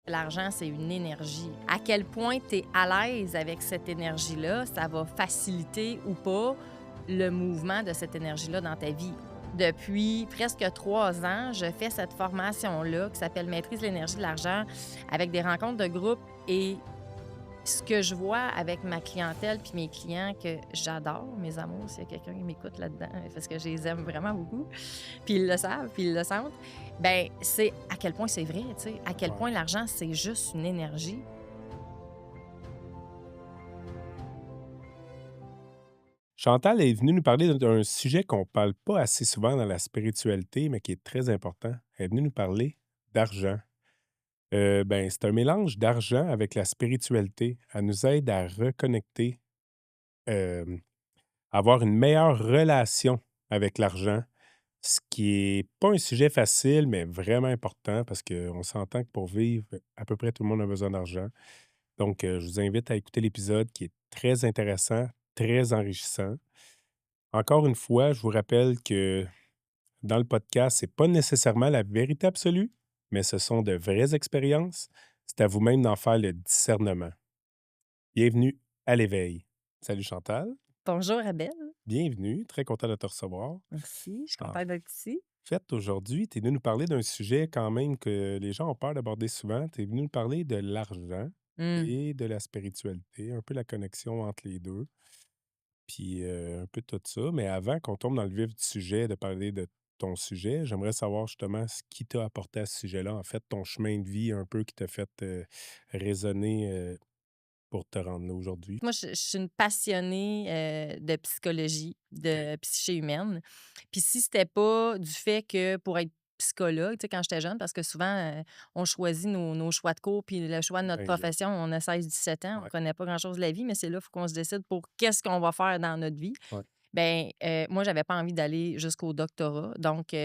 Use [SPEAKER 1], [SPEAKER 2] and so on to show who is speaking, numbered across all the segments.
[SPEAKER 1] L'argent, c'est une énergie. À quel point tu es à l'aise avec cette énergie-là, ça va faciliter ou pas le mouvement de cette énergie-là dans ta vie. Depuis presque 3 ans, je fais cette formation-là qui s'appelle Maîtrise l'énergie de l'argent avec des rencontres de groupe et ce que je vois avec ma clientèle puis mes clients que j'adore, mes amours, s'il y a quelqu'un qui m'écoute là-dedans, parce que je les aime vraiment beaucoup, puis ils le savent, puis ils le sentent, ben c'est à quel point c'est vrai, tu sais, à quel
[SPEAKER 2] Ouais.
[SPEAKER 1] point l'argent, c'est juste une énergie.
[SPEAKER 2] Chantal est venue nous parler d'un sujet qu'on parle pas assez souvent dans la spiritualité, mais qui est très important. Elle est venue nous parler d'argent. Ben, c'est un mélange d'argent avec la spiritualité. Elle nous aide à reconnecter, hem, à avoir une meilleure relation avec l'argent, ce qui est pas un sujet facile, mais vraiment important parce qu'on s'entend que pour vivre, à peu près tout le monde a besoin d'argent. Donc, je vous invite à écouter l'épisode qui est très intéressant, très enrichissant. Encore une fois, je vous rappelle que dans le podcast, c'est pas nécessairement la vérité absolue, mais ce sont de vraies expériences. C'est à vous-même d'en faire le discernement. Bienvenue à l'éveil. Salut Chantal,
[SPEAKER 1] Bonjour Abel.
[SPEAKER 2] bienvenue, très content de te recevoir.
[SPEAKER 1] Merci, je suis
[SPEAKER 2] En
[SPEAKER 1] contente d'être ici.
[SPEAKER 2] fait, aujourd'hui, tu es venu nous parler d'un sujet quand même que les gens ont peur d'aborder souvent. Tu es venu nous parler de l'argent
[SPEAKER 1] Mmh.
[SPEAKER 2] et de la spiritualité, un peu la connexion entre les deux. Puis, un peu tout ça. Mais avant qu'on tombe dans le vif du sujet, de parler de ton sujet, j'aimerais savoir justement ce qui t'a apporté à ce sujet-là, en fait, ton chemin de vie un peu qui t'a fait, résonner, pour te rendre là aujourd'hui.
[SPEAKER 1] Moi, je suis une passionnée, de psychologie,
[SPEAKER 2] OK.
[SPEAKER 1] de psyché humaine. Puis si c'était pas du fait que pour être psychologue, tu sais, quand j'étais jeune, parce que souvent, on choisit nos choix de cours, puis le choix de notre
[SPEAKER 2] Ben, je
[SPEAKER 1] profession, on a 16, 17 ans, on
[SPEAKER 2] ouais,
[SPEAKER 1] connaît pas grand-chose de la vie, mais c'est là, il faut qu'on se décide pour qu'est-ce qu'on va faire dans notre vie.
[SPEAKER 2] ouais.
[SPEAKER 1] Ben, moi, j'avais pas envie d'aller jusqu'au doctorat. Donc,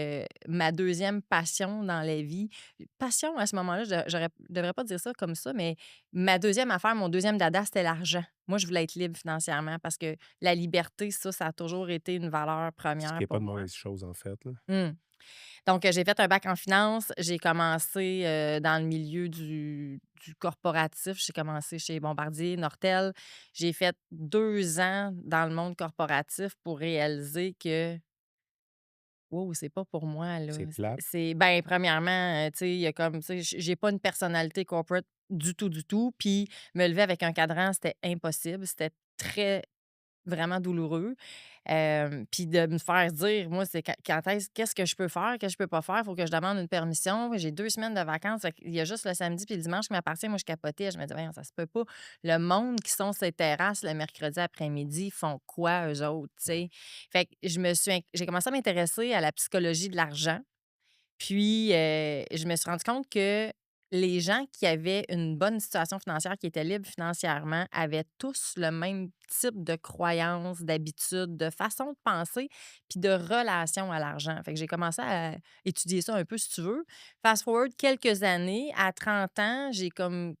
[SPEAKER 1] ma deuxième passion dans la vie passion à ce moment-là, je devrais pas dire ça comme ça, mais ma deuxième affaire, mon deuxième dada, c'était l'argent. Moi, je voulais être libre financièrement parce que la liberté, ça a toujours été une valeur
[SPEAKER 2] Ce
[SPEAKER 1] première
[SPEAKER 2] qui est pas
[SPEAKER 1] pour
[SPEAKER 2] de
[SPEAKER 1] moi.
[SPEAKER 2] mauvaise chose, en fait, là.
[SPEAKER 1] Mmh. Donc, j'ai fait un bac en finance. J'ai commencé, dans le milieu du corporatif. J'ai commencé chez Bombardier, Nortel. J'ai fait 2 ans dans le monde corporatif pour réaliser que, wow, c'est pas pour moi, là.
[SPEAKER 2] C'est plate.
[SPEAKER 1] Ben, premièrement, tu sais, il y a comme, tu sais, j'ai pas une personnalité corporate du tout. Puis me lever avec un cadran, c'était impossible. C'était très vraiment douloureux. Puis de me faire dire, moi, c'est qu'est-ce que je peux faire, qu'est-ce que je peux pas faire? Il faut que je demande une permission. J'ai 2 semaines de vacances. Fait qu'il y a juste le samedi puis le dimanche qui m'appartient. Moi, je capotais. Je me dis: «Voyons, ça se peut pas. Le monde qui sont sur les terrasses le mercredi après-midi font quoi eux autres?» Tu sais? Fait que j'ai commencé à m'intéresser à la psychologie de l'argent. Puis, je me suis rendu compte que les gens qui avaient une bonne situation financière, qui étaient libres financièrement, avaient tous le même type de croyances, d'habitudes, de façon de penser, puis de relation à l'argent. Fait que j'ai commencé à étudier ça un peu, si tu veux. Fast forward quelques années, à 30 ans, j'ai comme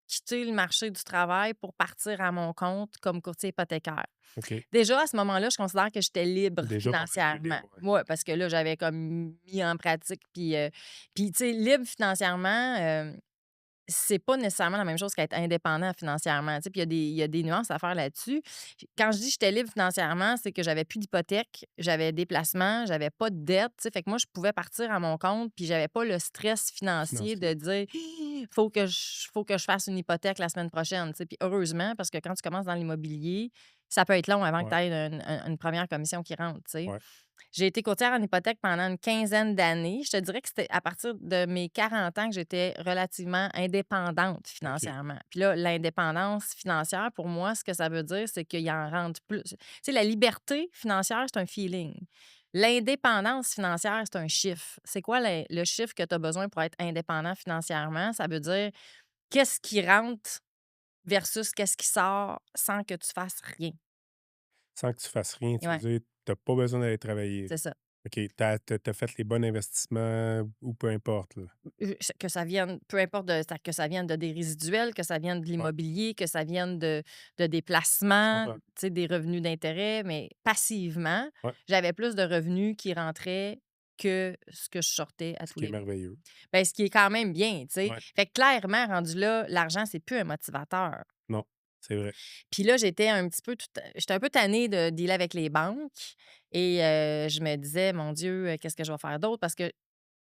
[SPEAKER 1] quitté le marché du travail pour partir à mon compte comme courtier hypothécaire.
[SPEAKER 2] OK.
[SPEAKER 1] Déjà, à ce moment-là, je considère que j'étais libre
[SPEAKER 2] Déjà pas mal plus
[SPEAKER 1] financièrement.
[SPEAKER 2] libre, ouais.
[SPEAKER 1] Ouais, parce que là, j'avais comme mis en pratique puis tu sais, libre financièrement, c'est pas nécessairement la même chose qu'être indépendant financièrement, tu sais, puis il y a des nuances à faire là-dessus. Quand je dis j'étais libre financièrement, c'est que j'avais plus d'hypothèque, j'avais des placements, j'avais pas de dette, tu sais, fait que moi, je pouvais partir à mon compte, puis j'avais pas le stress financier de
[SPEAKER 2] Financier.
[SPEAKER 1] dire: «Faut que je fasse une hypothèque la semaine prochaine», tu sais, puis heureusement, parce que quand tu commences dans l'immobilier, ça peut être long avant que tu
[SPEAKER 2] Ouais,
[SPEAKER 1] aies une 1 commission qui rentre, tu sais.
[SPEAKER 2] ouais.
[SPEAKER 1] J'ai été courtière en hypothèque pendant une quinzaine d'années. Je te dirais que c'était à partir de mes 40 ans que j'étais relativement indépendante
[SPEAKER 2] OK.
[SPEAKER 1] financièrement. Puis là, l'indépendance financière, pour moi, ce que ça veut dire, c'est qu'il en rentre plus. Tu sais, la liberté financière, c'est un feeling. L'indépendance financière, c'est un chiffre. C'est quoi le chiffre que tu as besoin pour être indépendant financièrement? Ça veut dire qu'est-ce qui rentre versus qu'est-ce qui sort sans que tu fasses rien.
[SPEAKER 2] Sans que tu fasses rien, tu veux
[SPEAKER 1] Ouais,
[SPEAKER 2] dire, tu as pas besoin d'aller travailler,
[SPEAKER 1] c'est
[SPEAKER 2] là.
[SPEAKER 1] ça.
[SPEAKER 2] OK, tu as fait les bons investissements ou peu importe, là.
[SPEAKER 1] Que ça vienne, peu importe que ça vienne de des résiduels, que ça vienne de
[SPEAKER 2] Ouais,
[SPEAKER 1] l'immobilier, que ça vienne de des
[SPEAKER 2] je
[SPEAKER 1] placements,
[SPEAKER 2] comprends.
[SPEAKER 1] tu sais, des revenus d'intérêt, mais passivement,
[SPEAKER 2] Ouais.
[SPEAKER 1] j'avais plus de revenus qui rentraient que ce que je sortais à
[SPEAKER 2] Ce
[SPEAKER 1] tous
[SPEAKER 2] qui est
[SPEAKER 1] les mois.
[SPEAKER 2] merveilleux.
[SPEAKER 1] Ben, ce qui est quand même bien, tu sais?
[SPEAKER 2] Ouais.
[SPEAKER 1] Fait que clairement, rendu là, l'argent, c'est plus un motivateur.
[SPEAKER 2] Non, c'est vrai.
[SPEAKER 1] Puis là, j'étais un peu tannée de dealer avec les banques et je me disais: «Mon Dieu, qu'est-ce que je vais faire d'autre?» Parce que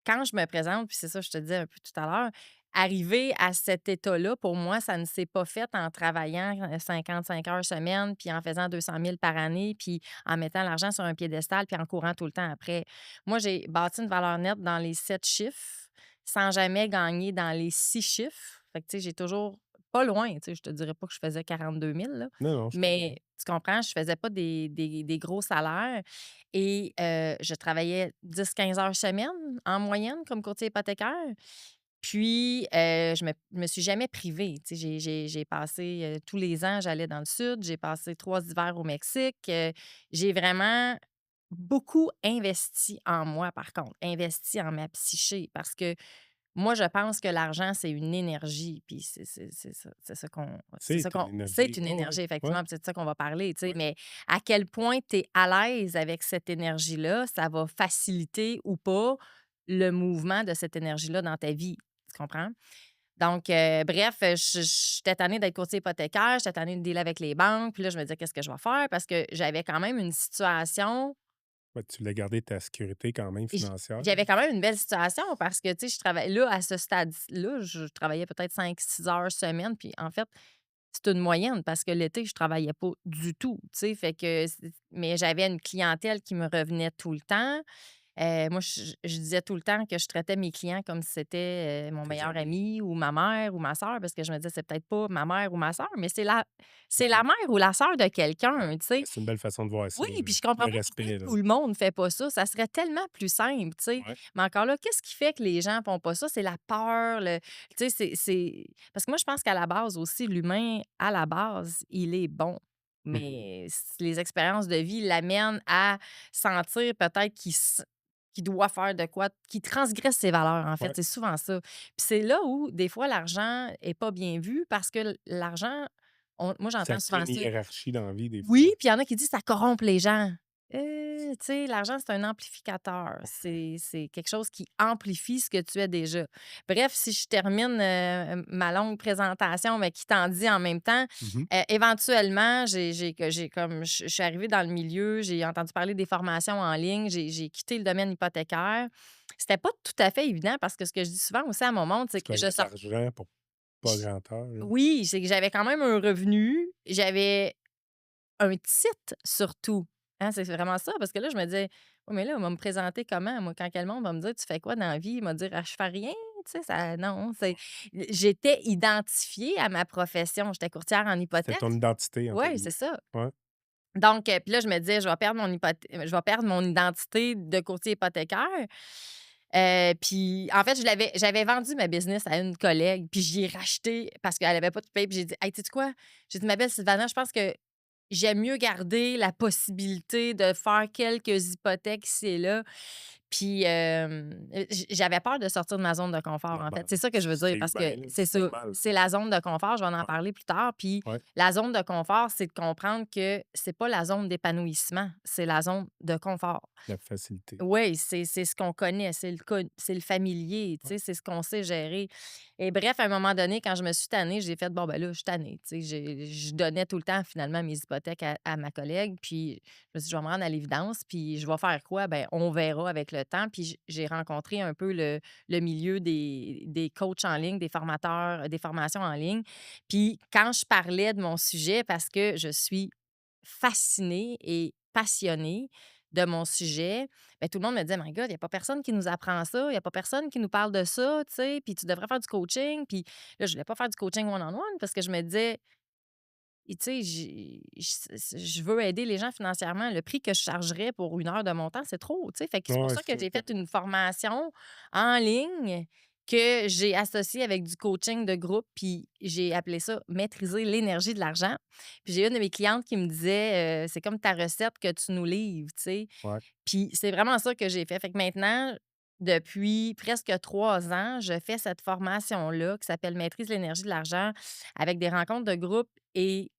[SPEAKER 1] quand je me présente, puis c'est ça, je te disais un peu tout à l'heure, arriver à cet état-là, pour moi, ça ne s'est pas fait en travaillant 55 heures semaine, puis en faisant 200 000 par année, puis en mettant l'argent sur un piédestal, puis en courant tout le temps après. Moi, j'ai bâti une valeur nette dans les 7 chiffres, sans jamais gagner dans les 6 chiffres. Fait que, tu sais, j'ai toujours pas loin, tu sais, je te dirais pas que je faisais 42 000 là,
[SPEAKER 2] Non, non, je
[SPEAKER 1] mais
[SPEAKER 2] comprends.
[SPEAKER 1] tu comprends? Je faisais pas des gros salaires et je travaillais 10 15 heures semaine en moyenne comme courtier hypothécaire. Puis, je me suis jamais privée. Tu sais, j'ai passé, tous les ans, j'allais dans le sud. J'ai passé 3 hivers au Mexique. J'ai vraiment beaucoup investi en moi, par contre, investi en ma psyché parce que moi, je pense que l'argent, c'est une énergie, puis
[SPEAKER 2] C'est une
[SPEAKER 1] c'est
[SPEAKER 2] énergie.
[SPEAKER 1] une
[SPEAKER 2] Ouais, ouais,
[SPEAKER 1] énergie,
[SPEAKER 2] ouais,
[SPEAKER 1] effectivement, puis c'est de ça qu'on va parler, tu sais,
[SPEAKER 2] ouais.
[SPEAKER 1] mais à quel point tu es à l'aise avec cette énergie-là, ça va faciliter ou pas le mouvement de cette énergie-là dans ta vie, tu comprends? Donc, bref, j'étais tannée d'être courtier hypothécaire, j'étais tannée de dealer avec les banques, puis là, je me disais: «Qu'est-ce que je vais faire?» parce que j'avais quand même une situation.
[SPEAKER 2] Ouais, tu voulais garder ta sécurité quand même financière.
[SPEAKER 1] J'avais quand même une belle situation parce que, tu sais, je travaille là, à ce stade-là, je travaillais peut-être 5 6 heures semaine, puis en fait, c'est une moyenne parce que l'été, je travaillais pas du tout, tu sais, fait que mais j'avais une clientèle qui me revenait tout le temps. Moi, je disais tout le temps que je traitais mes clients comme si c'était, mon
[SPEAKER 2] Tes
[SPEAKER 1] meilleur
[SPEAKER 2] amis.
[SPEAKER 1] ami ou ma mère ou ma sœur parce que je me disais: «C'est peut-être pas ma mère ou ma sœur, mais c'est la
[SPEAKER 2] Ben,
[SPEAKER 1] mère ou la sœur de quelqu'un», tu
[SPEAKER 2] ben,
[SPEAKER 1] sais?
[SPEAKER 2] c'est une belle façon de voir ça,
[SPEAKER 1] Oui, puis je comprends
[SPEAKER 2] le
[SPEAKER 1] pas pourquoi
[SPEAKER 2] respect, là.
[SPEAKER 1] tout le monde fait pas ça. Ça serait tellement plus simple, tu sais.
[SPEAKER 2] Ouais.
[SPEAKER 1] Mais encore là, qu'est-ce qui fait que les gens font pas ça? C'est la peur, tu sais, parce que moi, je pense qu'à la base aussi, l'humain, à la base, il est bon.
[SPEAKER 2] Mmh.
[SPEAKER 1] Mais les expériences de vie l'amènent à sentir peut-être qu'il doit faire de quoi, qu'il transgresse ses valeurs, en fait.
[SPEAKER 2] Ouais.
[SPEAKER 1] C'est souvent ça. Puis c'est là où, des fois, l'argent est pas bien vu parce que l'argent, moi,
[SPEAKER 2] Ça
[SPEAKER 1] j'entends
[SPEAKER 2] crée
[SPEAKER 1] souvent
[SPEAKER 2] une
[SPEAKER 1] ça.
[SPEAKER 2] hiérarchie dans la vie des fois.
[SPEAKER 1] Oui, puis il y en a qui disent: «Ça corrompt les gens». Tu sais, l'argent, c'est un amplificateur.
[SPEAKER 2] Ouais.
[SPEAKER 1] C'est quelque chose qui amplifie ce que tu es déjà. Bref, si je termine, ma longue présentation, mais qui t'en dit en même temps,
[SPEAKER 2] Mmh.
[SPEAKER 1] éventuellement, j'ai comme je suis arrivée dans le milieu, j'ai entendu parler des formations en ligne, j'ai quitté le domaine hypothécaire. C'était pas tout à fait évident parce que ce que je dis souvent aussi à mon monde, c'est
[SPEAKER 2] Tu
[SPEAKER 1] que je
[SPEAKER 2] gagnais de
[SPEAKER 1] sors
[SPEAKER 2] l'argent pour pas
[SPEAKER 1] j
[SPEAKER 2] grand-heure, là.
[SPEAKER 1] oui, c'est que j'avais quand même un revenu, j'avais un titre surtout, hein, c'est vraiment ça parce que là, je me disais: «Ouais, mais là, on va me présenter comment, moi? Quand que le monde va me dire: "Tu fais quoi dans la vie?" Il va dire: «Ah, je fais rien», tu sais, ça non, c'est j'étais identifiée à ma profession, j'étais courtière en
[SPEAKER 2] C'était ton
[SPEAKER 1] hypothèque.
[SPEAKER 2] identité, entre
[SPEAKER 1] Ouais, c'est
[SPEAKER 2] guillemets.
[SPEAKER 1] ça.
[SPEAKER 2] Ouais.
[SPEAKER 1] Donc puis là, je me disais: Je vais perdre mon identité de courtier hypothécaire». Puis en fait, j'avais vendu ma business à une collègue, puis j'y ai racheté parce qu'elle avait pas de paye, puis j'ai dit: «Hey, sais-tu quoi?» J'ai dit: «Ma belle Sylvana, je pense que j'aime mieux garder la possibilité de faire quelques hypothèques ici et là». Puis, j'avais peur de sortir de ma zone de confort, en fait.
[SPEAKER 2] Normal.
[SPEAKER 1] C'est ça que je veux dire
[SPEAKER 2] C'est
[SPEAKER 1] parce que
[SPEAKER 2] humain, là,
[SPEAKER 1] c'est
[SPEAKER 2] c'est
[SPEAKER 1] ça,
[SPEAKER 2] normal.
[SPEAKER 1] c'est la zone de confort, je vais en
[SPEAKER 2] Ouais,
[SPEAKER 1] parler plus tard. Puis
[SPEAKER 2] ouais,
[SPEAKER 1] la zone de confort, c'est de comprendre que c'est pas la zone d'épanouissement, c'est la zone de confort.
[SPEAKER 2] la facilité.
[SPEAKER 1] Oui, c'est ce qu'on connaît, c'est le familier, tu
[SPEAKER 2] Ouais.
[SPEAKER 1] sais, c'est ce qu'on sait gérer et bref, à un moment donné, quand je me suis tannée, j'ai fait: «Bon, ben là, je suis tannée», tu sais, je donnais tout le temps, finalement, mes hypothèques à ma collègue, puis je me suis dit: «Je vais me rendre à l'évidence, puis je vais faire quoi? Ben, on verra avec le temps». Puis j'ai rencontré un peu le milieu des coachs en ligne, des formateurs, des formations en ligne. Puis quand je parlais de mon sujet, parce que je suis fascinée et passionnée de mon sujet, ben tout le monde me disait: «My God, il y a pas personne qui nous apprend ça, il y a pas personne qui nous parle de ça, tu sais, puis tu devrais faire du coaching». Puis là, je voulais pas faire du coaching one on one parce que je me disais: «Et tu sais, je veux aider les gens financièrement. Le prix que je chargerais pour 1 heure de mon temps, c'est trop», tu sais? Fait que c'est pour
[SPEAKER 2] Ouais,
[SPEAKER 1] ça que
[SPEAKER 2] c'est
[SPEAKER 1] j'ai
[SPEAKER 2] ça.
[SPEAKER 1] fait une formation en ligne que j'ai associée avec du coaching de groupe, puis j'ai appelé ça «Maîtriser l'énergie de l'argent». Puis j'ai une de mes clientes qui me disait, «C'est comme ta recette que tu nous livres», tu sais?
[SPEAKER 2] Ouais.
[SPEAKER 1] Puis c'est vraiment ça que j'ai fait. Fait que maintenant, depuis presque 3 ans, je fais cette formation-là qui s'appelle «Maîtrise l'énergie de l'argent» avec des rencontres de groupe et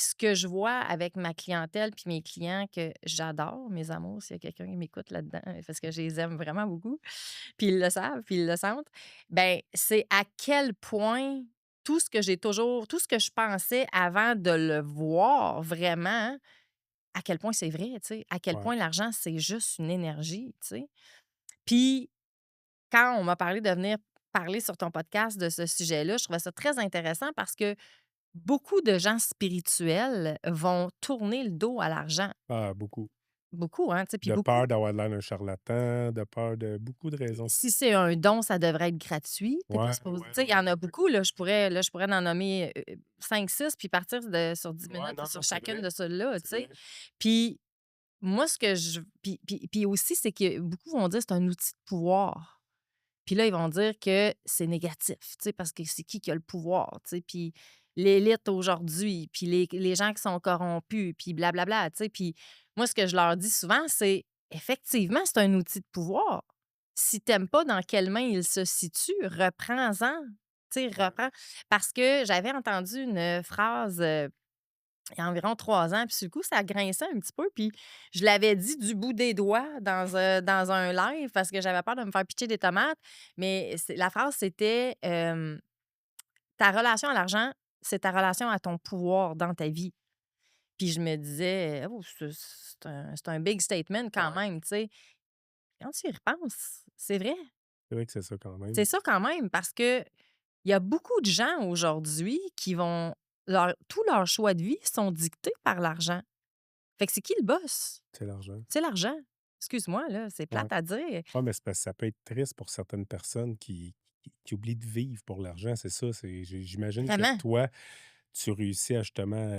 [SPEAKER 1] ce que je vois avec ma clientèle puis mes clients que j'adore, mes amours, s'il y a quelqu'un qui m'écoute là-dedans, parce que je les aime vraiment beaucoup, puis ils le savent, puis ils le sentent, ben c'est à quel point tout ce que je pensais avant de le voir vraiment, à quel point c'est vrai, tu sais, à quel
[SPEAKER 2] Ouais.
[SPEAKER 1] point l'argent, c'est juste une énergie, tu sais. Puis quand on m'a parlé de venir parler sur ton podcast de ce sujet-là, je trouvais ça très intéressant parce que beaucoup de gens spirituels vont tourner le dos à l'argent.
[SPEAKER 2] Ah, beaucoup.
[SPEAKER 1] Beaucoup, hein, tu sais, puis
[SPEAKER 2] De
[SPEAKER 1] beaucoup
[SPEAKER 2] peur d'avoir l'air d'un charlatan, de peur de beaucoup de raisons.
[SPEAKER 1] si c'est un don, ça devrait être gratuit. Tu pas
[SPEAKER 2] Ouais,
[SPEAKER 1] supposé tu sais, il y en a beaucoup, là, je pourrais en nommer, 5-6 puis partir sur 10
[SPEAKER 2] ouais,
[SPEAKER 1] minutes
[SPEAKER 2] non,
[SPEAKER 1] sur
[SPEAKER 2] non, c'est
[SPEAKER 1] chacune
[SPEAKER 2] vrai,
[SPEAKER 1] de ceux-là, tu
[SPEAKER 2] c'est
[SPEAKER 1] sais.
[SPEAKER 2] vrai.
[SPEAKER 1] Puis moi, ce que je puis aussi, c'est que beaucoup vont dire: que «C'est un outil de pouvoir». Puis là, ils vont dire que c'est négatif, tu sais, parce que c'est qui a le pouvoir, tu sais, puis l'élite aujourd'hui, puis les gens qui sont corrompus, puis blablabla, tu sais. Puis moi, ce que je leur dis souvent, c'est effectivement, c'est un outil de pouvoir. Si t'aimes pas dans quelle main il se situe, reprends-en, tu sais, reprends. Parce que j'avais entendu une phrase, il y a environ 3 ans, puis sur le coup, ça grinçait un petit peu, puis je l'avais dit du bout des doigts dans un live parce que j'avais peur de me faire pitcher des tomates, mais la phrase, c'était, «Ta relation à l'argent, c'est ta relation à ton pouvoir dans ta vie». Puis je me disais: «Oh, c'est un big statement quand
[SPEAKER 2] Ouais.
[SPEAKER 1] même», tu sais. Quand tu y repenses, c'est vrai.
[SPEAKER 2] C'est vrai que c'est ça quand
[SPEAKER 1] C'est
[SPEAKER 2] même.
[SPEAKER 1] ça quand même parce que il y a beaucoup de gens aujourd'hui qui vont tous leurs choix de vie sont dictés par l'argent. Fait que c'est qui le boss?
[SPEAKER 2] C'est l'argent.
[SPEAKER 1] C'est l'argent. Excuse-moi, là, c'est
[SPEAKER 2] Ouais.
[SPEAKER 1] plate à dire.
[SPEAKER 2] Ouais, mais c'est parce que ça peut être triste pour certaines personnes qui oublient de vivre pour l'argent, c'est ça. J'imagine que
[SPEAKER 1] Vraiment.
[SPEAKER 2] toi, tu réussis à justement,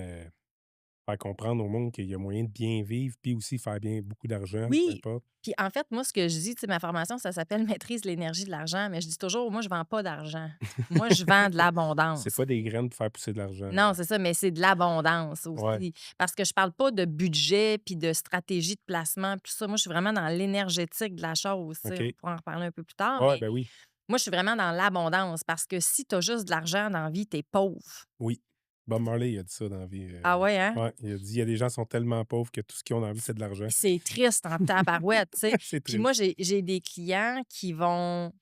[SPEAKER 2] faire comprendre au monde qu'il y a moyen de bien vivre, puis aussi faire bien beaucoup d'argent, peu
[SPEAKER 1] Oui.
[SPEAKER 2] importe.
[SPEAKER 1] Puis en fait, moi, ce que je dis, tu sais, ma formation, ça s'appelle «Maîtrise l'énergie de l'argent», mais je dis toujours: «Moi, je vends pas d'argent. Moi, je vends de
[SPEAKER 2] C'est
[SPEAKER 1] l'abondance».
[SPEAKER 2] pas des graines pour faire pousser de l'argent,
[SPEAKER 1] Non,
[SPEAKER 2] là.
[SPEAKER 1] c'est ça, mais c'est de l'abondance
[SPEAKER 2] Ouais,
[SPEAKER 1] aussi. Parce que je parle pas de budget puis de stratégie de placement, puis tout ça. Moi, je suis vraiment dans l'énergétique de la chose, tu sais. On
[SPEAKER 2] OK.
[SPEAKER 1] pourra en reparler un peu plus tard,
[SPEAKER 2] Ouais,
[SPEAKER 1] mais
[SPEAKER 2] ben oui.
[SPEAKER 1] moi, je suis vraiment dans l'abondance parce que si tu as juste de l'argent dans la vie, tu es pauvre.
[SPEAKER 2] Oui. Bob Marley, il a dit ça dans la vie,
[SPEAKER 1] Ah ouais, hein?
[SPEAKER 2] ouais, il a dit: «Il y a des gens qui sont tellement pauvres que tout ce qu'ils ont dans la vie, c'est de l'argent».
[SPEAKER 1] C'est triste en tabarouette, tu sais.
[SPEAKER 2] C'est
[SPEAKER 1] Puis moi,
[SPEAKER 2] triste.
[SPEAKER 1] j'ai des clients qui vont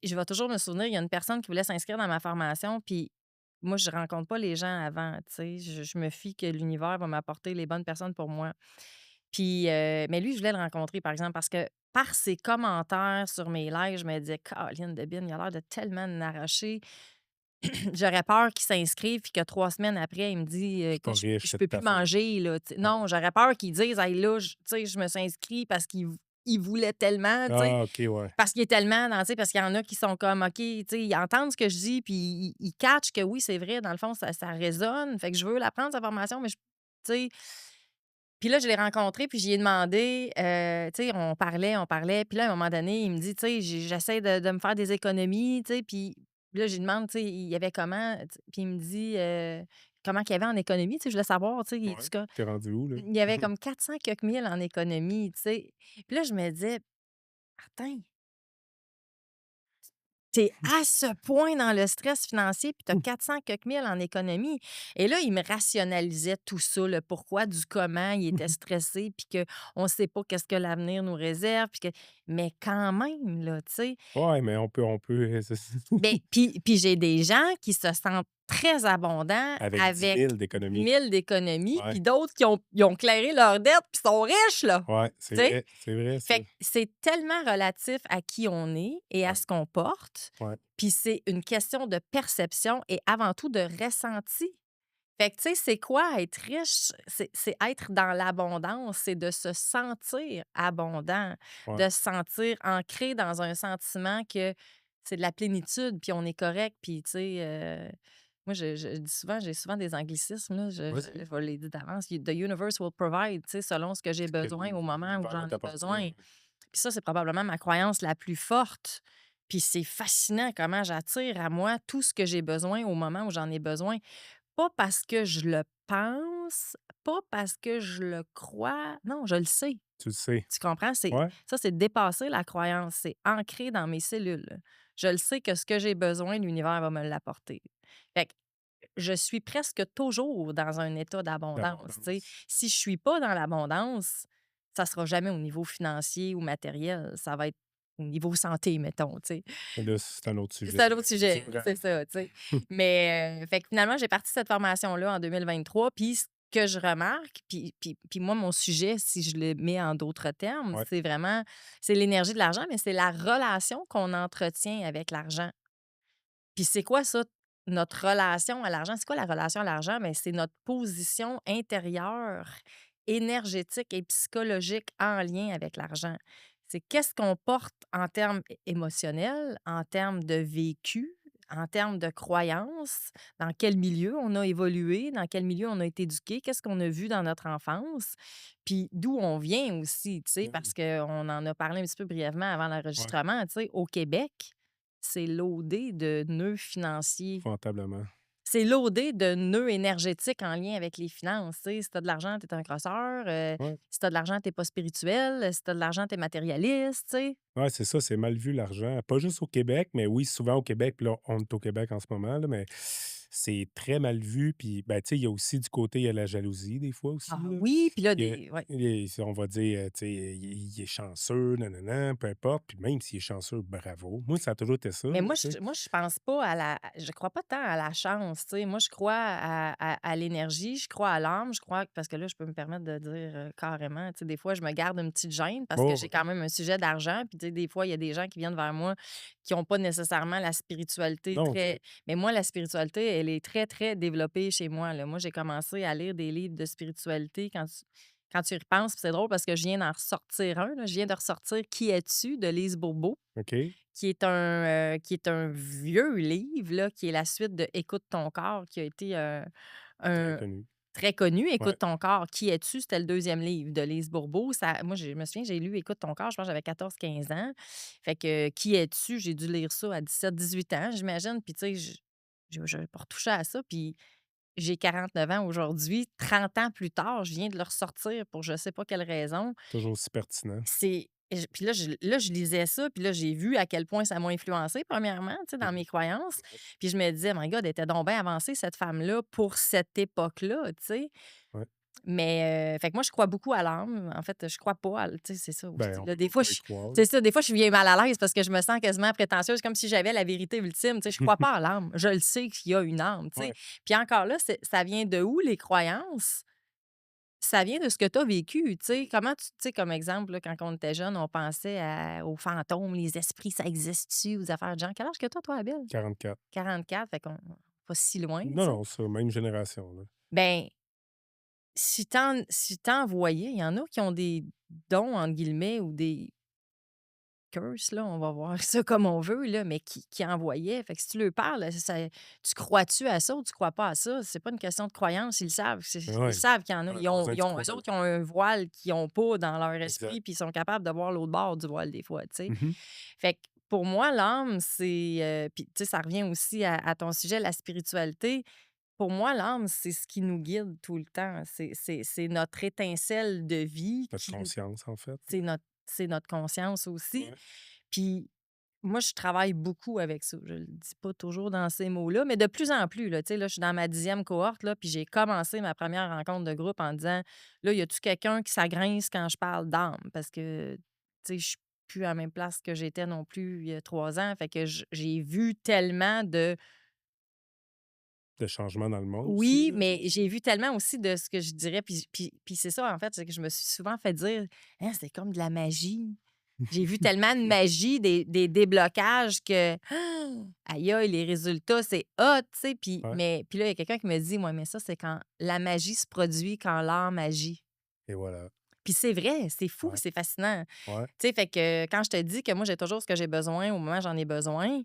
[SPEAKER 1] je vais toujours me souvenir, il y a une personne qui voulait s'inscrire dans ma formation, puis moi, je rencontre pas les gens avant, tu sais. Je me fie que l'univers va m'apporter les bonnes personnes pour moi. Puis, mais lui, je voulais le rencontrer, par exemple, parce que par ses commentaires sur mes lives, je me disais: «Caroline Debine, il a l'air de tellement en arracher». J'aurais peur qu'il s'inscrive puis que 3 semaines après, il me dit,
[SPEAKER 2] «Je suis
[SPEAKER 1] que
[SPEAKER 2] pas riche,
[SPEAKER 1] je
[SPEAKER 2] c'est de
[SPEAKER 1] peux
[SPEAKER 2] ta
[SPEAKER 1] plus
[SPEAKER 2] faute».
[SPEAKER 1] manger, là, tu sais.
[SPEAKER 2] Ouais.
[SPEAKER 1] Non, j'aurais peur qu'ils disent: «Hey, là, tu sais, je me suis inscrit parce qu'il voulait tellement», tu sais.
[SPEAKER 2] Ah, OK, ouais.
[SPEAKER 1] Parce qu'il est tellement dans tu sais, parce qu'il y en a qui sont comme OK, tu sais, ils entendent ce que je dis puis ils catchent que oui, c'est vrai, dans le fond, ça résonne. Fait que je veux l'apprendre sa formation, mais tu sais. Puis là, je l'ai rencontré, puis j'y ai demandé, tu sais, on parlait, puis là, à un moment donné, il me dit, tu sais: J'essaie de me faire des économies», tu sais, puis là, je lui demande, tu sais, il y avait comment, puis il me dit, comment qu'il y avait en économie, tu sais, je voulais savoir, tu sais,
[SPEAKER 2] Ouais.
[SPEAKER 1] est-ce que
[SPEAKER 2] Tu rendu où, là?
[SPEAKER 1] il y avait comme 400 quelques mille en économie, tu sais. Puis là, je me disais: «Attends, t'es à ce point dans le stress financier, puis tu as 400 quelques mille en économie». Et là, il me rationalisait tout ça, le pourquoi du comment, il était stressé, puis qu'on ne sait pas qu'est-ce que l'avenir nous réserve, puis que mais quand même, là, tu sais.
[SPEAKER 2] Ouais, mais on peut,
[SPEAKER 1] Beh, puis j'ai des gens qui se sentent très abondants
[SPEAKER 2] avec dix
[SPEAKER 1] avec
[SPEAKER 2] mille
[SPEAKER 1] dix
[SPEAKER 2] d'économies.
[SPEAKER 1] mille d'économies, puis
[SPEAKER 2] Ouais,
[SPEAKER 1] d'autres qui ont ils ont clairé leurs dettes, puis sont riches, là,
[SPEAKER 2] ouais,
[SPEAKER 1] tu sais?
[SPEAKER 2] c'est vrai ça.
[SPEAKER 1] Fait que c'est tellement relatif à qui on est et à
[SPEAKER 2] Ouais,
[SPEAKER 1] ce qu'on porte,
[SPEAKER 2] ouais,
[SPEAKER 1] puis c'est une question de perception et avant tout de ressenti. Fait que, tu sais, c'est quoi être riche? C'est être dans l'abondance, c'est de se sentir abondant,
[SPEAKER 2] ouais.
[SPEAKER 1] de se sentir ancré dans un sentiment que c'est de la plénitude, puis on est correct, puis tu sais, moi, je dis souvent, j'ai souvent des anglicismes, là,
[SPEAKER 2] Vas-y.
[SPEAKER 1] je les dis d'avance, «The universe will provide», tu sais, selon ce que j'ai
[SPEAKER 2] Ce que
[SPEAKER 1] besoin au moment où
[SPEAKER 2] l'univers va
[SPEAKER 1] j'en ai
[SPEAKER 2] t'apporter,
[SPEAKER 1] besoin.
[SPEAKER 2] ouais.
[SPEAKER 1] Puis ça, c'est probablement ma croyance la plus forte. Puis c'est fascinant comment j'attire à moi tout ce que j'ai besoin au moment où j'en ai besoin. Pas parce que je le pense, pas parce que je le crois. Non, je le sais.
[SPEAKER 2] Tu le sais.
[SPEAKER 1] Tu comprends?
[SPEAKER 2] Ouais,
[SPEAKER 1] C'est dépasser la croyance. C'est ancré dans mes cellules. Je le sais que ce que j'ai besoin, l'univers va me l'apporter. Fait que je suis presque toujours dans un état d'abondance, tu sais.
[SPEAKER 2] D'abondance.
[SPEAKER 1] Si je suis pas dans l'abondance, ça sera jamais au niveau financier ou matériel, ça va être au niveau santé, mettons, tu sais.
[SPEAKER 2] Et là, c'est un autre sujet,
[SPEAKER 1] C'est un autre sujet,
[SPEAKER 2] effectivement.
[SPEAKER 1] c'est ça, tu sais. Mais fait que finalement, j'ai parti cette formation-là en 2023, puis ce que je remarque, puis moi, mon sujet, si je le mets en d'autres termes,
[SPEAKER 2] Ouais,
[SPEAKER 1] c'est vraiment c'est l'énergie de l'argent, mais c'est la relation qu'on entretient avec l'argent. Puis c'est quoi ça, notre relation à l'argent? C'est quoi la relation à l'argent? Mais c'est notre position intérieure, énergétique et psychologique en lien avec l'argent. C'est qu'est-ce qu'on porte en termes émotionnels, en termes de vécu, en termes de croyances, dans quel milieu on a évolué, dans quel milieu on a été éduqué, qu'est-ce qu'on a vu dans notre enfance, puis d'où on vient aussi, tu sais,
[SPEAKER 2] mmh,
[SPEAKER 1] parce qu'on en a parlé un petit peu brièvement avant
[SPEAKER 2] ouais,
[SPEAKER 1] l'enregistrement, tu sais, au Québec, c'est loadé de nœuds financiers.
[SPEAKER 2] épouvantablement.
[SPEAKER 1] C'est loadé de nœuds énergétiques en lien avec les finances, tu sais. Si tu as de l'argent, tu es un crosseur,
[SPEAKER 2] Ouais.
[SPEAKER 1] si tu as de l'argent, tu pas spirituel, si tu as de l'argent, tu es matérialiste, tu sais.
[SPEAKER 2] Ouais, c'est ça, c'est mal vu l'argent. Pas juste au Québec, mais oui, souvent au Québec, puis là, on est au Québec en ce moment, là, mais c'est très mal vu. Puis, ben, tu sais, il y a aussi du côté, il y a la jalousie des fois aussi,
[SPEAKER 1] Ah
[SPEAKER 2] là.
[SPEAKER 1] oui, puis là,
[SPEAKER 2] Il y a
[SPEAKER 1] des ouais.
[SPEAKER 2] on va dire, tu sais, il est chanceux, nanana, peu importe. Puis même s'il est chanceux, bravo. Moi, ça a toujours été ça,
[SPEAKER 1] Mais
[SPEAKER 2] là, tu sais.
[SPEAKER 1] moi, je pense pas à la je crois pas tant à la chance, tu sais. Moi, je crois à l'énergie, je crois à l'âme, je crois parce que là, je peux me permettre de dire, carrément, tu sais, des fois, je me garde une petite gêne parce que
[SPEAKER 2] Oh,
[SPEAKER 1] j'ai quand même un sujet d'argent. Puis, tu sais, des fois, il y a des gens qui viennent vers moi qui ont pas nécessairement la spiritualité
[SPEAKER 2] non,
[SPEAKER 1] très mais moi, la spiritualité, elle est très, très développée chez moi, là. Moi, j'ai commencé à lire des livres de spiritualité quand tu y repenses, puis c'est drôle parce que je viens d'en ressortir un, là. Je viens de ressortir «Qui es-tu?» de Lise Bourbeau.
[SPEAKER 2] OK,
[SPEAKER 1] Qui est un vieux livre, là, qui est la suite de «Écoute ton corps», qui a été,
[SPEAKER 2] très
[SPEAKER 1] un
[SPEAKER 2] connu.
[SPEAKER 1] très connu.
[SPEAKER 2] Ouais,
[SPEAKER 1] «Écoute ton corps, qui es-tu?» C'était le deuxième livre de Lise Bourbeau. Ça moi, je me souviens, j'ai lu «Écoute ton corps», je pense que j'avais 14 15 ans. Fait que «Qui es-tu?» J'ai dû lire ça à 17 18 ans, j'imagine. Puis, tu sais, je n'avais pas retouché à ça. Puis, j'ai 49 ans aujourd'hui. 30 ans plus tard, je viens de le ressortir pour je sais pas quelle raison.
[SPEAKER 2] toujours aussi pertinent.
[SPEAKER 1] C'est puis là, je lisais ça, puis là, j'ai vu à quel point ça m'a influencée, premièrement, tu sais, dans
[SPEAKER 2] Mmh.
[SPEAKER 1] mes croyances. Puis je me disais: «My God, elle était donc bien avancée, cette femme-là, pour cette époque-là», tu sais?
[SPEAKER 2] Ouais.
[SPEAKER 1] Mais fait que moi, je crois beaucoup à l'âme. En fait, je crois pas à l tu sais, c'est ça
[SPEAKER 2] Ben,
[SPEAKER 1] aussi,
[SPEAKER 2] on
[SPEAKER 1] là.
[SPEAKER 2] peut
[SPEAKER 1] Des fois,
[SPEAKER 2] pas y croire, là.
[SPEAKER 1] c'est ça, des fois, je viens mal à l'aise parce que je me sens quasiment prétentieuse, comme si j'avais la vérité ultime, tu sais? Je crois pas à l'âme. Je le sais qu'il y a une âme, tu sais?
[SPEAKER 2] Ouais,
[SPEAKER 1] Puis encore là, ça vient de où, les croyances? Ça vient de ce que tu as vécu, tu sais. Comment tu sais, comme exemple, là, quand on était jeune, on pensait aux fantômes, les esprits, ça existe-tu, aux affaires de gens. Quel âge que toi, Abel?
[SPEAKER 2] 44.
[SPEAKER 1] 44, fait qu'on pas si loin, tu
[SPEAKER 2] Non,
[SPEAKER 1] sais.
[SPEAKER 2] non, ça, même génération, là.
[SPEAKER 1] Ben, si t'en voyais, il y en a qui ont des «dons» entre guillemets ou des curse, là, on va voir ça comme on veut, là, mais qui envoyait. Fait que si tu leur parles, tu crois-tu à ça ou tu crois pas à ça? C'est pas une question de croyance, ils le savent. Ils
[SPEAKER 2] Ouais,
[SPEAKER 1] savent qu'il y en a.
[SPEAKER 2] on a pas besoin
[SPEAKER 1] Ils
[SPEAKER 2] d'y
[SPEAKER 1] ont eux
[SPEAKER 2] croire.
[SPEAKER 1] autres, ils ont un voile qu'ils ont pas dans leur
[SPEAKER 2] Exact.
[SPEAKER 1] esprit, puis ils sont capables de voir l'autre bord du voile des fois, tu sais.
[SPEAKER 2] Mmh.
[SPEAKER 1] Fait que pour moi, l'âme, c'est, puis tu sais, ça revient aussi à ton sujet, la spiritualité. Pour moi, l'âme, c'est ce qui nous guide tout le temps. C'est notre étincelle de vie
[SPEAKER 2] Notre
[SPEAKER 1] qui
[SPEAKER 2] conscience, en fait.
[SPEAKER 1] c'est notre conscience aussi.
[SPEAKER 2] Ouais.
[SPEAKER 1] Puis moi, je travaille beaucoup avec ça. Je le dis pas toujours dans ces mots-là, mais de plus en plus, là, tu sais, là, je suis dans ma 10e cohorte, là, puis j'ai commencé ma première rencontre de groupe en disant: «Là, y a-tu quelqu'un qui s'agrince quand je parle d'âme?» Parce que, tu sais, je suis plus à la même place que j'étais non plus il y a 3 ans. Fait que j'ai vu tellement de
[SPEAKER 2] De changement dans le monde aussi,
[SPEAKER 1] oui,
[SPEAKER 2] là.
[SPEAKER 1] mais j'ai vu tellement aussi de ce que je dirais, puis c'est ça, en fait, c'est que je me suis souvent fait dire: «Hein, c'est comme de la magie». J'ai vu tellement de magie, des déblocages que aïe aïe, les résultats, c'est hot, tu sais?
[SPEAKER 2] Ouais,
[SPEAKER 1] Puis là, il y a quelqu'un qui me dit: «Ouais, mais ça, c'est quand la magie se produit quand l'art agit».
[SPEAKER 2] et voilà.
[SPEAKER 1] Puis c'est vrai, c'est fou,
[SPEAKER 2] Ouais,
[SPEAKER 1] c'est fascinant.
[SPEAKER 2] ouais.
[SPEAKER 1] Tu sais, fait que quand je te dis que moi, j'ai toujours ce que j'ai besoin au moment où j'en ai besoin,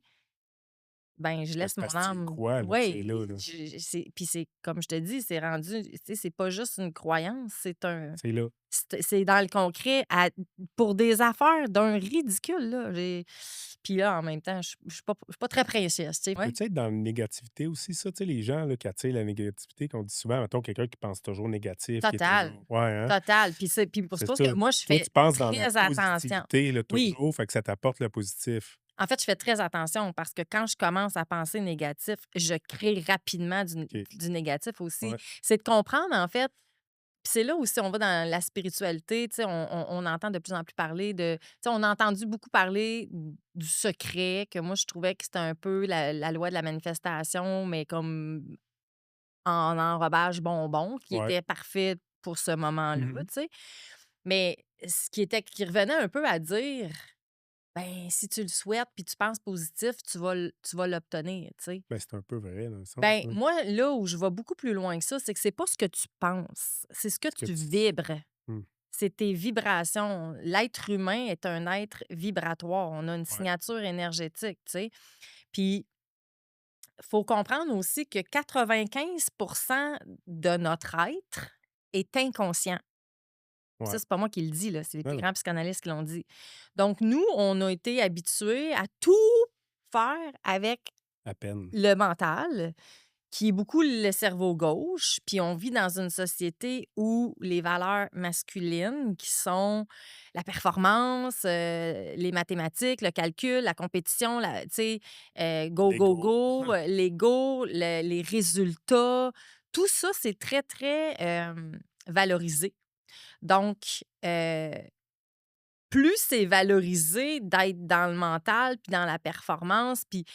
[SPEAKER 1] ben, je
[SPEAKER 2] Ben,
[SPEAKER 1] laisse
[SPEAKER 2] c'est
[SPEAKER 1] mon
[SPEAKER 2] parce que tu y
[SPEAKER 1] âme
[SPEAKER 2] crois, là, que c'est
[SPEAKER 1] oui,
[SPEAKER 2] là, là.
[SPEAKER 1] c'est puis c'est comme je te dis, c'est rendu tu sais, c'est pas juste une croyance,
[SPEAKER 2] C'est là.
[SPEAKER 1] c'est dans le concret pour des affaires d'un ridicule, là. Puis là, en même temps, je suis pas très princesse, tu sais?
[SPEAKER 2] Ça
[SPEAKER 1] Ouais.
[SPEAKER 2] peut être dans la négativité aussi, ça? Tu sais, les gens, là, qui attirent la négativité, qu'on dit souvent, mettons, quelqu'un qui pense toujours négatif, qui est
[SPEAKER 1] Total,
[SPEAKER 2] toujours ouais, hein?
[SPEAKER 1] total. Puis c'est
[SPEAKER 2] C'est
[SPEAKER 1] pour ça
[SPEAKER 2] ça.
[SPEAKER 1] que moi, je
[SPEAKER 2] Toi,
[SPEAKER 1] fais
[SPEAKER 2] tu penses dans la
[SPEAKER 1] très attention.
[SPEAKER 2] positivité, là,
[SPEAKER 1] Oui.
[SPEAKER 2] toujours, fait que ça t'apporte le positif.
[SPEAKER 1] En fait, je fais très attention parce que quand je commence à penser négatif, je crée rapidement
[SPEAKER 2] OK.
[SPEAKER 1] du négatif aussi.
[SPEAKER 2] Ouais.
[SPEAKER 1] C'est de comprendre, en fait, puis c'est là aussi on va dans la spiritualité, tu sais, on entend de plus en plus parler de tu sais, on a entendu beaucoup parler du secret, que moi je trouvais que c'était un peu la loi de la manifestation, mais comme en enrobage bonbon, qui
[SPEAKER 2] Ouais.
[SPEAKER 1] était parfait pour ce moment-là,
[SPEAKER 2] Mmh.
[SPEAKER 1] tu sais. Mais ce qui revenait un peu à dire, ben, si tu le souhaites puis tu penses positif, tu vas l'obtenir, tu sais.
[SPEAKER 2] Ben, c'est un peu vrai dans le sens,
[SPEAKER 1] Ben,
[SPEAKER 2] oui.
[SPEAKER 1] moi, là où je vais beaucoup plus loin que ça, c'est que c'est pas ce que tu penses, c'est ce que
[SPEAKER 2] Ce que
[SPEAKER 1] tu
[SPEAKER 2] tu
[SPEAKER 1] vibres.
[SPEAKER 2] mmh,
[SPEAKER 1] C'est tes vibrations. L'être humain est un être vibratoire. On a une
[SPEAKER 2] ouais,
[SPEAKER 1] signature énergétique, tu sais. Puis, faut comprendre aussi que 95 de notre être est inconscient. Ça,
[SPEAKER 2] ouais.
[SPEAKER 1] c'est pas moi qui le dis, là, c'est les
[SPEAKER 2] Non,
[SPEAKER 1] plus
[SPEAKER 2] non,
[SPEAKER 1] grands psychanalystes qui l'ont dit. Donc, nous, on a été habitués à tout faire avec
[SPEAKER 2] à peine.
[SPEAKER 1] le mental, qui est beaucoup le cerveau gauche, puis on vit dans une société où les valeurs masculines, qui sont la performance, les mathématiques, le calcul, la compétition, tu sais, go, go,
[SPEAKER 2] L'ego.
[SPEAKER 1] go, l'ego, les résultats, tout ça, c'est très, très valorisé. Donc, plus c'est valorisé d'être dans le mental, puis dans la performance, puis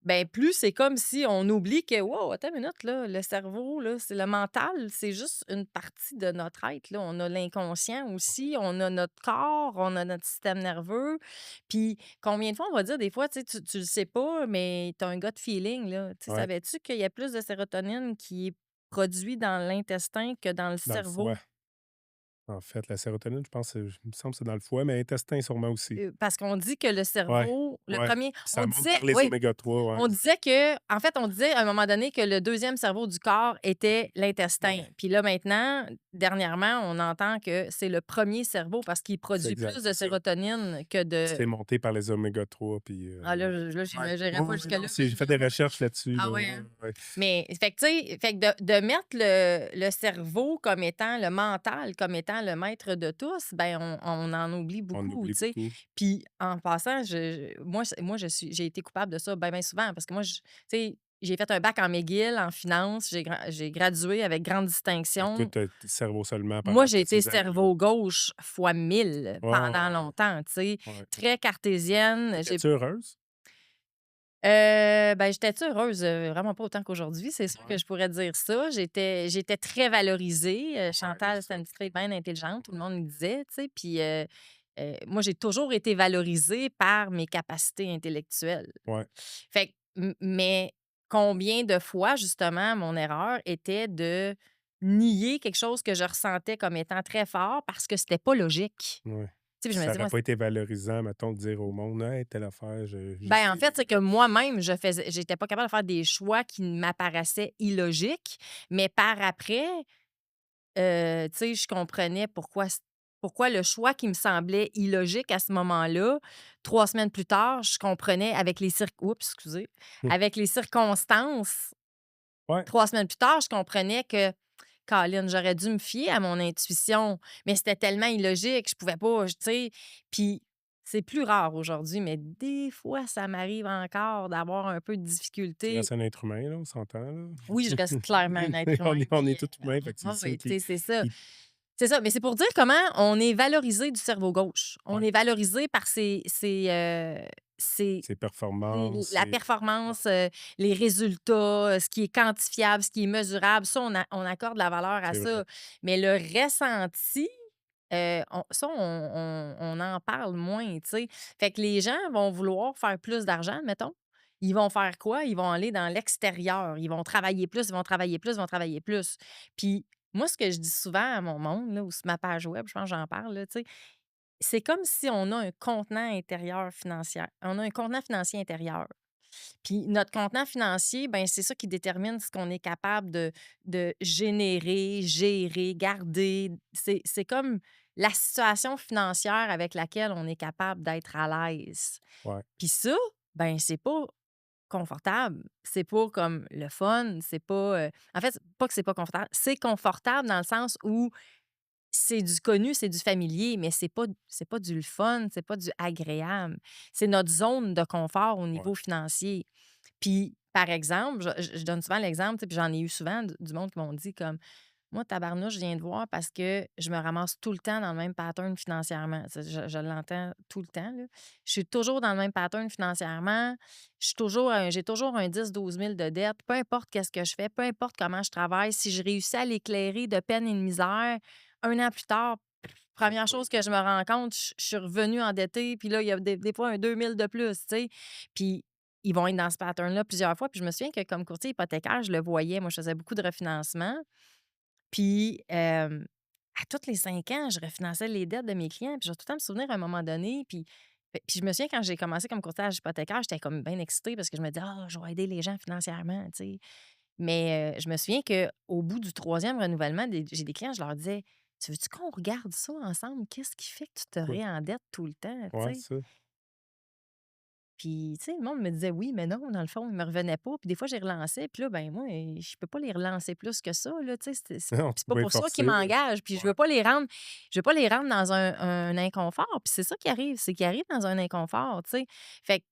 [SPEAKER 1] ben, plus c'est comme si on oublie que, wow, attends une minute, là, le cerveau, là, c'est le mental, c'est juste une partie de notre être. Là. On a l'inconscient aussi, on a notre corps, on a notre système nerveux. Puis combien de fois on va dire des fois, tu sais, tu le sais pas, mais tu as un gut feeling. Là. Tu sais,
[SPEAKER 2] Ouais,
[SPEAKER 1] savais-tu qu'il y a plus de sérotonine qui est produit dans l'intestin que dans le
[SPEAKER 2] dans le foie.
[SPEAKER 1] cerveau?
[SPEAKER 2] En fait, la sérotonine, je pense, il me semble que c'est dans le foie, mais intestin sûrement aussi.
[SPEAKER 1] Parce qu'on dit que le
[SPEAKER 2] Ouais,
[SPEAKER 1] cerveau, le
[SPEAKER 2] ouais.
[SPEAKER 1] premier,
[SPEAKER 2] Puis
[SPEAKER 1] on
[SPEAKER 2] ça monte
[SPEAKER 1] disait,
[SPEAKER 2] par les
[SPEAKER 1] oui,
[SPEAKER 2] oméga 3, ouais.
[SPEAKER 1] on disait que en fait, on disait à un moment donné que le deuxième cerveau du corps était l'intestin.
[SPEAKER 2] Ouais,
[SPEAKER 1] Puis là, maintenant, dernièrement, on entend que c'est le premier cerveau parce qu'il
[SPEAKER 2] c'est
[SPEAKER 1] produit
[SPEAKER 2] exact,
[SPEAKER 1] plus de
[SPEAKER 2] c'est ça.
[SPEAKER 1] sérotonine que de
[SPEAKER 2] C'est monté par les oméga 3 puis,
[SPEAKER 1] ah là,
[SPEAKER 2] ouais.
[SPEAKER 1] là,
[SPEAKER 2] Ouais.
[SPEAKER 1] j'irais
[SPEAKER 2] Ouais,
[SPEAKER 1] pas
[SPEAKER 2] ouais, non,
[SPEAKER 1] jusque-là, mais
[SPEAKER 2] j'ai fait des recherches là-dessus,
[SPEAKER 1] ah
[SPEAKER 2] là,
[SPEAKER 1] ouais,
[SPEAKER 2] ouais,
[SPEAKER 1] hein?
[SPEAKER 2] ouais.
[SPEAKER 1] Mais fait que, tu sais, fait que de mettre le cerveau comme étant le mental, comme étant le maître de tous, ben on en oublie
[SPEAKER 2] On
[SPEAKER 1] beaucoup,
[SPEAKER 2] oublie
[SPEAKER 1] tu sais.
[SPEAKER 2] beaucoup.
[SPEAKER 1] Puis en passant, moi, j'ai été coupable de ça bien souvent parce que moi, tu sais, j'ai fait un bac en McGill en finance, j'ai gradué avec grande
[SPEAKER 2] Fait que toi,
[SPEAKER 1] distinction.
[SPEAKER 2] tu as cerveau seulement
[SPEAKER 1] Moi,
[SPEAKER 2] pendant
[SPEAKER 1] j'ai
[SPEAKER 2] toutes
[SPEAKER 1] été
[SPEAKER 2] ces années-là.
[SPEAKER 1] cerveau gauche fois 1000
[SPEAKER 2] Ouais, ouais,
[SPEAKER 1] pendant longtemps, tu sais,
[SPEAKER 2] ouais.
[SPEAKER 1] très cartésienne.
[SPEAKER 2] Étais-tu heureuse?
[SPEAKER 1] Ben, j'étais-tu heureuse? Vraiment pas autant qu'aujourd'hui, c'est sûr que
[SPEAKER 2] Ouais.
[SPEAKER 1] je pourrais dire ça. J'étais très valorisée,
[SPEAKER 2] Ouais, ben,
[SPEAKER 1] Chantal,
[SPEAKER 2] c'est
[SPEAKER 1] c'était
[SPEAKER 2] ça.
[SPEAKER 1] une petite fille bien intelligente, tout le
[SPEAKER 2] Ouais,
[SPEAKER 1] monde me disait, tu sais, puis, moi, j'ai toujours été valorisée par mes capacités intellectuelles.
[SPEAKER 2] ouais,
[SPEAKER 1] Fait que mais combien de fois, justement, mon erreur était de nier quelque chose que je ressentais comme étant très fort parce que c'était pas logique.
[SPEAKER 2] ouais.
[SPEAKER 1] Tu sais, puis
[SPEAKER 2] Puis
[SPEAKER 1] je me
[SPEAKER 2] ça
[SPEAKER 1] disais:
[SPEAKER 2] aurait
[SPEAKER 1] «Moi,
[SPEAKER 2] pas été valorisant, mettons, de dire au monde: «Hey, telle affaire, je
[SPEAKER 1] ben, en
[SPEAKER 2] sais».
[SPEAKER 1] fait, c'est que moi-même, j'étais pas capable de faire des choix qui m'apparaissaient illogiques, mais par après, tu sais, je comprenais pourquoi le choix qui me semblait illogique à ce moment-là, 3 semaines plus tard, je comprenais
[SPEAKER 2] Mmh.
[SPEAKER 1] avec les circonstances,
[SPEAKER 2] Ouais,
[SPEAKER 1] 3 semaines plus tard, je comprenais que: «Caroline, j'aurais dû me fier à mon intuition», mais c'était tellement illogique, je pouvais pas, tu sais? Puis c'est plus rare aujourd'hui, mais des fois, ça m'arrive encore d'avoir un peu de
[SPEAKER 2] tu
[SPEAKER 1] difficulté.
[SPEAKER 2] restes un être humain, là, on s'entend, là.
[SPEAKER 1] Oui, je reste clairement un être humain,
[SPEAKER 2] On
[SPEAKER 1] puis,
[SPEAKER 2] est tous humains, fait que c'est ça
[SPEAKER 1] oui, tu sais, c'est ça.
[SPEAKER 2] qui
[SPEAKER 1] C'est ça, mais c'est pour dire comment on est valorisé du cerveau gauche. On
[SPEAKER 2] ouais,
[SPEAKER 1] est valorisé par ses
[SPEAKER 2] ses
[SPEAKER 1] c'est
[SPEAKER 2] performances,
[SPEAKER 1] la
[SPEAKER 2] c'est ouais,
[SPEAKER 1] performance, les résultats, ce qui est quantifiable, ce qui est mesurable, ça, on accorde la valeur à
[SPEAKER 2] c'est vrai.
[SPEAKER 1] ça. Mais le ressenti, on en parle moins, tu sais. Fait que les gens vont vouloir faire plus d'argent, mettons. Ils vont faire quoi? Ils vont aller dans l'extérieur. Ils vont travailler plus, ils vont travailler plus, ils vont travailler plus. Puis moi, ce que je dis souvent à mon monde, là, ou sur ma page web, je pense que j'en parle, là, tu sais, c'est comme si on a un contenant intérieur financier. On a un contenant financier intérieur. Puis notre contenant financier, ben c'est ça qui détermine ce qu'on est capable de générer, gérer, garder. C'est comme la situation financière avec laquelle on est capable d'être à l'aise.
[SPEAKER 2] Ouais,
[SPEAKER 1] Puis ça, ben c'est pas confortable. C'est pas comme le fun, c'est pas, en fait, pas que c'est pas confortable, c'est confortable dans le sens où c'est du connu, c'est du familier, mais c'est pas du le fun, c'est pas du agréable. C'est notre zone de confort au
[SPEAKER 2] Ouais.
[SPEAKER 1] niveau financier. Puis, par exemple, je donne souvent l'exemple, tu sais, puis j'en ai eu souvent du monde qui m'ont dit comme: «Moi, tabarnouche, je viens te voir parce que je me ramasse tout le temps dans le même pattern financièrement». Ça, je l'entends tout le temps, là. Je suis toujours dans le même pattern financièrement. J'ai toujours un 10 000 à 12 000 de dettes, peu importe qu'est-ce que je fais, peu importe comment je travaille. Si je réussis à l'éclairer de peine et de misère, 1 an plus tard,
[SPEAKER 2] C'est
[SPEAKER 1] 1
[SPEAKER 2] pas
[SPEAKER 1] chose que je me rends compte, je suis revenue endettée, puis là, il y a des fois un 2 000 de plus, tu sais? Puis ils vont être dans ce pattern-là plusieurs fois. Puis je me souviens que comme courtier hypothécaire, je le voyais. Moi, je faisais beaucoup de refinancement. Puis, à tous les 5 ans, je refinançais les dettes de mes clients. Puis je vais tout le temps me souvenir à un moment donné. Puis je me souviens quand j'ai commencé comme courtage hypothécaire, j'étais comme bien excitée parce que je me disais: «Ah, je vais aider les gens financièrement», tu sais? Mais, je me souviens qu'au bout du troisième renouvellement, j'ai des clients, je leur disais: «Tu veux-tu qu'on regarde ça ensemble? Qu'est-ce qui fait que tu te
[SPEAKER 2] quoi.
[SPEAKER 1] réendettes tout le temps?» tu
[SPEAKER 2] Ouais,
[SPEAKER 1] sais?
[SPEAKER 2] ça.
[SPEAKER 1] Puis, tu sais, le monde me disait oui, mais non, dans le fond, ils me revenaient pas. Puis des fois, je les relançais. Puis là, ben moi, je peux pas les relancer plus que ça, là, tu sais.
[SPEAKER 2] Non,
[SPEAKER 1] Puis
[SPEAKER 2] tu
[SPEAKER 1] c'est
[SPEAKER 2] peux
[SPEAKER 1] pas
[SPEAKER 2] pas y
[SPEAKER 1] pour ça qu'ils
[SPEAKER 2] forcer, là.
[SPEAKER 1] m'engagent. Puis
[SPEAKER 2] Ouais.
[SPEAKER 1] je veux pas les rendre dans un inconfort. Puis c'est ça qui arrive, c'est qu'ils arrivent dans un inconfort, tu sais. Fait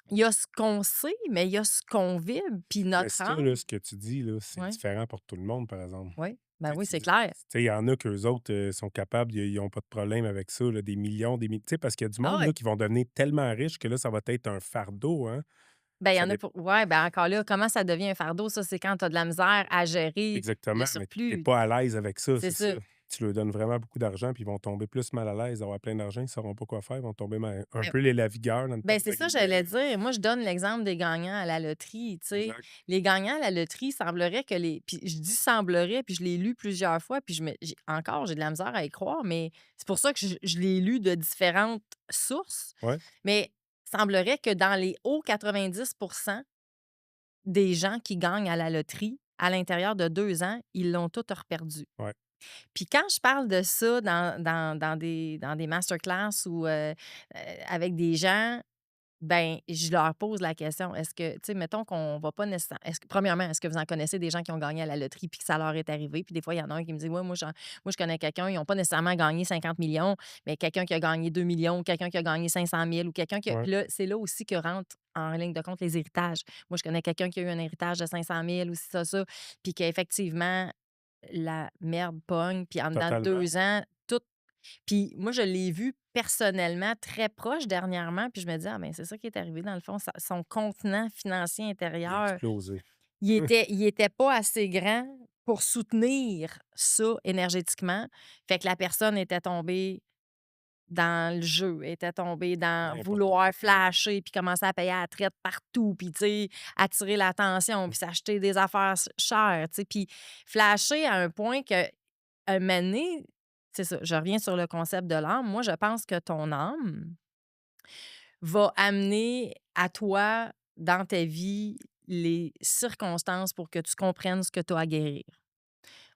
[SPEAKER 1] qu'il y a ce qu'on sait, mais il y a ce qu'on vibre. Puis
[SPEAKER 2] Mais
[SPEAKER 1] notre
[SPEAKER 2] ça,
[SPEAKER 1] âme,
[SPEAKER 2] là, ce que tu dis, là, c'est
[SPEAKER 1] oui,
[SPEAKER 2] différent pour tout le monde, par exemple.
[SPEAKER 1] oui, ben
[SPEAKER 2] Tu sais,
[SPEAKER 1] oui,
[SPEAKER 2] tu
[SPEAKER 1] c'est
[SPEAKER 2] dis
[SPEAKER 1] clair.
[SPEAKER 2] tu sais, il y en a qu'eux autres, sont capables, ils ont pas de problème avec ça, là, des millions, tu sais, parce qu'il y a du
[SPEAKER 1] Ah
[SPEAKER 2] monde, là,
[SPEAKER 1] oui.
[SPEAKER 2] qui vont devenir tellement riches que là, ça va être un fardeau, hein.
[SPEAKER 1] Ben, il y
[SPEAKER 2] Ça
[SPEAKER 1] en a
[SPEAKER 2] dé
[SPEAKER 1] pour. Ouais, ben encore là, comment ça devient un fardeau? Ça, c'est quand tu as de la misère à gérer le
[SPEAKER 2] exactement, mais tu
[SPEAKER 1] surplus.
[SPEAKER 2] pas à l'aise avec ça,
[SPEAKER 1] C'est
[SPEAKER 2] c'est ça.
[SPEAKER 1] ça.
[SPEAKER 2] Tu leur donnes vraiment beaucoup d'argent, puis ils vont tomber plus mal à l'aise, avoir plein d'argent, ils sauront pas quoi faire, ils vont tomber un peu les «lavigueurs»
[SPEAKER 1] C'est
[SPEAKER 2] entre
[SPEAKER 1] ça,
[SPEAKER 2] guillemets,
[SPEAKER 1] j'allais
[SPEAKER 2] là.
[SPEAKER 1] dire. Moi, je donne l'exemple des gagnants à la loterie, tu sais.
[SPEAKER 2] Exact.
[SPEAKER 1] Les gagnants à la loterie, semblerait que les puis je dis «semblerait», puis je l'ai lu plusieurs fois, puis j'ai de la misère à y croire, mais c'est pour ça que je l'ai lu de différentes sources.
[SPEAKER 2] Ouais,
[SPEAKER 1] Mais semblerait que dans les hauts 90 des gens qui gagnent à la loterie, à l'intérieur de 2 ans, ils l'ont tout reperdu.
[SPEAKER 2] ouais.
[SPEAKER 1] Puis quand je parle de ça dans des masterclass ou avec des gens, ben, je leur pose la question, est-ce que, tu sais, mettons qu'on va pas nécessairement. Premièrement, est-ce que vous en connaissez des gens qui ont gagné à la loterie puis que ça leur est arrivé? Puis des fois, il y en a un qui me dit, ouais, moi, je connais quelqu'un, ils n'ont pas nécessairement gagné 50 millions, mais quelqu'un qui a gagné 2 millions, quelqu'un qui a gagné 500 000 ou quelqu'un qui a.
[SPEAKER 2] Ouais,
[SPEAKER 1] Puis là, c'est là aussi que rentre en ligne de compte les héritages. Moi, je connais quelqu'un qui a eu un héritage de 500 000 ou ça, puis qu'effectivement, la merde pogne, puis en dedans de
[SPEAKER 2] totalement.
[SPEAKER 1] 2 ans, tout. Puis moi, je l'ai vu personnellement très proche dernièrement, puis je me dis: «Ah ben, c'est ça qui est arrivé dans le fond, son contenant financier
[SPEAKER 2] Il a
[SPEAKER 1] intérieur,
[SPEAKER 2] explosé.
[SPEAKER 1] il était pas assez grand pour soutenir ça énergétiquement». Fait que la personne était tombée dans le jeu, était tombée dans
[SPEAKER 2] N'importe
[SPEAKER 1] vouloir
[SPEAKER 2] quoi.
[SPEAKER 1] flasher, puis commencer à payer à la traite partout, puis tu sais, attirer l'attention, puis s'acheter des affaires chères, tu sais, puis flasher à un point que un moment donné, c'est ça, je reviens sur le concept de l'âme. Moi, je pense que ton âme va amener à toi, dans ta vie, les circonstances pour que tu comprennes ce que tu as à guérir.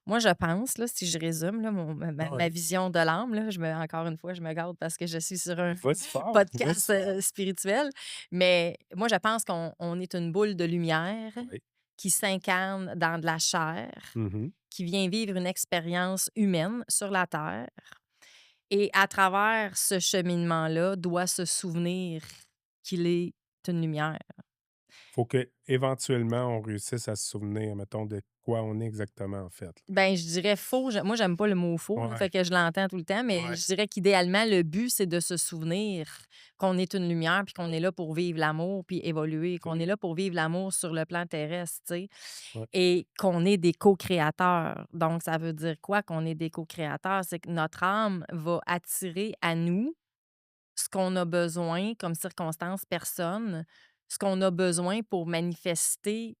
[SPEAKER 1] Moi, je pense, là, si je résume là, ma
[SPEAKER 2] Ouais.
[SPEAKER 1] vision de l'âme, là, encore une fois, je me garde parce que je suis sur un
[SPEAKER 2] Vas-y fort,
[SPEAKER 1] podcast
[SPEAKER 2] vas-y fort.
[SPEAKER 1] spirituel, mais moi, je pense qu'on est une boule de lumière
[SPEAKER 2] Oui.
[SPEAKER 1] qui s'incarne dans de la chair,
[SPEAKER 2] Mmh.
[SPEAKER 1] qui vient vivre une expérience humaine sur la Terre et à travers ce cheminement-là, doit se souvenir qu'il est une lumière.
[SPEAKER 2] Faut qu'éventuellement, on réussisse à se souvenir, mettons, de quoi on est exactement, en fait.
[SPEAKER 1] Ben, je dirais faux, moi, j'aime pas le mot faux, là,
[SPEAKER 2] Ouais,
[SPEAKER 1] fait que je l'entends tout le temps, mais
[SPEAKER 2] ouais,
[SPEAKER 1] je dirais qu'idéalement, le but, c'est de se souvenir qu'on est une lumière, puis qu'on est là pour vivre l'amour, puis évoluer, qu'on est
[SPEAKER 2] absolument.
[SPEAKER 1] là pour vivre l'amour sur le plan terrestre, tu sais,
[SPEAKER 2] Ouais,
[SPEAKER 1] et qu'on est des co-créateurs. Donc ça veut dire quoi qu'on est des co-créateurs? C'est que notre âme va attirer à nous ce qu'on a besoin comme circonstance, personne, ce qu'on a besoin pour manifester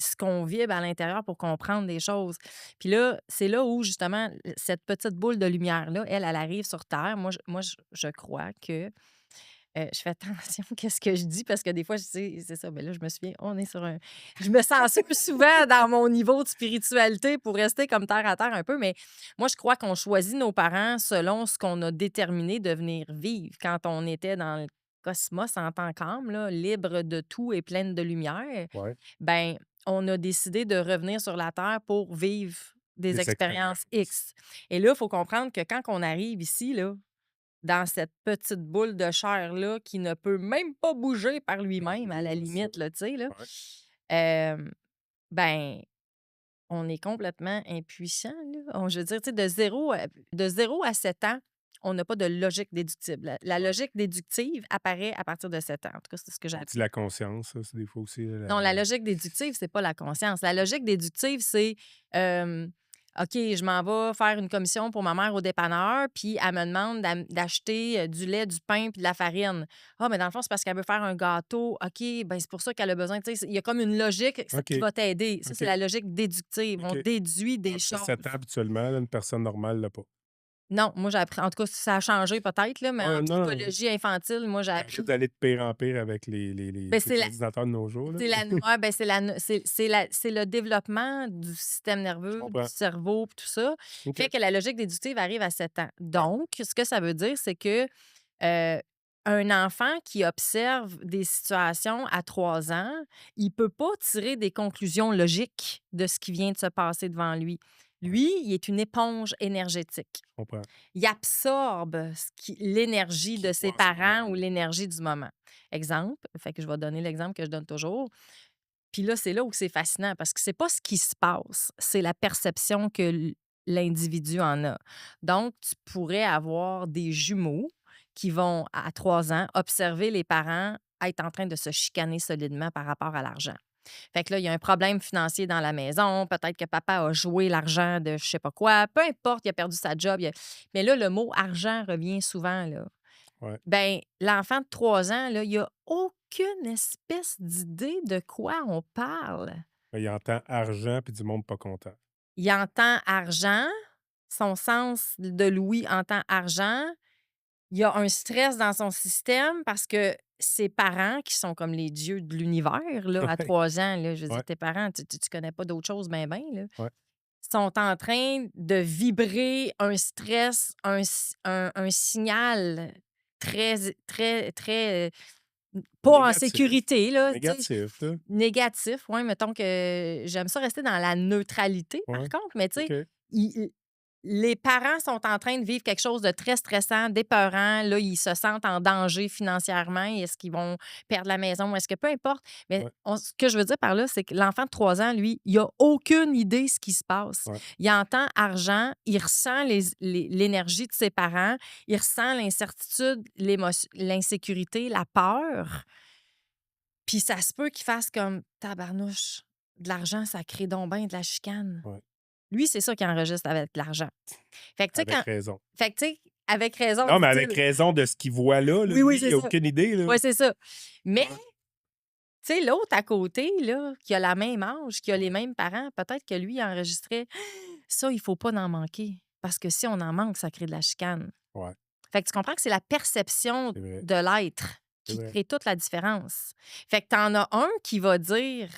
[SPEAKER 1] ce qu'on vibre à l'intérieur pour comprendre des choses. Puis là, c'est là où justement cette petite boule de lumière-là, elle arrive sur Terre. Moi, je crois que je fais attention qu'est-ce que je dis parce que des fois, je dis, c'est ça, mais là, je me souviens, on est sur un. Je me sens un peu souvent dans mon niveau de spiritualité pour rester comme terre à terre un peu, mais moi, je crois qu'on choisit nos parents selon ce qu'on a déterminé de venir vivre quand on était dans le cosmos en tant qu'âme, là, libre de tout et pleine de lumière.
[SPEAKER 2] ouais,
[SPEAKER 1] Ben, on a décidé de revenir sur la terre pour vivre des
[SPEAKER 2] Des
[SPEAKER 1] expériences
[SPEAKER 2] expériences.
[SPEAKER 1] X. Et là, il faut comprendre que quand on arrive ici, là, dans cette petite boule de chair-là qui ne peut même pas bouger par
[SPEAKER 2] Non,
[SPEAKER 1] lui-même, à la
[SPEAKER 2] c'est ça.
[SPEAKER 1] limite, là, tu sais, là,
[SPEAKER 2] Ouais.
[SPEAKER 1] ben, on est complètement impuissant, là. Je veux dire, tu sais, de 0 à 7 ans, on n'a pas de logique déductible. La
[SPEAKER 2] Ouais.
[SPEAKER 1] logique déductive apparaît à partir de 7 ans. En tout cas, c'est ce que j'ai
[SPEAKER 2] On dit
[SPEAKER 1] appris.
[SPEAKER 2] la conscience, ça, c'est des fois aussi, là,
[SPEAKER 1] Non, la logique déductive, c'est pas la conscience. La logique déductive, c'est, hem, OK, je m'en vais faire une commission pour ma mère au dépanneur, puis elle me demande d'acheter, du lait, du pain puis de la farine. Ah, mais dans le fond, c'est parce qu'elle veut faire un gâteau. OK, ben c'est pour ça qu'elle a besoin, tu sais, il y a comme une logique qui
[SPEAKER 2] OK,
[SPEAKER 1] va t'aider. Ça, c'est
[SPEAKER 2] OK,
[SPEAKER 1] la logique déductive. On
[SPEAKER 2] OK.
[SPEAKER 1] déduit des
[SPEAKER 2] Après 7 ans,
[SPEAKER 1] choses.
[SPEAKER 2] habituellement, là, une personne normale l'a pas.
[SPEAKER 1] Non, moi, j'ai appris en tout cas, ça a changé peut-être, là, mais en
[SPEAKER 2] Ouais, non, non,
[SPEAKER 1] psychologie infantile, moi, j'ai
[SPEAKER 2] ça risque
[SPEAKER 1] appris.
[SPEAKER 2] d'aller de pire en pire avec les
[SPEAKER 1] Ben c'est
[SPEAKER 2] les
[SPEAKER 1] la
[SPEAKER 2] ordinateurs de nos jours, là.
[SPEAKER 1] C'est la ouais, ben, c'est le développement du système
[SPEAKER 2] Je
[SPEAKER 1] nerveux, du
[SPEAKER 2] comprends.
[SPEAKER 1] cerveau, puis tout ça,
[SPEAKER 2] OK.
[SPEAKER 1] fait que la logique déductive arrive à 7 ans. Donc, ce que ça veut dire, c'est que, un enfant qui observe des situations à 3 ans, il peut pas tirer des conclusions logiques de ce qui vient de se passer devant lui.
[SPEAKER 2] Ouais,
[SPEAKER 1] Lui, il est une éponge énergétique.
[SPEAKER 2] je comprends.
[SPEAKER 1] Il absorbe l'énergie
[SPEAKER 2] Qui
[SPEAKER 1] de
[SPEAKER 2] se
[SPEAKER 1] ses
[SPEAKER 2] passe en
[SPEAKER 1] parents
[SPEAKER 2] moment.
[SPEAKER 1] ou l'énergie du moment. Exemple, fait que je vais donner l'exemple que je donne toujours. Puis là, c'est là où c'est fascinant parce que c'est pas ce qui se passe, c'est la perception que l'individu en a. Donc, tu pourrais avoir des jumeaux qui vont, à 3 ans, observer les parents être en train de se chicaner solidement par rapport à l'argent. Fait que là, il y a un problème financier dans la maison. Peut-être que papa a joué l'argent de je sais pas quoi. Peu importe, il a perdu sa job. Mais là, le mot argent revient souvent, là.
[SPEAKER 2] Ouais.
[SPEAKER 1] Ben, l'enfant de 3 ans, là, il a aucune espèce d'idée de quoi on parle.
[SPEAKER 2] Il entend argent puis du monde pas content.
[SPEAKER 1] Il entend argent, son sens de l'ouïe entend argent. Il y a un stress dans son système parce que ses parents, qui sont comme les dieux de l'univers, là, à
[SPEAKER 2] Ouais,
[SPEAKER 1] 3 ans, là, je veux dire,
[SPEAKER 2] ouais,
[SPEAKER 1] tes parents, tu connais pas d'autre chose ben, ben, là,
[SPEAKER 2] ouais.
[SPEAKER 1] sont en train de vibrer un stress, un signal très très très, pas en
[SPEAKER 2] Négatif,
[SPEAKER 1] sécurité, là, tu sais,
[SPEAKER 2] négatif, là.
[SPEAKER 1] négatif, ouais, mettons que j'aime ça rester dans la neutralité, par
[SPEAKER 2] Ouais,
[SPEAKER 1] contre, mais tu sais,
[SPEAKER 2] OK.
[SPEAKER 1] ils les parents sont en train de vivre quelque chose de très stressant, d'épeurant. Là, ils se sentent en danger financièrement. Est-ce qu'ils vont perdre la maison? Est-ce que peu importe. Mais
[SPEAKER 2] Ouais,
[SPEAKER 1] ce que je veux dire par là, c'est que l'enfant de 3 ans, lui, il a aucune idée de ce qui se passe.
[SPEAKER 2] ouais.
[SPEAKER 1] Il entend argent, il ressent l'énergie de ses parents, il ressent l'incertitude, l'insécurité, la peur. Puis ça se peut qu'il fasse comme tabarnouche. De l'argent, ça crée donc ben de la chicane.
[SPEAKER 2] Ouais,
[SPEAKER 1] Lui, c'est ça qu'il enregistre avec l'argent. Fait que, tu sais,
[SPEAKER 2] avec raison.
[SPEAKER 1] avec raison,
[SPEAKER 2] Non, mais avec
[SPEAKER 1] dit-il.
[SPEAKER 2] raison de ce qu'il voit là,
[SPEAKER 1] Oui, oui,
[SPEAKER 2] lui, il
[SPEAKER 1] c'est
[SPEAKER 2] a
[SPEAKER 1] ça.
[SPEAKER 2] aucune idée, là.
[SPEAKER 1] Oui, c'est ça. Mais,
[SPEAKER 2] Ouais,
[SPEAKER 1] tu sais, l'autre à côté, là, qui a la même âge, qui a les
[SPEAKER 2] ouais,
[SPEAKER 1] mêmes parents, peut-être que lui, il enregistrait ça, il faut pas en manquer. Parce que si on en manque, ça crée de la chicane.
[SPEAKER 2] ouais,
[SPEAKER 1] Fait que tu comprends que c'est la perception
[SPEAKER 2] c'est vrai,
[SPEAKER 1] de l'être
[SPEAKER 2] c'est
[SPEAKER 1] qui
[SPEAKER 2] vrai.
[SPEAKER 1] crée toute la différence. Fait que t'en as un qui va dire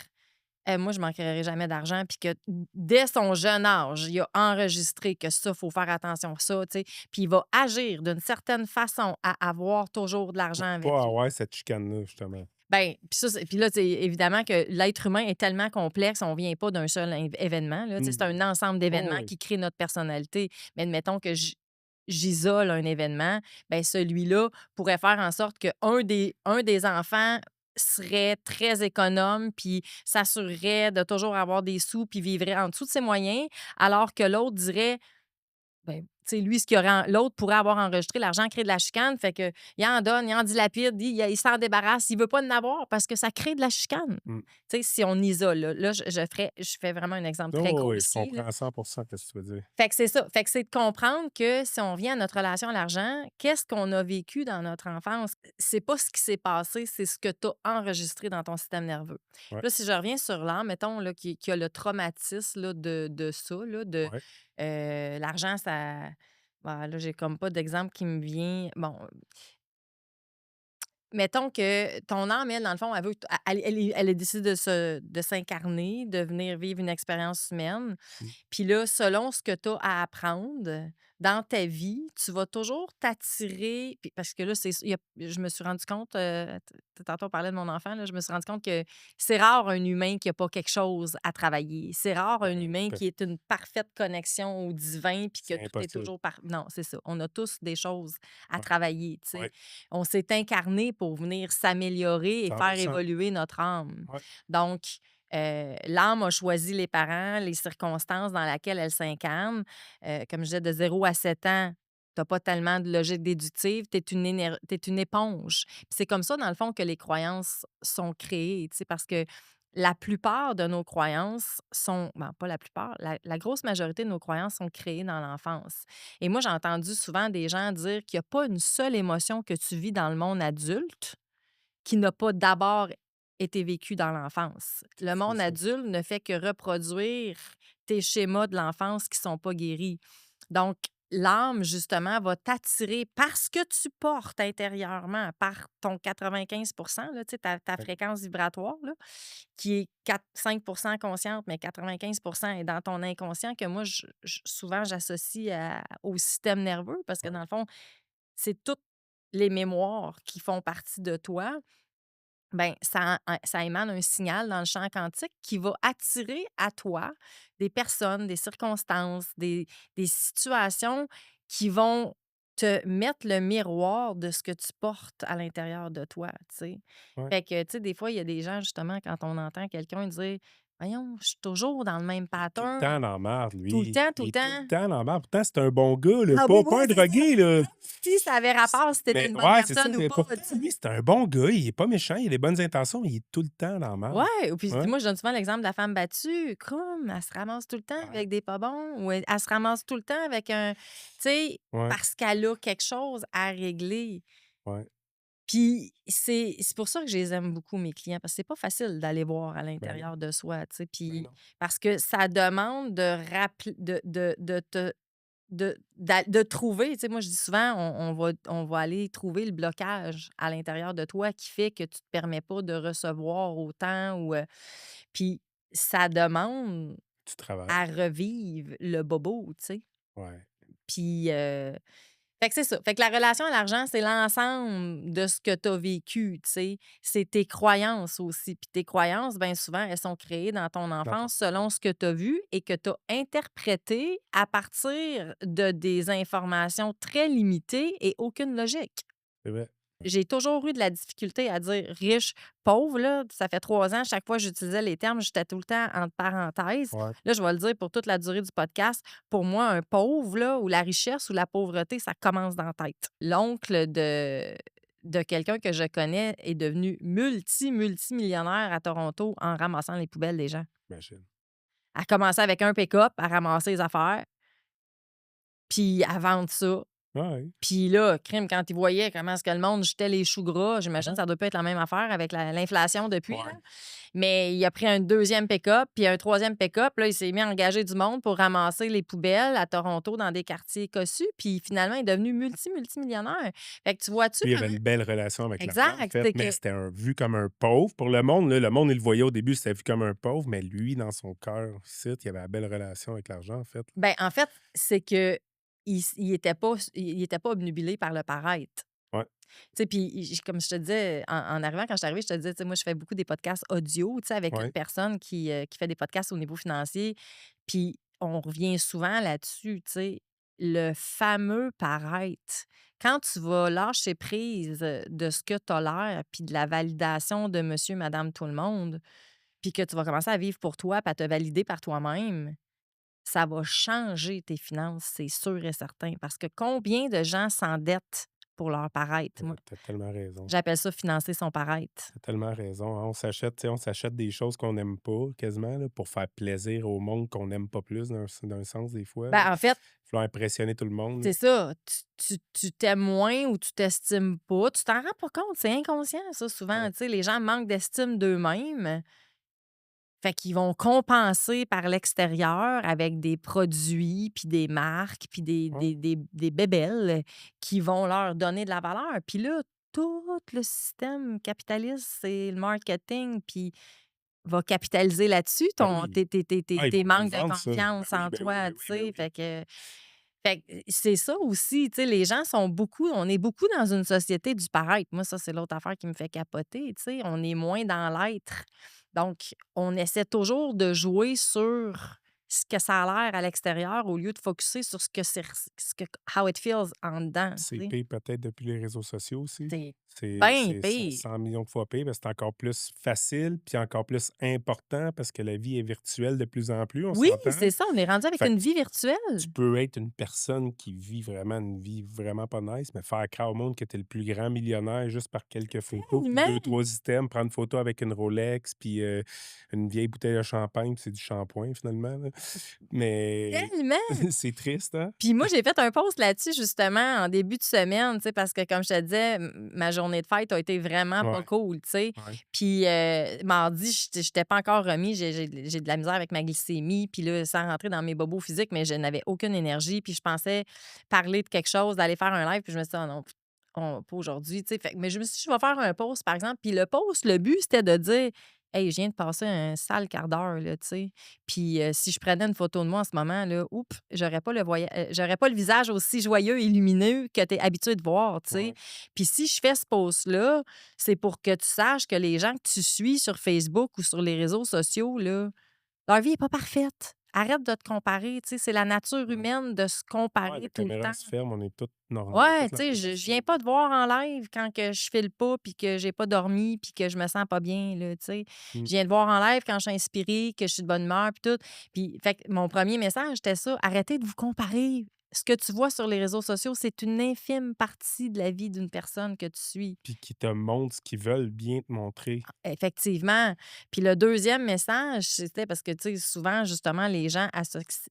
[SPEAKER 1] moi, je manquerai jamais d'argent, puis que dès son jeune âge, il a enregistré que ça, il faut faire attention à ça, tu sais. Puis il va agir d'une certaine façon à avoir toujours de l'argent
[SPEAKER 2] Pour
[SPEAKER 1] avec
[SPEAKER 2] pas
[SPEAKER 1] lui.
[SPEAKER 2] avoir cette chicane-là, justement.
[SPEAKER 1] Ben, puis ça, puis là, c'est évidemment que l'être humain est tellement complexe, on vient pas d'un seul événement, là, tu sais, c'est
[SPEAKER 2] Mmh.
[SPEAKER 1] un ensemble
[SPEAKER 2] Oh
[SPEAKER 1] d'événements
[SPEAKER 2] oui.
[SPEAKER 1] qui créent notre personnalité. Mais admettons que j'isole un événement, ben celui-là pourrait faire en sorte qu'un des enfants serait très économe, puis s'assurerait de toujours avoir des sous, puis vivrait en dessous de ses moyens, alors que l'autre dirait ben, tu sais, lui, ce qu'il aurait l'autre pourrait avoir enregistré l'argent crée de la chicane, fait que il en donne, il en dilapide, il s'en débarrasse, il veut pas en avoir parce que ça crée de la chicane.
[SPEAKER 2] Mmh.
[SPEAKER 1] Tu sais, si on isole, là, je fais vraiment un exemple très
[SPEAKER 2] Oh oui, je
[SPEAKER 1] grossier, là.
[SPEAKER 2] comprends à 100 ce que tu veux dire.
[SPEAKER 1] Fait que c'est ça. Fait que c'est de comprendre que si on vient à notre relation à l'argent, qu'est-ce qu'on a vécu dans notre enfance? C'est pas ce qui s'est passé, c'est ce que tu as enregistré dans ton système nerveux.
[SPEAKER 2] Ouais,
[SPEAKER 1] Là, si je reviens sur l'âme, mettons là, qui a le traumatisme là, de ça, là, de
[SPEAKER 2] ouais,
[SPEAKER 1] l'argent, ça. Bah, là, j'ai comme pas d'exemple qui me vient. Bon, mettons que ton âme, elle, dans le fond, elle veut. Elle a décidé de s'incarner, de venir vivre une expérience humaine.
[SPEAKER 2] mmh,
[SPEAKER 1] Puis là, selon ce que tu as à apprendre, dans ta vie, tu vas toujours t'attirer parce que là, je me suis rendu compte, tantôt on parlait de mon enfant, là, je me suis rendu compte que c'est rare un humain qui a pas quelque chose à travailler. C'est rare un humain
[SPEAKER 2] Tout à
[SPEAKER 1] qui
[SPEAKER 2] fait.
[SPEAKER 1] est une parfaite connexion au divin puis que
[SPEAKER 2] C'est
[SPEAKER 1] tout est
[SPEAKER 2] impossible.
[SPEAKER 1] toujours non, c'est ça. On a tous des choses à
[SPEAKER 2] Ouais,
[SPEAKER 1] travailler, tu sais.
[SPEAKER 2] ouais,
[SPEAKER 1] On s'est incarné pour venir s'améliorer et faire
[SPEAKER 2] 100.
[SPEAKER 1] évoluer notre âme.
[SPEAKER 2] Ouais,
[SPEAKER 1] Donc, l'âme a choisi les parents, les circonstances dans lesquelles elle s'incarne. Comme je disais, de 0 à 7 ans, tu as pas tellement de logique déductive, tu es une éponge. Puis c'est comme ça, dans le fond, que les croyances sont créées, tu sais, parce que la plupart de nos croyances sont ben, pas la plupart, la grosse majorité de nos croyances sont créées dans l'enfance. Et moi, j'ai entendu souvent des gens dire qu'il y a pas une seule émotion que tu vis dans le monde adulte qui n'a pas d'abord été vécu dans l'enfance.
[SPEAKER 2] c'est
[SPEAKER 1] Le
[SPEAKER 2] fou
[SPEAKER 1] monde
[SPEAKER 2] ça.
[SPEAKER 1] adulte ne fait que reproduire tes schémas de l'enfance qui sont pas guéris. Donc, l'âme, justement, va t'attirer parce que tu portes intérieurement, par ton 95 là, tu sais, ta
[SPEAKER 2] Ouais,
[SPEAKER 1] fréquence vibratoire, là, qui est 5 consciente, mais 95 est dans ton inconscient, que moi, souvent, j'associe au système nerveux parce que,
[SPEAKER 2] ouais,
[SPEAKER 1] dans le fond, c'est toutes les mémoires qui font partie de toi. Ben, ça émane un signal dans le champ quantique qui va attirer à toi des personnes, des circonstances, des situations qui vont te mettre le miroir de ce que tu portes à l'intérieur de toi, tu sais.
[SPEAKER 2] ouais.
[SPEAKER 1] Fait que, tu sais, des fois, il y a des gens, justement, quand on entend quelqu'un dire: «Voyons, je suis toujours dans le même
[SPEAKER 2] Il est tout le
[SPEAKER 1] pattern,
[SPEAKER 2] temps dans la marde,
[SPEAKER 1] tout le
[SPEAKER 2] lui.
[SPEAKER 1] temps, tout
[SPEAKER 2] Il
[SPEAKER 1] le
[SPEAKER 2] est tout le
[SPEAKER 1] temps».
[SPEAKER 2] temps dans la marde. Pourtant, c'est un bon gars, là.
[SPEAKER 1] Ah oui,
[SPEAKER 2] Pas
[SPEAKER 1] oui,
[SPEAKER 2] un
[SPEAKER 1] c'est ça.
[SPEAKER 2] drogué, là.
[SPEAKER 1] Si ça avait rapport si tu
[SPEAKER 2] Mais
[SPEAKER 1] une bonne
[SPEAKER 2] ouais, c'est ça.
[SPEAKER 1] personne ou pas,
[SPEAKER 2] Pourtant,
[SPEAKER 1] tu sais.
[SPEAKER 2] lui, c'est un bon gars. Il est pas méchant. Il a des bonnes intentions, mais il est tout le temps dans la marde.
[SPEAKER 1] Ouais, puis
[SPEAKER 2] Ouais,
[SPEAKER 1] moi, je donne souvent l'exemple de la femme battue. Comme, elle se ramasse tout le temps
[SPEAKER 2] ouais,
[SPEAKER 1] avec des pas bons ou elle se ramasse tout le temps avec un, tu sais,
[SPEAKER 2] ouais,
[SPEAKER 1] parce qu'elle a quelque chose à régler.
[SPEAKER 2] ouais.
[SPEAKER 1] Puis c'est pour ça que je les aime beaucoup, mes clients, parce que c'est pas facile d'aller voir à
[SPEAKER 2] Ben non,
[SPEAKER 1] l'intérieur de soi, tu sais,
[SPEAKER 2] ben
[SPEAKER 1] puis
[SPEAKER 2] non.
[SPEAKER 1] parce que ça demande de rappeler de te de trouver, tu sais, moi, je dis souvent, on va aller trouver le blocage à l'intérieur de toi qui fait que tu te permets pas de recevoir autant ou, puis ça demande
[SPEAKER 2] Tu travailles.
[SPEAKER 1] à revivre le bobo, tu sais?
[SPEAKER 2] Ouais.
[SPEAKER 1] Puis, fait que c'est ça. Fait que la relation à l'argent, c'est l'ensemble de ce que tu as vécu, tu sais. C'est tes croyances aussi. Puis tes croyances, bien souvent, elles sont créées dans ton
[SPEAKER 2] Dans ton
[SPEAKER 1] enfance selon
[SPEAKER 2] enfance.
[SPEAKER 1] ce que tu as vu et que tu as interprété à partir de des informations très limitées et aucune logique.
[SPEAKER 2] C'est vrai.
[SPEAKER 1] J'ai toujours eu de la difficulté à dire riche, pauvre, là. Ça fait 3 ans, chaque fois que j'utilisais les termes, j'étais tout le temps entre parenthèses.
[SPEAKER 2] Ouais.
[SPEAKER 1] Là, je vais le dire pour toute la durée du podcast. Pour moi, un pauvre, là, ou la richesse ou la pauvreté, ça commence dans la tête. L'oncle de quelqu'un que je connais est devenu multimillionnaire à Toronto en ramassant les poubelles des gens.
[SPEAKER 2] Imagine.
[SPEAKER 1] Elle a commencé avec un pick-up à ramasser les affaires, puis à vendre ça.
[SPEAKER 2] Ouais.
[SPEAKER 1] Puis là, crime, quand ils voyaient comment est-ce que le monde jetait les choux gras, j'imagine que
[SPEAKER 2] Ouais.
[SPEAKER 1] ça doit pas être la même affaire avec l'inflation depuis, là.
[SPEAKER 2] Ouais.
[SPEAKER 1] Mais il a pris un deuxième pick-up, puis un troisième pick-up. Là, il s'est mis à engager du monde pour ramasser les poubelles à Toronto dans des quartiers cossus. Puis finalement, il est devenu multimillionnaire. Fait que tu vois-tu
[SPEAKER 2] Lui, il avait
[SPEAKER 1] comment...
[SPEAKER 2] une belle relation avec l'argent, en
[SPEAKER 1] Exact,
[SPEAKER 2] fait,
[SPEAKER 1] c'est
[SPEAKER 2] mais
[SPEAKER 1] que...
[SPEAKER 2] c'était vu comme un pauvre. Pour le monde, là, le monde, il le voyait au début, c'était vu comme un pauvre, mais lui, dans son cœur, ici, il avait la belle relation avec l'argent, en fait.
[SPEAKER 1] Ben, en fait, c'est que il était pas obnubilé par le paraître.
[SPEAKER 2] Ouais,
[SPEAKER 1] Tu sais, puis comme je te disais, en arrivant, quand je suis arrivée, je te disais, tu sais, moi, je fais beaucoup des podcasts audio, tu sais, avec une
[SPEAKER 2] ouais,
[SPEAKER 1] personne qui fait des podcasts au niveau financier. Puis on revient souvent là-dessus, tu sais, le fameux paraître. Quand tu vas lâcher prise de ce que tu as l'air, puis de la validation de monsieur, madame, tout le monde, puis que tu vas commencer à vivre pour toi, puis à te valider par toi-même, ça va changer tes finances, c'est sûr et certain. Parce que combien de gens s'endettent pour leur paraître? Moi,
[SPEAKER 2] tu tellement raison.
[SPEAKER 1] j'appelle ça financer son paraître.
[SPEAKER 2] T'as tellement raison, hein. On s'achète des choses qu'on n'aime pas, quasiment, là, pour faire plaisir au monde qu'on n'aime pas plus, d'un sens, des fois, là.
[SPEAKER 1] Ben, en fait,
[SPEAKER 2] Vouloir impressionner tout le monde, là.
[SPEAKER 1] c'est ça. Tu t'aimes moins ou tu t'estimes pas. Tu t'en rends pas compte. C'est inconscient, ça, souvent.
[SPEAKER 2] Ouais,
[SPEAKER 1] Tu sais, les gens manquent d'estime d'eux-mêmes. Fait qu'ils vont compenser par l'extérieur avec des produits, puis des marques, puis
[SPEAKER 2] ouais,
[SPEAKER 1] des bébelles qui vont leur donner de la valeur. Puis là, tout le système capitaliste et le marketing, puis va capitaliser là-dessus
[SPEAKER 2] ben
[SPEAKER 1] ton
[SPEAKER 2] oui.
[SPEAKER 1] tes tes tes tes
[SPEAKER 2] Ah, ils
[SPEAKER 1] tes
[SPEAKER 2] vont nous le
[SPEAKER 1] manques de
[SPEAKER 2] vendre, ça. Ben
[SPEAKER 1] confiance
[SPEAKER 2] oui,
[SPEAKER 1] en
[SPEAKER 2] ben oui,
[SPEAKER 1] toi,
[SPEAKER 2] ben
[SPEAKER 1] tu
[SPEAKER 2] oui, ben
[SPEAKER 1] sais.
[SPEAKER 2] oui.
[SPEAKER 1] Fait que c'est ça aussi, tu sais, les gens sont beaucoup on est beaucoup dans une société du paraître. Moi, ça, c'est l'autre affaire qui me fait capoter, tu sais, on est moins dans l'être. Donc, on essaie toujours de jouer sur ce que ça a l'air à l'extérieur au lieu de focuser sur ce que how it feels en dedans,
[SPEAKER 2] C'est
[SPEAKER 1] tu sais.
[SPEAKER 2] pire peut-être depuis les réseaux sociaux aussi.
[SPEAKER 1] C'est
[SPEAKER 2] C'est
[SPEAKER 1] bien
[SPEAKER 2] c'est c'est
[SPEAKER 1] pire.
[SPEAKER 2] 100 000 de fois pire parce que c'est encore plus facile, puis encore plus important parce que la vie est virtuelle de plus en plus, on
[SPEAKER 1] Oui,
[SPEAKER 2] s'entend?
[SPEAKER 1] c'est ça, on est rendu avec
[SPEAKER 2] Fait que
[SPEAKER 1] une vie
[SPEAKER 2] tu
[SPEAKER 1] virtuelle.
[SPEAKER 2] peux être une personne qui vit vraiment une vie vraiment pas nice, mais faire croire au monde que tu es le plus grand millionnaire juste par quelques photos, puis
[SPEAKER 1] Tellement,
[SPEAKER 2] 2-3 items, prendre une photo avec une Rolex, puis, une vieille bouteille de champagne, puis c'est du shampoing finalement, là. Mais
[SPEAKER 1] tellement.
[SPEAKER 2] c'est triste, hein?
[SPEAKER 1] Puis moi, j'ai fait un post là-dessus justement en début de semaine, tu sais, parce que comme je te disais, ma journée de fête a été vraiment pas
[SPEAKER 2] Ouais,
[SPEAKER 1] cool, tu sais.
[SPEAKER 2] ouais.
[SPEAKER 1] Puis mardi, j'étais pas encore remis, j'ai de la misère avec ma glycémie, puis là, sans rentrer dans mes bobos physiques, mais je n'avais aucune énergie, puis je pensais parler de quelque chose, d'aller faire un live, puis je me suis dit: «Ah non, pas aujourd'hui», tu sais. Fait que mais je me suis dit: «Je vais faire un post, par exemple», puis le post, le but, c'était de dire: «Hey, je viens de passer un sale quart d'heure, là», tu sais. Puis si je prenais une photo de moi en ce moment, là, oups, j'aurais pas le visage aussi joyeux et lumineux que tu es habitué de voir, tu sais.
[SPEAKER 2] Ouais.
[SPEAKER 1] Puis si je fais ce post-là, c'est pour que tu saches que les gens que tu suis sur Facebook ou sur les réseaux sociaux, là, leur vie est pas parfaite. Arrête de te comparer, tu sais, c'est la nature
[SPEAKER 2] Ouais.
[SPEAKER 1] humaine de se
[SPEAKER 2] Ouais,
[SPEAKER 1] comparer
[SPEAKER 2] la
[SPEAKER 1] tout le
[SPEAKER 2] caméra
[SPEAKER 1] temps.
[SPEAKER 2] se ferme, on est tous on a
[SPEAKER 1] Ouais,
[SPEAKER 2] tous
[SPEAKER 1] tu
[SPEAKER 2] la
[SPEAKER 1] sais,
[SPEAKER 2] même
[SPEAKER 1] je
[SPEAKER 2] personne.
[SPEAKER 1] viens pas te voir en live quand que je file pas, puis que j'ai pas dormi, puis que je me sens pas bien, là, tu sais.
[SPEAKER 2] Mmh.
[SPEAKER 1] Je viens te voir en live quand je suis inspirée, que je suis de bonne humeur, puis tout. Puis fait que mon premier message, c'était ça: «Arrêtez de vous comparer. Ce que tu vois sur les réseaux sociaux, c'est une infime partie de la vie d'une personne que tu suis».
[SPEAKER 2] Puis qui te montrent ce qu'ils veulent bien te montrer.
[SPEAKER 1] Effectivement. Puis le deuxième message, c'était parce que, tu sais, souvent, justement, les gens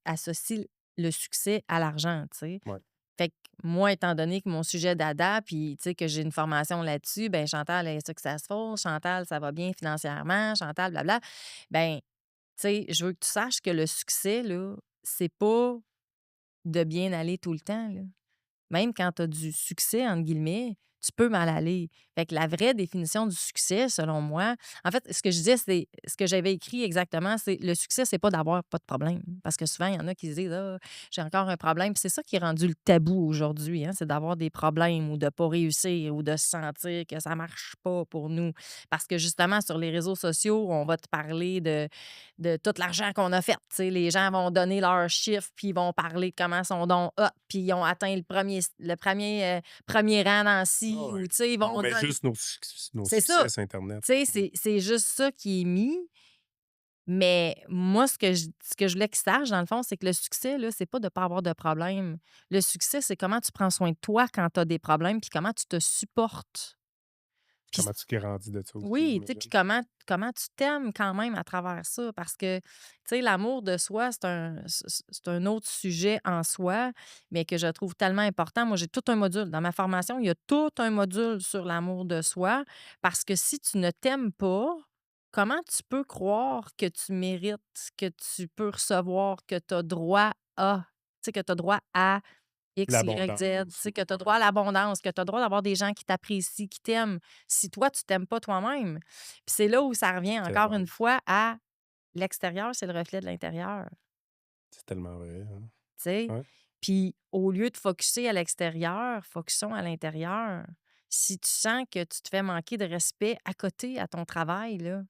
[SPEAKER 1] associent le succès à l'argent, tu sais.
[SPEAKER 2] Ouais.
[SPEAKER 1] Fait que moi, étant donné que mon sujet dada, puis tu sais, que j'ai une formation là-dessus, ben Chantal est successful, Chantal, ça va bien financièrement, Chantal, blabla. Ben, tu sais, je veux que tu saches que le succès, là, c'est pas de bien aller tout le temps, là. Même quand tu as du «succès» entre guillemets, tu peux mal aller. Fait que la vraie définition du succès, selon moi en fait, ce que je disais, c'est ce que j'avais écrit exactement, c'est le succès, c'est pas d'avoir pas de problème. Parce que souvent, il y en a qui se disent: «Ah, j'ai encore un problème». Puis c'est ça qui est rendu le tabou aujourd'hui, hein, c'est d'avoir des problèmes ou de pas réussir ou de se sentir que ça marche pas pour nous. Parce que justement, sur les réseaux sociaux, on va te parler de tout l'argent qu'on a fait. Tu sais, les gens vont donner leurs chiffres, puis ils vont parler de comment ils sont donc hot, puis ils ont atteint le premier rang dans
[SPEAKER 2] Ah
[SPEAKER 1] ci
[SPEAKER 2] ouais.
[SPEAKER 1] ou tu sais, ils
[SPEAKER 2] On
[SPEAKER 1] vont
[SPEAKER 2] met
[SPEAKER 1] don
[SPEAKER 2] juste nos
[SPEAKER 1] c'est ça.
[SPEAKER 2] succès sur internet.
[SPEAKER 1] Tu sais,
[SPEAKER 2] Mmh.
[SPEAKER 1] c'est juste ça qui est mis, mais moi, ce que je voulais qu'ils sachent, dans le fond, c'est que le succès, là, c'est pas de pas avoir de problème. Le succès, c'est comment tu prends soin de toi quand tu as des problèmes, puis comment tu te supportes. Puis
[SPEAKER 2] Comment tu grandis de ça aussi,
[SPEAKER 1] oui, tu sais, puis
[SPEAKER 2] j'imagine.
[SPEAKER 1] comment tu t'aimes quand même à travers ça parce que, tu sais, l'amour de soi, c'est un autre sujet en soi, mais que je trouve tellement important. Moi, j'ai tout un module dans ma formation, il y a tout un module sur l'amour de soi parce que si tu ne t'aimes pas, comment tu peux croire que tu mérites, que tu peux recevoir, que tu as droit à, tu sais, que tu as droit à X, Y, Z, tu
[SPEAKER 2] L'abondance
[SPEAKER 1] sais,
[SPEAKER 2] ou
[SPEAKER 1] que tu as
[SPEAKER 2] ouais,
[SPEAKER 1] droit à l'abondance, que tu as droit d'avoir des gens qui t'apprécient, qui t'aiment, si toi, tu t'aimes pas toi-même. Puis c'est là où ça revient encore
[SPEAKER 2] tellement
[SPEAKER 1] une fois à l'extérieur, c'est le reflet de l'intérieur,
[SPEAKER 2] c'est tellement vrai, hein.
[SPEAKER 1] tu sais?
[SPEAKER 2] Ouais.
[SPEAKER 1] Puis au lieu de focuser à l'extérieur, focusons à l'intérieur. Si tu sens que tu te fais manquer de respect à côté, à ton travail, là,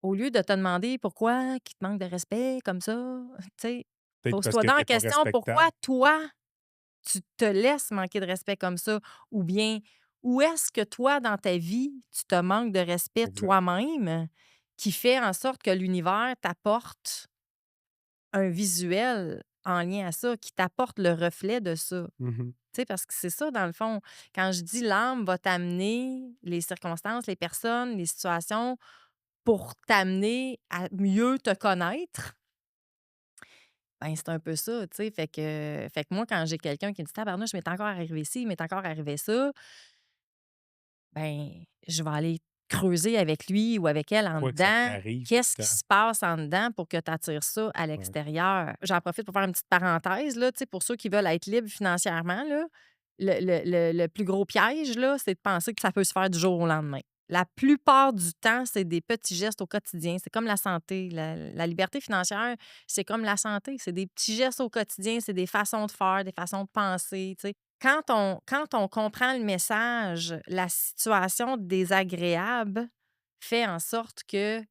[SPEAKER 1] au lieu de te demander pourquoi qu'il te manque de respect comme ça, tu sais,
[SPEAKER 2] Peut-être parce
[SPEAKER 1] pose-toi
[SPEAKER 2] que
[SPEAKER 1] donc
[SPEAKER 2] tu
[SPEAKER 1] la
[SPEAKER 2] es pas
[SPEAKER 1] question,
[SPEAKER 2] respectable.
[SPEAKER 1] pourquoi toi, tu te laisses manquer de respect comme ça? Ou bien, où est-ce que toi, dans ta vie, tu te manques de respect
[SPEAKER 2] Exact.
[SPEAKER 1] toi-même qui fait en sorte que l'univers t'apporte un visuel en lien à ça, qui t'apporte le reflet de ça?
[SPEAKER 2] Mmh.
[SPEAKER 1] Tu sais, parce que c'est ça, dans le fond. Quand je dis l'âme va t'amener les circonstances, les personnes, les situations pour t'amener à mieux te connaître, ben, c'est un peu ça, tu sais. Fait que moi, quand j'ai quelqu'un qui me dit: «Tabarnouche, il m'est encore arrivé ci, il m'est encore arrivé ça», ben, je vais aller creuser avec lui ou avec elle en
[SPEAKER 2] Pourquoi que ça
[SPEAKER 1] dedans.
[SPEAKER 2] t'arrive tout
[SPEAKER 1] Qu'est-ce
[SPEAKER 2] le
[SPEAKER 1] qui
[SPEAKER 2] temps?
[SPEAKER 1] se passe en dedans pour que tu attires ça à
[SPEAKER 2] Ouais.
[SPEAKER 1] l'extérieur? J'en profite pour faire une petite parenthèse, là, tu sais, pour ceux qui veulent être libres financièrement, là, le plus gros piège, là, c'est de penser que ça peut se faire du jour au lendemain. La plupart du temps, c'est des petits gestes au quotidien. C'est comme la santé. La liberté financière, c'est comme la santé. C'est des petits gestes au quotidien, c'est des façons de faire, des façons de penser, tu sais. Quand on comprend le message, la situation désagréable fait en sorte que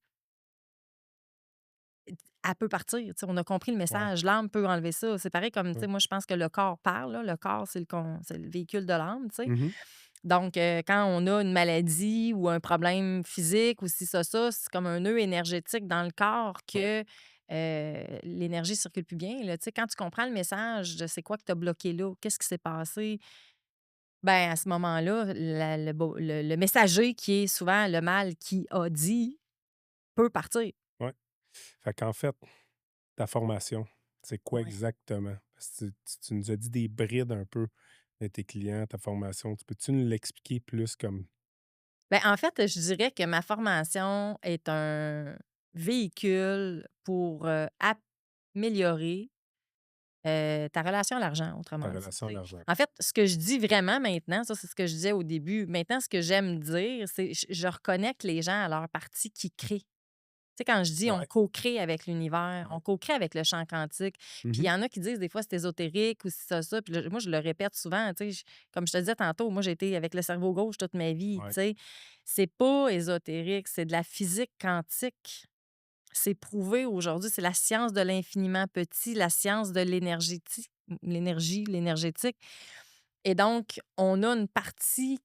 [SPEAKER 1] elle peut partir, tu sais. On a compris le
[SPEAKER 2] Ouais.
[SPEAKER 1] message, l'âme peut enlever ça. C'est pareil comme, tu
[SPEAKER 2] Ouais.
[SPEAKER 1] sais, moi, je pense que le corps parle, là. Le corps, c'est le véhicule de l'âme, tu sais.
[SPEAKER 2] Mmh.
[SPEAKER 1] Donc, quand on a une maladie ou un problème physique ou ci, ça, c'est comme un nœud énergétique dans le corps
[SPEAKER 2] Ouais.
[SPEAKER 1] que, l'énergie circule plus bien, là. Tu sais, quand tu comprends le message de c'est quoi que tu as bloqué là, qu'est-ce qui s'est passé, ben à ce moment-là, la le messager qui est souvent le mal qui a dit peut partir.
[SPEAKER 2] Ouais. Fait qu'en fait, ta formation, c'est quoi
[SPEAKER 1] Ouais.
[SPEAKER 2] exactement? Parce que tu nous as dit des brides un peu de tes clients, ta formation. Tu peux-tu nous l'expliquer plus comme
[SPEAKER 1] Ben, en fait, je dirais que ma formation est un véhicule pour, améliorer, ta relation à l'argent,
[SPEAKER 2] ta
[SPEAKER 1] autrement dit,
[SPEAKER 2] relation à
[SPEAKER 1] tu sais.
[SPEAKER 2] l'argent?
[SPEAKER 1] En fait, ce que je dis vraiment maintenant, ça, c'est ce que je disais au début, maintenant, ce que j'aime dire, c'est je reconnecte les gens à leur partie qui crée. Tu sais, quand je dis on
[SPEAKER 2] Ouais,
[SPEAKER 1] co-crée avec l'univers,
[SPEAKER 2] ouais.
[SPEAKER 1] on co-crée avec le champ quantique, puis il
[SPEAKER 2] Mmh.
[SPEAKER 1] y en a qui disent des fois c'est ésotérique ou si ça, puis moi je le répète souvent, tu sais, comme je te disais tantôt, moi j'ai été avec le cerveau gauche toute ma vie, tu
[SPEAKER 2] Ouais.
[SPEAKER 1] sais. C'est pas ésotérique, c'est de la physique quantique. C'est prouvé aujourd'hui, c'est la science de l'infiniment petit, la science de l'énergétique. Et donc, on a une partie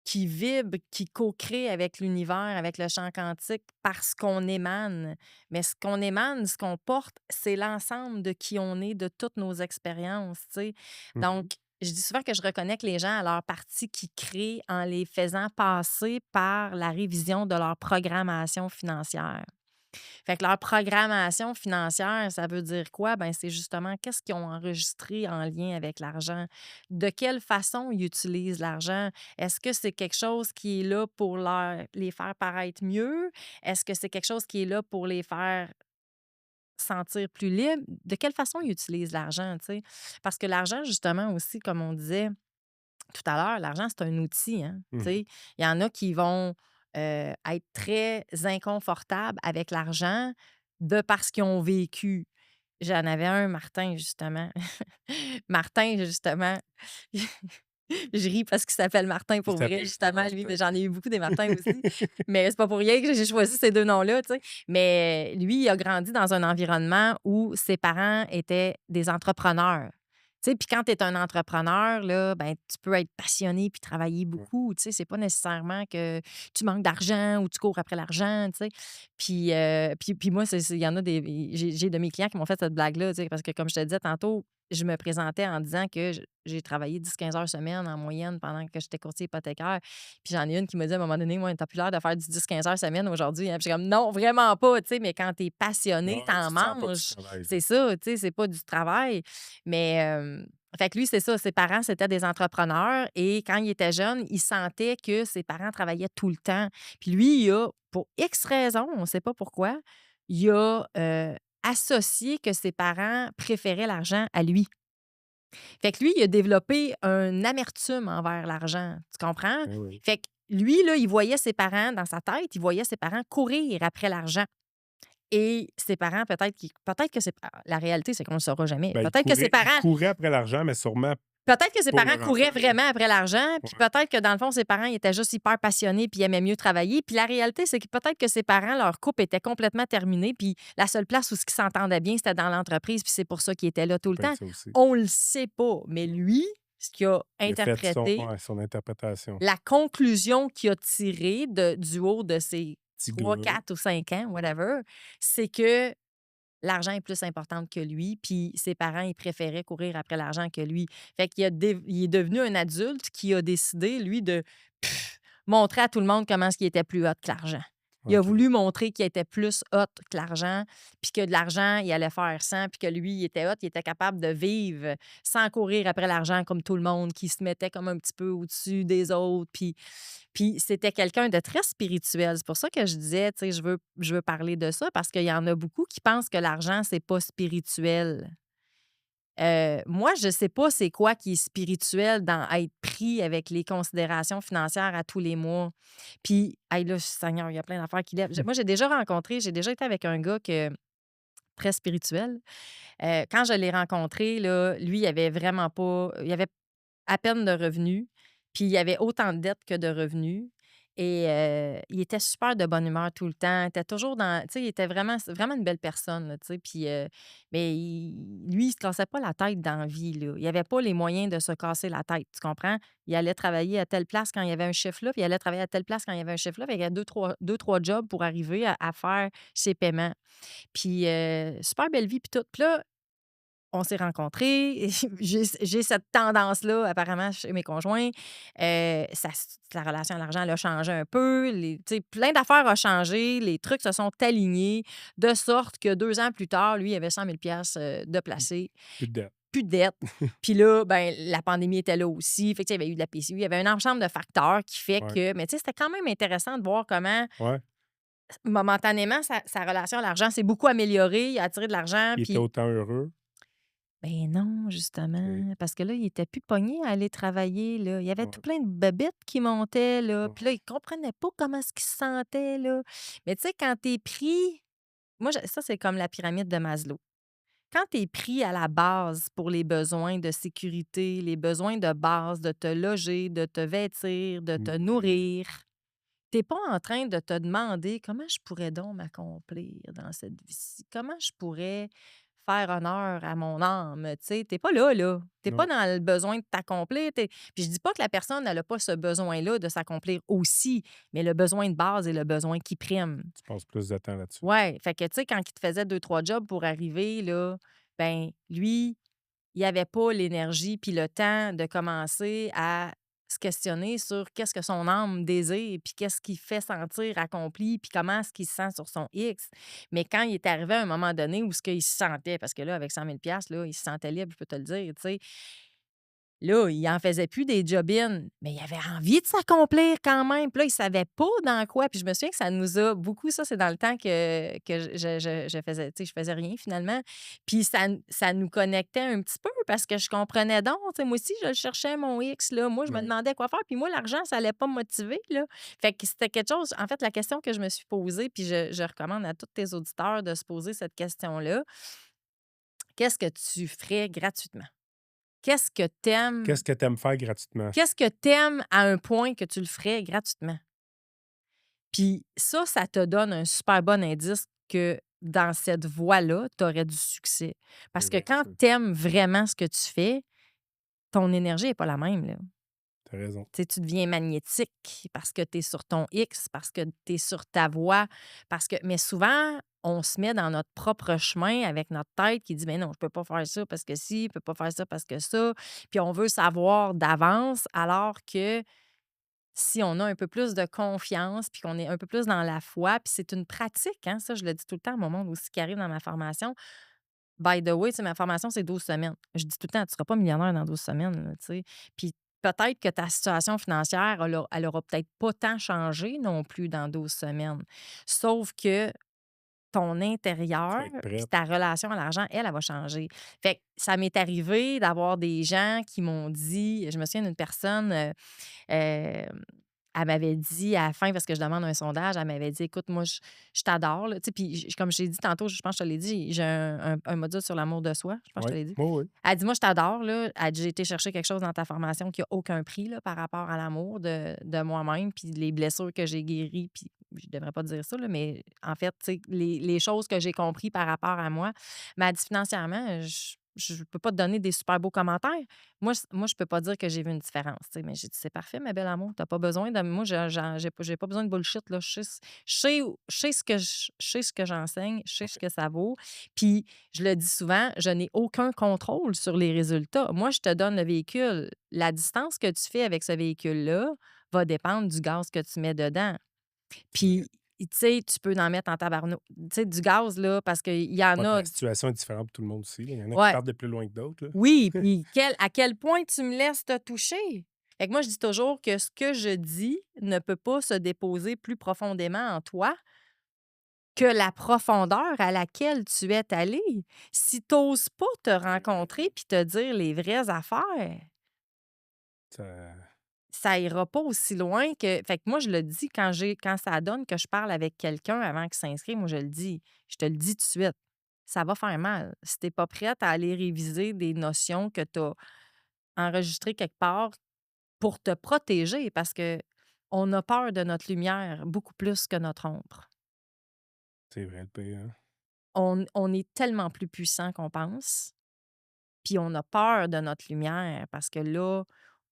[SPEAKER 1] qui vibre, qui co-crée avec l'univers, avec le champ quantique, parce qu'on émane. Mais ce qu'on émane, ce qu'on porte, c'est l'ensemble de qui on est, de toutes nos expériences, tu sais.
[SPEAKER 2] Mmh.
[SPEAKER 1] Donc, je dis souvent que je reconnecte les gens à leur partie qui crée en les faisant passer par la révision de leur programmation financière. Fait que leur programmation financière, ça veut dire quoi? Ben, c'est justement qu'est-ce qu'ils ont enregistré en lien avec l'argent? De quelle façon ils utilisent l'argent? Est-ce que c'est quelque chose qui est là pour les faire paraître mieux? Est-ce que c'est quelque chose qui est là pour les faire sentir plus libres? De quelle façon ils utilisent l'argent, tu sais? Parce que l'argent, justement, aussi, comme on disait tout à l'heure, l'argent, c'est un outil, hein, tu
[SPEAKER 2] Mmh.
[SPEAKER 1] sais. Il y en a qui vont, être très inconfortables avec l'argent de parce qu'ils ont vécu. J'en avais un, Martin, justement. Martin, justement, je ris parce qu'il s'appelle Martin
[SPEAKER 2] Il
[SPEAKER 1] pour vrai,
[SPEAKER 2] s'appelle
[SPEAKER 1] justement, lui,
[SPEAKER 2] Martin.
[SPEAKER 1] mais j'en ai eu beaucoup des Martins aussi. Mais c'est pas pour rien que j'ai choisi ces 2 noms-là, tu sais. Mais lui, il a grandi dans un environnement où ses parents étaient des entrepreneurs. Tu sais, puis quand tu es un entrepreneur, là, ben, tu peux être passionné puis travailler
[SPEAKER 2] Ouais.
[SPEAKER 1] beaucoup, tu sais. C'est pas nécessairement que tu manques d'argent ou tu cours après l'argent, tu sais. Puis moi, il y en a j'ai de mes clients qui m'ont fait cette blague-là, tu sais, parce que comme je te disais tantôt, je me présentais en disant que j'ai travaillé 10-15 heures semaine en moyenne pendant que j'étais courtier hypothécaire. Puis j'en ai une qui me dit à un moment donné: «Ouais, tu plus l'air de faire du 10-15 heures semaine aujourd'hui, hein». Puis j'étais comme: «Non, vraiment pas», tu sais, mais quand tu es passionné,
[SPEAKER 2] Ah
[SPEAKER 1] tu
[SPEAKER 2] ouais, tu
[SPEAKER 1] en
[SPEAKER 2] te sens pas du
[SPEAKER 1] manges.
[SPEAKER 2] travail, là.
[SPEAKER 1] C'est ça, tu sais, c'est pas du travail. Mais fait que lui, c'est ça, ses parents, c'était des entrepreneurs et quand il était jeune, il sentait que ses parents travaillaient tout le temps. Puis lui, il a, pour X raisons, on ne sait pas pourquoi, il a, associé que ses parents préféraient l'argent à lui. Fait que lui, il a développé un amertume envers l'argent, tu comprends?
[SPEAKER 2] Eh oui.
[SPEAKER 1] Fait que lui, là, il voyait ses parents dans sa tête, il voyait ses parents courir après l'argent et ses parents peut-être que c'est la réalité, c'est qu'on ne le saura jamais.
[SPEAKER 2] Ben, il courait après l'argent, mais sûrement
[SPEAKER 1] Peut-être que ses
[SPEAKER 2] pour
[SPEAKER 1] parents
[SPEAKER 2] leur
[SPEAKER 1] couraient
[SPEAKER 2] enfant, là.
[SPEAKER 1] vraiment après l'argent, puis
[SPEAKER 2] Ouais,
[SPEAKER 1] peut-être que dans le fond, ses parents, ils étaient juste hyper passionnés puis ils aimaient mieux travailler. Puis la réalité, c'est que peut-être que ses parents, leur couple était complètement terminé, puis la seule place où ce qu'ils s'entendaient bien, c'était dans l'entreprise, puis c'est pour ça qu'ils étaient là tout
[SPEAKER 2] ça
[SPEAKER 1] le
[SPEAKER 2] peut être
[SPEAKER 1] temps.
[SPEAKER 2] ça aussi.
[SPEAKER 1] On le sait pas, mais lui, ce qu'il a
[SPEAKER 2] Il a fait son
[SPEAKER 1] interprété,
[SPEAKER 2] ouais, son interprétation.
[SPEAKER 1] la conclusion qu'il a tirée du haut de ses
[SPEAKER 2] Petit
[SPEAKER 1] 3,
[SPEAKER 2] gars.
[SPEAKER 1] 4 ou 5 ans, whatever, c'est que l'argent est plus important que lui, puis ses parents, ils préféraient courir après l'argent que lui. Fait il est devenu un adulte qui a décidé, lui, de montrer à tout le monde comment est-ce qu'il était plus hot que l'argent. Il a
[SPEAKER 2] OK.
[SPEAKER 1] voulu montrer qu'il était plus hot que l'argent, puis que de l'argent, il allait faire sans, puis que lui, il était hot, il était capable de vivre sans courir après l'argent comme tout le monde, qui se mettait comme un petit peu au-dessus des autres. Puis c'était quelqu'un de très spirituel. C'est pour ça que je disais, tu sais, je veux parler de ça, parce qu'il y en a beaucoup qui pensent que l'argent, c'est pas spirituel. Moi, je sais pas c'est quoi qui est spirituel dans être pris avec les considérations financières à tous les mois. Puis, hey, là, Seigneur, il y a plein d'affaires qui lèvent. Moi, j'ai déjà été avec un gars très spirituel. Quand je l'ai rencontré, là, lui, il avait à peine de revenus, puis il y avait autant de dettes que de revenus et il était super de bonne humeur tout le temps. Il était toujours dans tu sais, il était vraiment une belle personne, là, tu sais, puis mais lui, il se cassait pas la tête dans la vie, là. Il avait pas les moyens de se casser la tête, tu comprends? Il allait travailler à telle place quand il y avait un chiffre là, puis il allait travailler à telle place quand il y avait un chiffre là. Fait qu'il y a deux trois jobs pour arriver à faire ses paiements. Puis super belle vie puis tout. Puis là, on s'est rencontrés. J'ai cette tendance-là, apparemment, chez mes conjoints. La relation à l'argent, elle a changé un peu. Tu sais, plein d'affaires ont changé. Les trucs se sont alignés de sorte que 2 ans plus tard, lui, il avait 100 000 de placé,
[SPEAKER 2] Plus de dette.
[SPEAKER 1] plus de dettes. Puis là, ben, la pandémie était là aussi. Fait que, tu sais, il y avait eu de la PCU. Il y avait un ensemble de facteurs qui fait
[SPEAKER 2] Ouais.
[SPEAKER 1] que. Mais tu sais, c'était quand même intéressant de voir comment,
[SPEAKER 2] Ouais.
[SPEAKER 1] momentanément, sa relation à l'argent s'est beaucoup améliorée. Il a attiré de l'argent.
[SPEAKER 2] Il était
[SPEAKER 1] Puis
[SPEAKER 2] autant heureux.
[SPEAKER 1] ben non,
[SPEAKER 2] OK.
[SPEAKER 1] justement, parce que là, il était plus pogné à aller travailler, là. Il y avait tout
[SPEAKER 2] Ouais.
[SPEAKER 1] plein de babettes qui montaient, là.
[SPEAKER 2] Ouais.
[SPEAKER 1] Puis là, il comprenait pas comment est-ce qu'il se sentait, là. Mais tu sais, quand t'es pris moi, ça, c'est comme la pyramide de Maslow. Quand t'es pris à la base pour les besoins de sécurité, les besoins de base, de te loger, de te vêtir, de te
[SPEAKER 2] Mmh.
[SPEAKER 1] nourrir, t'es pas en train de te demander: «Comment je pourrais donc m'accomplir dans cette vie-ci? Comment je pourrais faire honneur à mon âme?» Tu sais, tu pas là, là. Tu pas
[SPEAKER 2] Non,
[SPEAKER 1] dans le besoin de t'accomplir. Puis je dis pas que la personne, elle a pas ce besoin-là de s'accomplir aussi, mais le besoin de base est le besoin qui prime.
[SPEAKER 2] tu passes plus de temps là-dessus.
[SPEAKER 1] Ouais, fait que, tu sais, quand il te faisait deux trois jobs pour arriver, là, ben lui, il avait pas l'énergie puis le temps de commencer à se questionner sur qu'est-ce que son âme désire, puis qu'est-ce qui fait sentir accompli, puis comment est-ce qu'il se sent sur son X. Mais quand il est arrivé à un moment donné où ce qu'il se sentait, parce que là, avec 100 000 là, il se sentait libre, je peux te le dire, tu sais. Là, il en faisait plus des job-ins, mais il avait envie de s'accomplir quand même. Puis là, il savait pas dans quoi. Puis je me souviens que ça nous a beaucoup ça, c'est dans le temps que je faisais, tu sais, je faisais rien finalement. Puis ça nous connectait un petit peu parce que je comprenais donc, tu sais, moi aussi, je cherchais mon X, là. Moi, je me
[SPEAKER 2] Ouais.
[SPEAKER 1] demandais quoi faire. Puis moi, l'argent, ça allait pas me motiver, là. Fait que c'était quelque chose, en fait, la question que je me suis posée, puis je recommande à tous tes auditeurs de se poser cette question-là. Qu'est-ce que tu ferais gratuitement? Qu'est-ce que t'aimes
[SPEAKER 2] Qu'est-ce que tu aimes faire gratuitement?
[SPEAKER 1] Qu'est-ce que t'aimes à un point que tu le ferais gratuitement? Puis ça te donne un super bon indice que dans cette voie-là, tu aurais du succès. Parce que
[SPEAKER 2] Ouais,
[SPEAKER 1] quand t'aimes vraiment ce que tu fais, ton énergie est pas la même, là.
[SPEAKER 2] tu raison.
[SPEAKER 1] Tu sais, tu deviens magnétique parce que tu es sur ton X, parce que tu es sur ta voie, mais souvent, on se met dans notre propre chemin avec notre tête qui dit: «Mais non, je peux pas faire ça parce que si, je peux pas faire ça parce que ça». Puis on veut savoir d'avance alors que si on a un peu plus de confiance, puis qu'on est un peu plus dans la foi, puis c'est une pratique, hein, ça, je le dis tout le temps à mon monde aussi qui arrive dans ma formation. By the way, tu sais, ma formation, c'est 12 semaines. Je dis tout le temps: «Tu seras pas millionnaire dans 12 semaines», là, tu sais. Puis peut-être que ta situation financière, elle aura peut-être pas tant changé non plus dans 12 semaines. Sauf que ton
[SPEAKER 2] Tu
[SPEAKER 1] intérieur
[SPEAKER 2] vas être
[SPEAKER 1] puis
[SPEAKER 2] prête.
[SPEAKER 1] ta relation à l'argent, elle va changer. Fait que ça m'est arrivé d'avoir des gens qui m'ont dit je me souviens d'une personne, Hem, elle m'avait dit à la fin, parce que je demande un sondage, elle m'avait dit: «Écoute, moi, je t'adore, là». Tu sais, puis comme je t'ai dit tantôt, je pense que je te l'ai dit, j'ai un module sur l'amour de soi, je pense que
[SPEAKER 2] Oui,
[SPEAKER 1] je te l'ai dit.
[SPEAKER 2] oui, oui.
[SPEAKER 1] Elle dit: «Moi, je t'adore, là». Elle dit: «J'ai été chercher quelque chose dans ta formation qui a aucun prix, là, par rapport à l'amour de moi-même, puis les blessures que j'ai guéries», puis je devrais pas dire ça, là, mais en fait, tu sais, les choses que j'ai compris par rapport à moi. Mais elle dit: «Financièrement, je peux pas te donner des super beaux commentaires. Moi, je peux pas dire que j'ai vu une différence», tu sais, mais j'ai dit: «C'est parfait, ma belle amour, tu pas besoin de moi, j'ai pas besoin de bullshit, là. Je sais ce que j'enseigne, je sais ce que ça vaut». Puis je le dis souvent, je n'ai aucun contrôle sur les résultats. Moi, je te donne le véhicule. La distance que tu fais avec ce véhicule-là va dépendre du gaz que tu mets dedans.
[SPEAKER 2] C'est vrai.
[SPEAKER 1] Puis, tu sais, tu peux en mettre en tabarnou tu sais, du gaz, là, parce qu'il y en
[SPEAKER 2] Ouais, puis
[SPEAKER 1] a
[SPEAKER 2] la situation est différente pour tout le monde aussi, là. Il y en a qui
[SPEAKER 1] ouais.
[SPEAKER 2] partent de plus loin que d'autres, là.
[SPEAKER 1] Oui, puis à quel point tu me laisses te toucher? Fait que moi, je dis toujours que ce que je dis ne peut pas se déposer plus profondément en toi que la profondeur à laquelle tu es allé. Si tu oses pas te rencontrer puis te dire les vraies affaires,
[SPEAKER 2] Ça
[SPEAKER 1] ça ira pas aussi loin que fait que moi, je le dis quand ça donne que je parle avec quelqu'un avant qu'il s'inscrive, moi, je le dis. Je te le dis tout de suite. Ça va faire mal. Si tu pas prête à aller réviser des notions que tu as enregistrées quelque part pour te protéger parce que on a peur de notre lumière beaucoup plus que notre ombre.
[SPEAKER 2] c'est vrai le pire, hein?
[SPEAKER 1] On est tellement plus puissant qu'on pense, puis on a peur de notre lumière parce que là,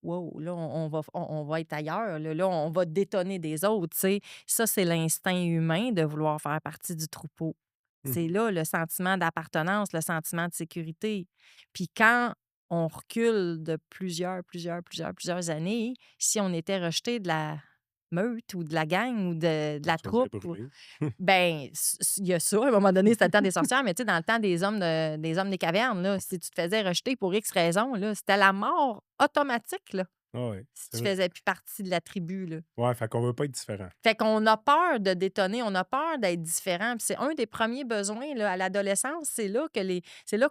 [SPEAKER 1] wow, là, on va être ailleurs, là, on va détonner des autres, tu sais. Ça, c'est l'instinct humain de vouloir faire partie du troupeau. C'est
[SPEAKER 2] Mmh.
[SPEAKER 1] là le sentiment d'appartenance, le sentiment de sécurité. Puis quand on recule de plusieurs années, si on était rejeté de la meute ou de la gang ou de
[SPEAKER 2] On
[SPEAKER 1] la
[SPEAKER 2] se faisait
[SPEAKER 1] troupe
[SPEAKER 2] brûler.
[SPEAKER 1] ben, il y a ça, à un moment donné, c'était le temps des sorcières, mais tu sais, dans le temps des hommes des cavernes, là, si tu te faisais rejeter pour X raison, là, c'était la mort automatique, là,
[SPEAKER 2] Ah ouais,
[SPEAKER 1] si
[SPEAKER 2] c'est
[SPEAKER 1] tu
[SPEAKER 2] vrai.
[SPEAKER 1] faisais plus partie de la tribu, là.
[SPEAKER 2] Ouais, fait qu'on veut pas être différent.
[SPEAKER 1] Fait qu'on a peur de détonner, on a peur d'être différent. Puis c'est un des premiers besoins, là, à l'adolescence, c'est là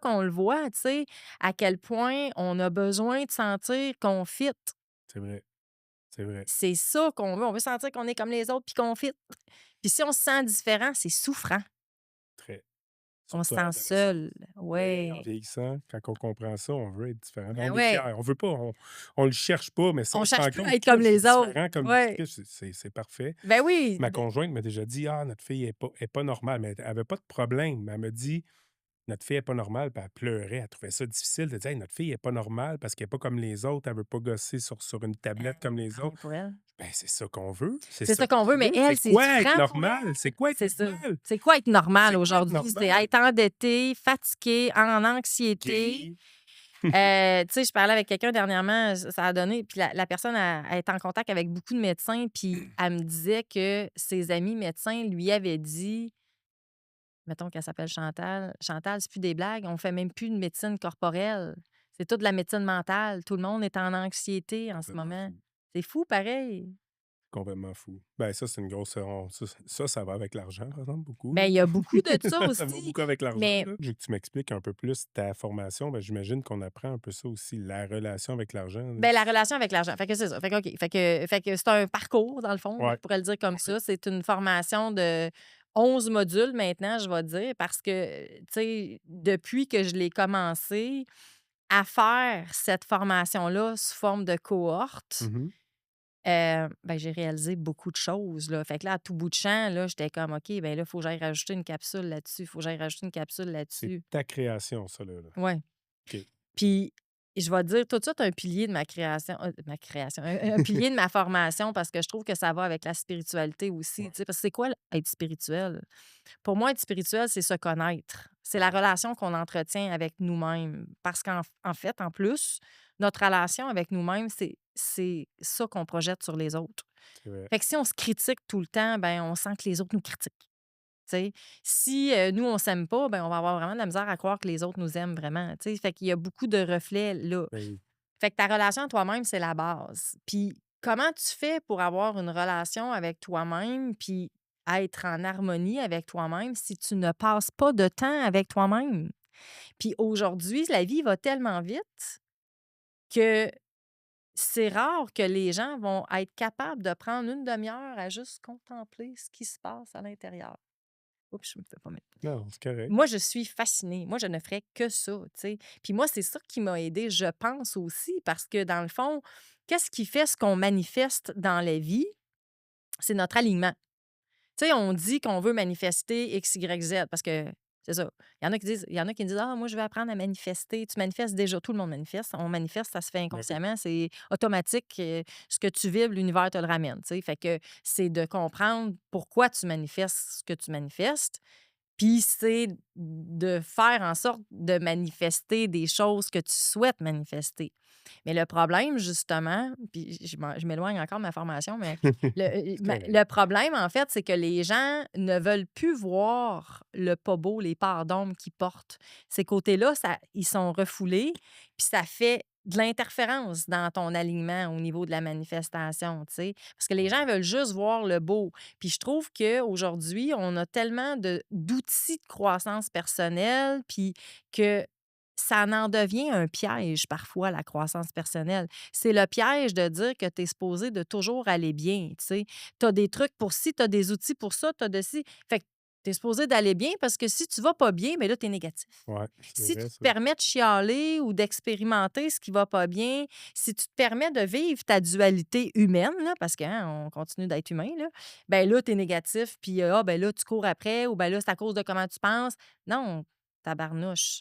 [SPEAKER 1] qu'on le voit, tu sais, à quel point on a besoin de sentir qu'on fit.
[SPEAKER 2] C'est vrai, c'est vrai.
[SPEAKER 1] C'est ça qu'on veut. On veut sentir qu'on est comme les autres puis qu'on fit. Puis si on se sent différent, c'est souffrant.
[SPEAKER 2] Très.
[SPEAKER 1] On se
[SPEAKER 2] Surtout à
[SPEAKER 1] sent
[SPEAKER 2] l'adolescence.
[SPEAKER 1] seul.
[SPEAKER 2] Mais en
[SPEAKER 1] Ouais.
[SPEAKER 2] vieillissant, quand on comprend ça, on veut être différent.
[SPEAKER 1] Ben
[SPEAKER 2] On est
[SPEAKER 1] ouais.
[SPEAKER 2] fier. On veut pas, on le cherche pas, mais si
[SPEAKER 1] On
[SPEAKER 2] on se
[SPEAKER 1] cherche
[SPEAKER 2] rend
[SPEAKER 1] plus à
[SPEAKER 2] compte
[SPEAKER 1] être comme
[SPEAKER 2] que je suis
[SPEAKER 1] les autres.
[SPEAKER 2] différent, comme tu
[SPEAKER 1] Ouais.
[SPEAKER 2] dis, c'est parfait.
[SPEAKER 1] Ben oui.
[SPEAKER 2] Ma conjointe m'a déjà dit: «Ah, notre fille est pas normale», mais elle avait pas de problème. Mais elle m'a dit: «Notre fille est pas normale», puis elle pleurait. Elle trouvait ça difficile de dire: «Hey, notre fille est pas normale parce qu'elle est pas comme les autres. Elle veut pas gosser sur une tablette comme les
[SPEAKER 1] Tant
[SPEAKER 2] autres».
[SPEAKER 1] mieux pour elle.
[SPEAKER 2] Ben, c'est ça qu'on veut. C'est
[SPEAKER 1] C'est
[SPEAKER 2] ça
[SPEAKER 1] ça qu'on
[SPEAKER 2] que
[SPEAKER 1] veut,
[SPEAKER 2] tu
[SPEAKER 1] mais
[SPEAKER 2] veux.
[SPEAKER 1] elle,
[SPEAKER 2] C'est
[SPEAKER 1] c'est
[SPEAKER 2] quoi être
[SPEAKER 1] souffrant pour elle.
[SPEAKER 2] normal? C'est quoi être
[SPEAKER 1] C'est ça.
[SPEAKER 2] normal?
[SPEAKER 1] C'est quoi être normal
[SPEAKER 2] C'est quoi être
[SPEAKER 1] aujourd'hui? C'est
[SPEAKER 2] normal?
[SPEAKER 1] être endetté, fatigué, en anxiété.
[SPEAKER 2] Gris.
[SPEAKER 1] Tu sais, je parlais avec quelqu'un dernièrement, ça a donné, puis la personne elle est en contact avec beaucoup de médecins, puis elle me disait que ses amis médecins lui avaient dit, mettons qu'elle s'appelle Chantal: «Chantal, c'est plus des blagues, on fait même plus de médecine corporelle. C'est toute de la médecine mentale. Tout le monde est en anxiété en ce
[SPEAKER 2] Complètement
[SPEAKER 1] moment».
[SPEAKER 2] fou.
[SPEAKER 1] C'est fou pareil.
[SPEAKER 2] Complètement fou. Ben, ça, c'est une grosse ça va avec l'argent, par exemple, beaucoup,
[SPEAKER 1] Ben,
[SPEAKER 2] là.
[SPEAKER 1] il y a beaucoup de ça
[SPEAKER 2] Ça va
[SPEAKER 1] aussi,
[SPEAKER 2] beaucoup avec l'argent,
[SPEAKER 1] mais
[SPEAKER 2] là. Je veux que tu m'expliques un peu plus ta formation. Ben, j'imagine qu'on apprend un peu ça aussi, la relation avec l'argent, là.
[SPEAKER 1] ben, la relation avec l'argent. Fait que c'est ça. Fait que OK. Fait que c'est un parcours, dans le fond, on
[SPEAKER 2] Ouais.
[SPEAKER 1] pourrait le dire comme ça. C'est une formation de 11 modules maintenant, je vais dire, parce que, tu sais, depuis que je l'ai commencé à faire cette formation-là sous forme de cohorte,
[SPEAKER 2] Mmh.
[SPEAKER 1] ben, j'ai réalisé beaucoup de choses, là. Fait que là, à tout bout de champ, là, j'étais comme: «OK, ben là, il faut que j'aille rajouter une capsule là-dessus, il faut que j'aille rajouter une capsule
[SPEAKER 2] C'est
[SPEAKER 1] là-dessus».
[SPEAKER 2] ta création, ça, là.
[SPEAKER 1] Ouais.
[SPEAKER 2] OK.
[SPEAKER 1] Puis, je vais te dire tout de suite un pilier de ma création, un pilier de ma formation parce que je trouve que ça va avec la spiritualité aussi,
[SPEAKER 2] Ouais.
[SPEAKER 1] tu sais, parce que c'est quoi être spirituel? Pour moi, être spirituel, c'est se connaître. C'est la
[SPEAKER 2] Ouais,
[SPEAKER 1] relation qu'on entretient avec nous-mêmes. Parce qu'en fait, en plus, notre relation avec nous-mêmes, c'est ça qu'on projette sur les autres.
[SPEAKER 2] c'est vrai.
[SPEAKER 1] Fait que si on se critique tout le temps, ben on sent que les autres nous critiquent. Tu sais, si, nous, on s'aime pas, ben, on va avoir vraiment de la misère à croire que les autres nous aiment vraiment, tu sais? Fait qu'il y a beaucoup de reflets là.
[SPEAKER 2] Ben oui.
[SPEAKER 1] Fait que ta relation à toi-même, c'est la base. Puis comment tu fais pour avoir une relation avec toi-même, puis être en harmonie avec toi-même si tu ne passes pas de temps avec toi-même? Puis aujourd'hui, la vie va tellement vite que c'est rare que les gens vont être capables de prendre une demi-heure à juste contempler ce qui se passe à l'intérieur. Oups, je me fais pas mettre.
[SPEAKER 2] Non, c'est correct.
[SPEAKER 1] Moi, je suis fascinée. Moi, je ne ferais que ça, tu sais. Puis moi, c'est ça qui m'a aidée, je pense aussi, parce que dans le fond, qu'est-ce qui fait ce qu'on manifeste dans la vie? C'est notre alignement. Tu sais, on dit qu'on veut manifester X, Y, Z parce que c'est ça. Il y en a qui disent: «Ah, moi, je vais apprendre à manifester». Tu manifestes déjà, tout le monde manifeste. On manifeste, ça se fait
[SPEAKER 2] Ben oui.
[SPEAKER 1] inconsciemment, c'est automatique. Ce que tu vibres, l'univers te le ramène, tu sais. Fait que c'est de comprendre pourquoi tu manifestes ce que tu manifestes, puis c'est de faire en sorte de manifester des choses que tu souhaites manifester. Mais le problème, justement, puis je m'éloigne encore de ma formation, mais
[SPEAKER 2] C'est correct.
[SPEAKER 1] le problème, en fait, c'est que les gens ne veulent plus voir le pas beau, les parts d'ombre qu'ils portent. Ces côtés-là, ils sont refoulés, puis ça fait de l'interférence dans ton alignement au niveau de la manifestation, tu sais? Parce que les
[SPEAKER 2] Ouais.
[SPEAKER 1] gens veulent juste voir le beau. Puis je trouve qu'aujourd'hui, on a tellement d'outils de croissance personnelle, puis que ça en devient un piège parfois, la croissance personnelle. C'est le piège de dire que tu es supposé de toujours aller bien, tu sais? Tu as des trucs pour ci, tu as des outils pour ça, tu as de ci. Fait que tu es supposé d'aller bien parce que si tu vas pas bien, mais là, tu es négatif.
[SPEAKER 2] Ouais, c'est
[SPEAKER 1] Si tu
[SPEAKER 2] vrai
[SPEAKER 1] te
[SPEAKER 2] ça.
[SPEAKER 1] permets de chialer ou d'expérimenter ce qui va pas bien, si tu te permets de vivre ta dualité humaine, là, parce qu'on continue d'être humain, là, ben là, tu es négatif, puis ben là, tu cours après, ou ben là, c'est à cause de comment tu penses. Non, tabarnouche.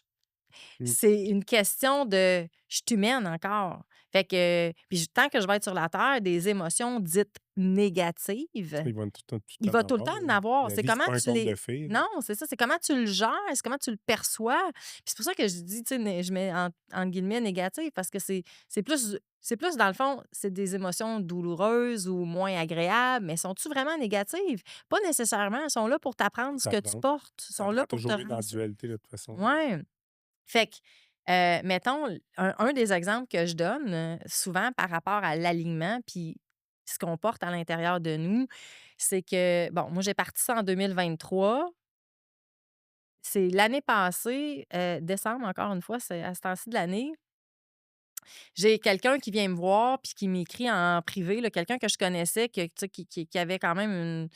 [SPEAKER 2] Mmh.
[SPEAKER 1] C'est une question de je suis humaine encore. Fait que, puis tant que je vais être sur la terre, des émotions dites négatives,
[SPEAKER 2] Ils vont tout
[SPEAKER 1] il
[SPEAKER 2] le temps
[SPEAKER 1] va
[SPEAKER 2] en
[SPEAKER 1] tout le
[SPEAKER 2] avoir,
[SPEAKER 1] temps
[SPEAKER 2] là.
[SPEAKER 1] en avoir.
[SPEAKER 2] La
[SPEAKER 1] C'est
[SPEAKER 2] vie, c'est
[SPEAKER 1] comment
[SPEAKER 2] pas un
[SPEAKER 1] tu
[SPEAKER 2] conte de
[SPEAKER 1] les.
[SPEAKER 2] fées, là.
[SPEAKER 1] Non, c'est ça. C'est comment tu le gères, c'est comment tu le perçois. Puis c'est pour ça que je dis, tu sais, je mets entre guillemets négatif parce que c'est plus dans le fond, c'est des émotions douloureuses ou moins agréables, mais sont-tu vraiment négatives? Pas nécessairement. Elles sont là pour t'apprendre ce
[SPEAKER 2] Ça
[SPEAKER 1] que tu
[SPEAKER 2] prend
[SPEAKER 1] portes. Elles
[SPEAKER 2] ça
[SPEAKER 1] sont
[SPEAKER 2] prend
[SPEAKER 1] là pour te
[SPEAKER 2] toujours mieux dans la
[SPEAKER 1] rendre.
[SPEAKER 2] dualité, de toute façon.
[SPEAKER 1] Ouais. Fait que, mettons, un des exemples que je donne, souvent par rapport à l'alignement puis ce qu'on porte à l'intérieur de nous, c'est que, bon, moi, j'ai parti ça en 2023. C'est l'année passée, décembre, encore une fois, c'est à ce temps-ci de l'année. J'ai quelqu'un qui vient me voir puis qui m'écrit en privé, là, quelqu'un que je connaissais, que, tu sais, qui avait quand même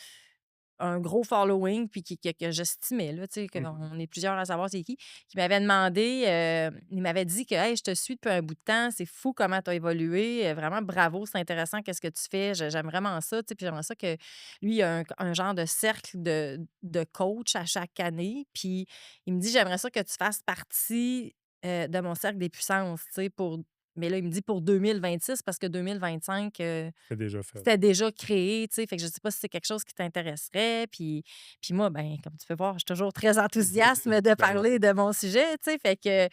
[SPEAKER 1] un gros following puis que j'estimais là, tu sais,
[SPEAKER 2] Mmh mh.
[SPEAKER 1] qu'on est plusieurs à savoir c'est qui m'avait demandé, il m'avait dit que: «Hey, je te suis depuis un bout de temps, c'est fou comment tu as évolué, vraiment bravo, c'est intéressant qu'est-ce que tu fais, j'aime vraiment ça», tu sais, puis j'aimerais ça que lui, il a un genre de cercle de coach à chaque année, puis il me dit: «J'aimerais ça que tu fasses partie, de mon cercle des puissances», tu sais, mais là, il me dit pour 2026 parce que 2025,
[SPEAKER 2] C'est déjà fait.
[SPEAKER 1] c'était déjà créé, tu sais, fait que je sais pas si c'est quelque chose qui t'intéresserait, puis moi, ben, comme tu peux voir, je suis toujours très enthousiaste de
[SPEAKER 2] Ben, ouais.
[SPEAKER 1] parler de mon sujet, tu sais, fait que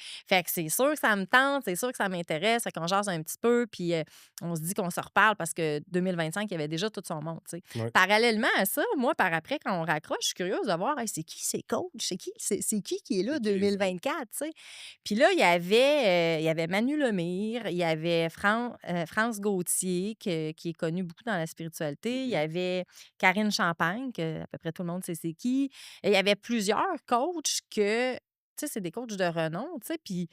[SPEAKER 1] c'est sûr que ça me tente, c'est sûr que ça m'intéresse, fait qu'on jase un petit peu, puis on se dit qu'on se reparle parce que 2025, il y avait déjà tout son monde, tu sais.
[SPEAKER 2] Ouais.
[SPEAKER 1] Parallèlement à ça, moi, par après, quand on raccroche, je suis curieuse de voir, hey, c'est qui ces coachs? C'est qui est là
[SPEAKER 2] C'est qui les autres?
[SPEAKER 1] 2024, tu sais? Puis là, il y avait Manu Lemire, il y avait France Gauthier qui est connue beaucoup dans la spiritualité. Il y
[SPEAKER 2] Mmh.
[SPEAKER 1] avait Karine Champagne, que à peu près tout le monde sait c'est qui. Et il y avait plusieurs coachs que, tu sais, c'est des coachs de renom, tu sais, puis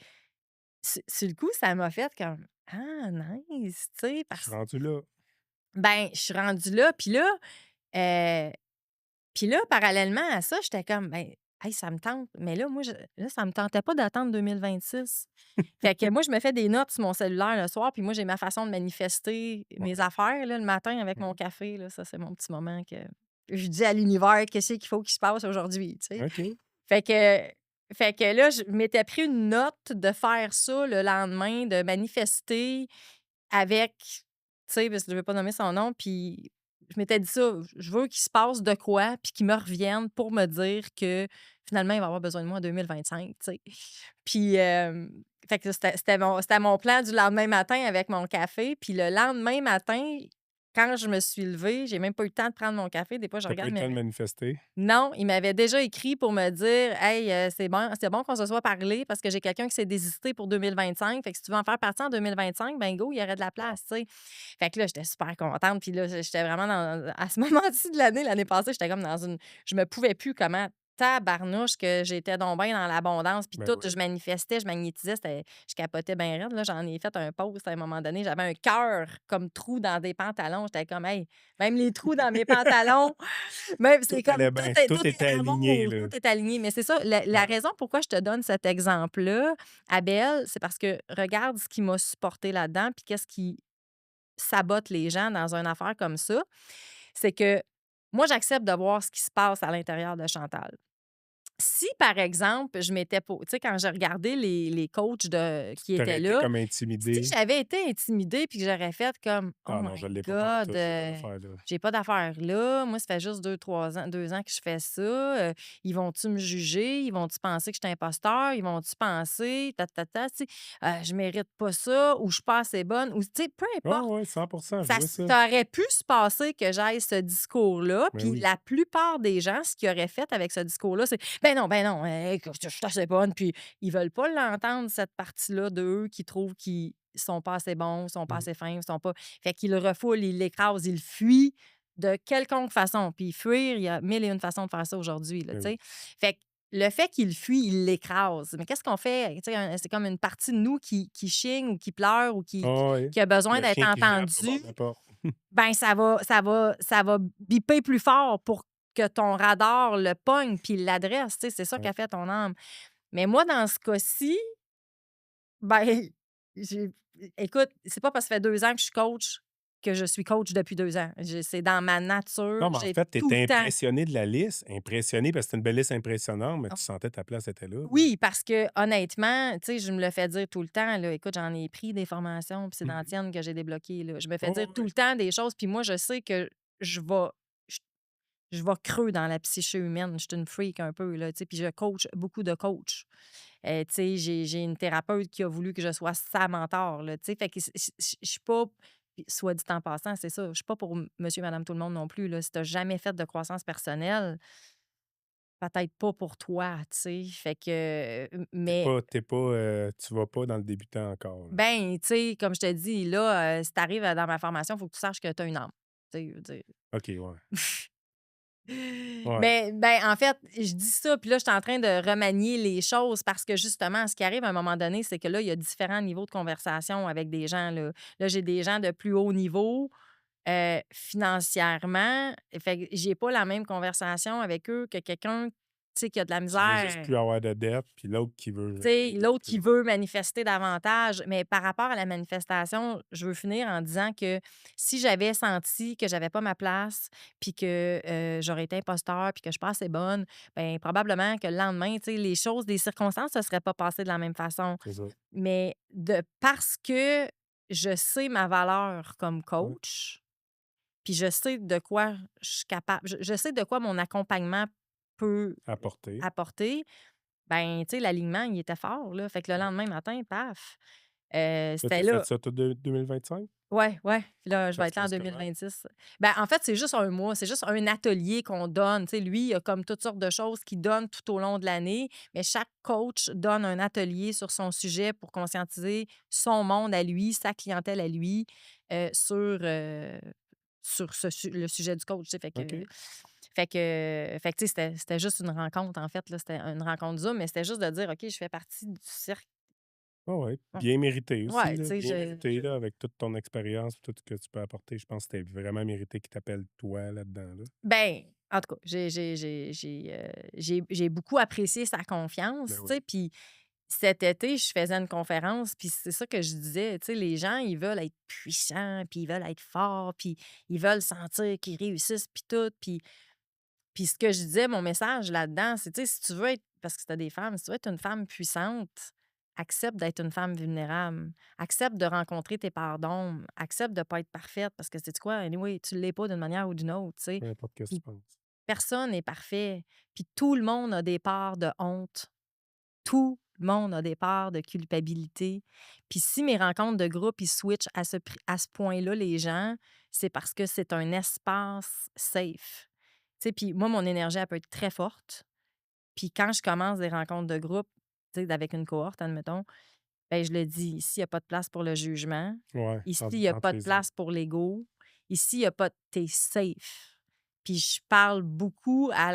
[SPEAKER 1] sur le coup, ça m'a fait comme: «Ah nice!» Tu sais,
[SPEAKER 2] Je suis
[SPEAKER 1] parce
[SPEAKER 2] rendu là.
[SPEAKER 1] ben, je suis rendue là, heu puis là, parallèlement à ça, j'étais comme: «Ben, hey, ça me tente». Mais là, moi, là, ça me tentait pas d'attendre 2026. Fait que moi, je me fais des notes sur mon cellulaire le soir, puis moi, j'ai ma façon de manifester mes
[SPEAKER 2] Ouais.
[SPEAKER 1] affaires, là, le matin avec mon
[SPEAKER 2] Mmh.
[SPEAKER 1] café, là. Ça, c'est mon petit moment que je dis à l'univers: «Qu'est-ce qu'il faut qu'il se passe aujourd'hui?» tu sais?
[SPEAKER 2] OK.
[SPEAKER 1] Fait que fait que là, je m'étais pris une note de faire ça le lendemain, de manifester avec, tu sais, parce que je veux pas nommer son nom, puis je m'étais dit ça: «Je veux qu'il se passe de quoi, puis qu'il me revienne pour me dire que finalement, il va avoir besoin de moi en 2025», tu sais? Puis, fait que c'était mon plan du lendemain matin avec mon café, puis le lendemain matin, quand je me suis levée, j'ai même pas eu le temps de prendre mon café. Des fois, je
[SPEAKER 2] Tu as pas eu
[SPEAKER 1] regarde
[SPEAKER 2] le temps de manifester?
[SPEAKER 1] non, il m'avait déjà écrit pour me dire: «Hey, c'est bon qu'on se soit parlé parce que j'ai quelqu'un qui s'est désisté pour 2025. Fait que si tu veux en faire partie en 2025, ben go, il y aurait de la
[SPEAKER 2] Wow.
[SPEAKER 1] place», tu sais? Fait que là, j'étais super contente. Puis là, j'étais vraiment à ce moment-ci de l'année passée, j'étais comme dans une je me pouvais plus comment tabarnouche que j'étais donc bien dans l'abondance puis
[SPEAKER 2] Ben
[SPEAKER 1] tout,
[SPEAKER 2] oui.
[SPEAKER 1] je manifestais, je magnétisais, je capotais bien raide, là. J'en ai fait un post à un moment donné, j'avais un cœur comme trou dans des pantalons. J'étais comme: «Hey, même les trous dans mes pantalons». Même c'est
[SPEAKER 2] Tout
[SPEAKER 1] comme
[SPEAKER 2] allait
[SPEAKER 1] tout
[SPEAKER 2] bien,
[SPEAKER 1] est tout
[SPEAKER 2] tout était
[SPEAKER 1] est
[SPEAKER 2] aligné,
[SPEAKER 1] amour,
[SPEAKER 2] là.
[SPEAKER 1] tout est aligné. Mais c'est ça, la
[SPEAKER 2] Ouais.
[SPEAKER 1] raison pourquoi je te donne cet exemple-là, Abel, c'est parce que regarde ce qui m'a supporté là-dedans, puis qu'est-ce qui sabote les gens dans une affaire comme ça. C'est que moi, j'accepte de voir ce qui se passe à l'intérieur de Chantal. Si, par exemple, je m'étais tu sais, quand j'ai regardé les coachs qui
[SPEAKER 2] Tu aurais
[SPEAKER 1] étaient
[SPEAKER 2] été
[SPEAKER 1] là,
[SPEAKER 2] comme
[SPEAKER 1] si
[SPEAKER 2] intimidé.
[SPEAKER 1] j'avais été intimidée puis que j'aurais fait comme: «Oh
[SPEAKER 2] «Ah non,
[SPEAKER 1] my
[SPEAKER 2] je l'ai pas
[SPEAKER 1] God,
[SPEAKER 2] pantoute cette affaire-là».
[SPEAKER 1] j'ai pas d'affaires là. Moi, ça fait juste 2 3 ans 2 ans que je fais ça. Ils vont-tu me juger? Ils vont-tu penser que je suis imposteur? Ils vont-tu penser tu sais, je mérite pas ça ou je suis pas assez bonne» ou tu sais, peu
[SPEAKER 2] Ouais,
[SPEAKER 1] importe.
[SPEAKER 2] ouais, 100%, je
[SPEAKER 1] Ça
[SPEAKER 2] vois ça.
[SPEAKER 1] ça aurait pu se passer que j'aille ce discours-là,
[SPEAKER 2] Mais
[SPEAKER 1] puis
[SPEAKER 2] oui.
[SPEAKER 1] la plupart des gens, ce qu'ils auraient fait avec ce discours-là, c'est: ben non, écoute, je suis assez bonne», puis ils veulent pas l'entendre, cette partie-là d'eux qui trouvent qu'ils sont pas assez bons, sont pas
[SPEAKER 2] Mmh.
[SPEAKER 1] assez fins, sont pas fait qu'il le refoule, il l'écrase, il fuit de quelconque façon. Puis fuir, il y a mille et une façons de faire ça aujourd'hui, là,
[SPEAKER 2] Ben
[SPEAKER 1] tu
[SPEAKER 2] oui.
[SPEAKER 1] sais? Fait que le fait qu'il fuit, il l'écrase. Mais qu'est-ce qu'on fait? Tu sais, c'est comme une partie de nous qui chigne ou qui pleure ou
[SPEAKER 2] Ah oui.
[SPEAKER 1] qui a besoin
[SPEAKER 2] Le
[SPEAKER 1] d'être
[SPEAKER 2] chien qui jappe au bord
[SPEAKER 1] entendu.
[SPEAKER 2] de la porte.
[SPEAKER 1] Ben, ça va biper plus fort pour que ton radar le pogne puis l'adresse, tu sais, c'est ça
[SPEAKER 2] Ouais.
[SPEAKER 1] qu'a fait ton âme. Mais moi, dans ce cas-ci, ben, j'ai écoute, c'est pas parce que ça fait 2 ans que je suis coach que je suis coach depuis 2 ans. C'est dans ma nature,
[SPEAKER 2] Non, mais en
[SPEAKER 1] j'ai
[SPEAKER 2] fait, tu
[SPEAKER 1] tout le
[SPEAKER 2] étais
[SPEAKER 1] temps
[SPEAKER 2] impressionné de la liste, impressionné parce que c'était une belle liste impressionnante, mais tu sentais ta place était là.
[SPEAKER 1] oui, parce que honnêtement, tu sais, je me le fais dire tout le temps, là. Écoute, j'en ai pris des formations, puis c'est dans la
[SPEAKER 2] Mmh.
[SPEAKER 1] tienne que j'ai débloqué, là. Je me fais dire
[SPEAKER 2] Oh
[SPEAKER 1] tout
[SPEAKER 2] oui.
[SPEAKER 1] le temps des choses, puis moi, je sais que je vais je je vais creux dans la psyché humaine. Je suis une freak un peu, là, tu sais, puis je coach beaucoup de coachs. Tu sais, j'ai une thérapeute qui a voulu que je sois sa mentor, là, tu sais, fait que je suis pas puis soit dit en passant, c'est ça, je suis pas pour monsieur, madame, tout le monde non plus, là. Si tu jamais fait de croissance personnelle, peut-être pas pour toi, tu sais, fait que, mais
[SPEAKER 2] Tu vas pas dans le débutant encore, là.
[SPEAKER 1] ben, tu sais, comme je te dis, là, si tu arrives dans ma formation, il faut que tu saches que tu as une âme, tu sais, je veux dire.
[SPEAKER 2] OK, ouais. Ouais,
[SPEAKER 1] Ben, en fait, je dis ça, puis là, je suis en train de remanier les choses parce que justement, ce qui arrive à un moment donné, c'est que là, il y a différents niveaux de conversation avec des gens, là. Là, j'ai des gens de plus haut niveau, financièrement. Fait que j'ai pas la même conversation avec eux que quelqu'un, tu sais, qui a de la
[SPEAKER 2] qui veut juste
[SPEAKER 1] misère.
[SPEAKER 2] plus avoir de dettes, puis l'autre qui veut
[SPEAKER 1] Tu sais,
[SPEAKER 2] aller
[SPEAKER 1] l'autre
[SPEAKER 2] plus
[SPEAKER 1] qui
[SPEAKER 2] loin.
[SPEAKER 1] veut manifester davantage, mais par rapport à la manifestation, je veux finir en disant que si j'avais senti que j'avais pas ma place, puis que, j'aurais été imposteur, puis que je suis pas assez bonne, ben probablement que le lendemain, tu sais, les choses, les circonstances se seraient pas passées de la même façon.
[SPEAKER 2] C'est ça.
[SPEAKER 1] Mais parce que je sais ma valeur comme
[SPEAKER 2] Ouais,
[SPEAKER 1] coach, puis je sais de quoi je suis capable je sais de quoi mon accompagnement peut
[SPEAKER 2] apporter.
[SPEAKER 1] apporter, ben, tu sais, l'alignement, il était fort, là. Fait que le
[SPEAKER 2] Ouais.
[SPEAKER 1] lendemain matin, paf,
[SPEAKER 2] Là, tu
[SPEAKER 1] c'était
[SPEAKER 2] as fait
[SPEAKER 1] là.
[SPEAKER 2] ça tout de 2025?
[SPEAKER 1] Ouais, ouais. Puis là, je
[SPEAKER 2] Ça
[SPEAKER 1] vais
[SPEAKER 2] se
[SPEAKER 1] être là en
[SPEAKER 2] passe comment?
[SPEAKER 1] 2026. Ben, en fait, c'est juste un mois. C'est juste un atelier qu'on donne. Tu sais, lui, il a comme toutes sortes de choses qu'il donne tout au long de l'année, mais chaque coach donne un atelier sur son sujet pour conscientiser son monde à lui, sa clientèle à lui, sur le sujet du coach, tu sais.
[SPEAKER 2] OK.
[SPEAKER 1] Tu sais, c'était juste une rencontre, en fait, là. C'était une rencontre Zoom, mais c'était juste de dire: «OK, je fais partie du cercle».
[SPEAKER 2] Ah ouais,
[SPEAKER 1] Ouais,
[SPEAKER 2] bien mérité aussi,
[SPEAKER 1] ouais, tu
[SPEAKER 2] là.
[SPEAKER 1] sais,
[SPEAKER 2] Bien mérité, là, avec toute ton expérience, tout ce que tu peux apporter. Je pense que c'était vraiment mérité qu'ils t'appellent toi là-dedans, là.
[SPEAKER 1] ben, en tout cas, j'ai beaucoup apprécié sa confiance,
[SPEAKER 2] Ben
[SPEAKER 1] tu
[SPEAKER 2] oui.
[SPEAKER 1] sais, puis cet été, je faisais une conférence, puis c'est ça que je disais, tu sais, les gens, ils veulent être puissants, puis ils veulent être forts, puis ils veulent sentir qu'ils réussissent, puis tout, puis ce que je disais, mon message là-dedans, c'est, tu sais, si tu veux être parce que c'était des femmes, si tu veux être une femme puissante, accepte d'être une femme vulnérable. Accepte de rencontrer tes parts d'ombre. Accepte de ne pas être parfaite parce que, sais-tu quoi, anyway, tu ne l'es pas d'une manière ou d'une autre, tu sais.
[SPEAKER 2] Peu importe ce que tu
[SPEAKER 1] Puis
[SPEAKER 2] penses.
[SPEAKER 1] personne n'est parfait. Puis tout le monde a des parts de honte. Tout le monde a des parts de culpabilité. Puis si mes rencontres de groupe, ils switchent à ce point-là, les gens, c'est parce que c'est un espace safe. Tu sais, puis moi, mon énergie, elle peut être très forte. Puis quand je commence des rencontres de groupe, tu sais, avec une cohorte, admettons, ben je le dis: «Ici, il y a pas de place pour le jugement.
[SPEAKER 2] Ouais,
[SPEAKER 1] Ici, il y a
[SPEAKER 2] entre
[SPEAKER 1] pas de
[SPEAKER 2] les autres.
[SPEAKER 1] place pour l'ego. Ici, il y a pas tu safe». Puis je parle beaucoup à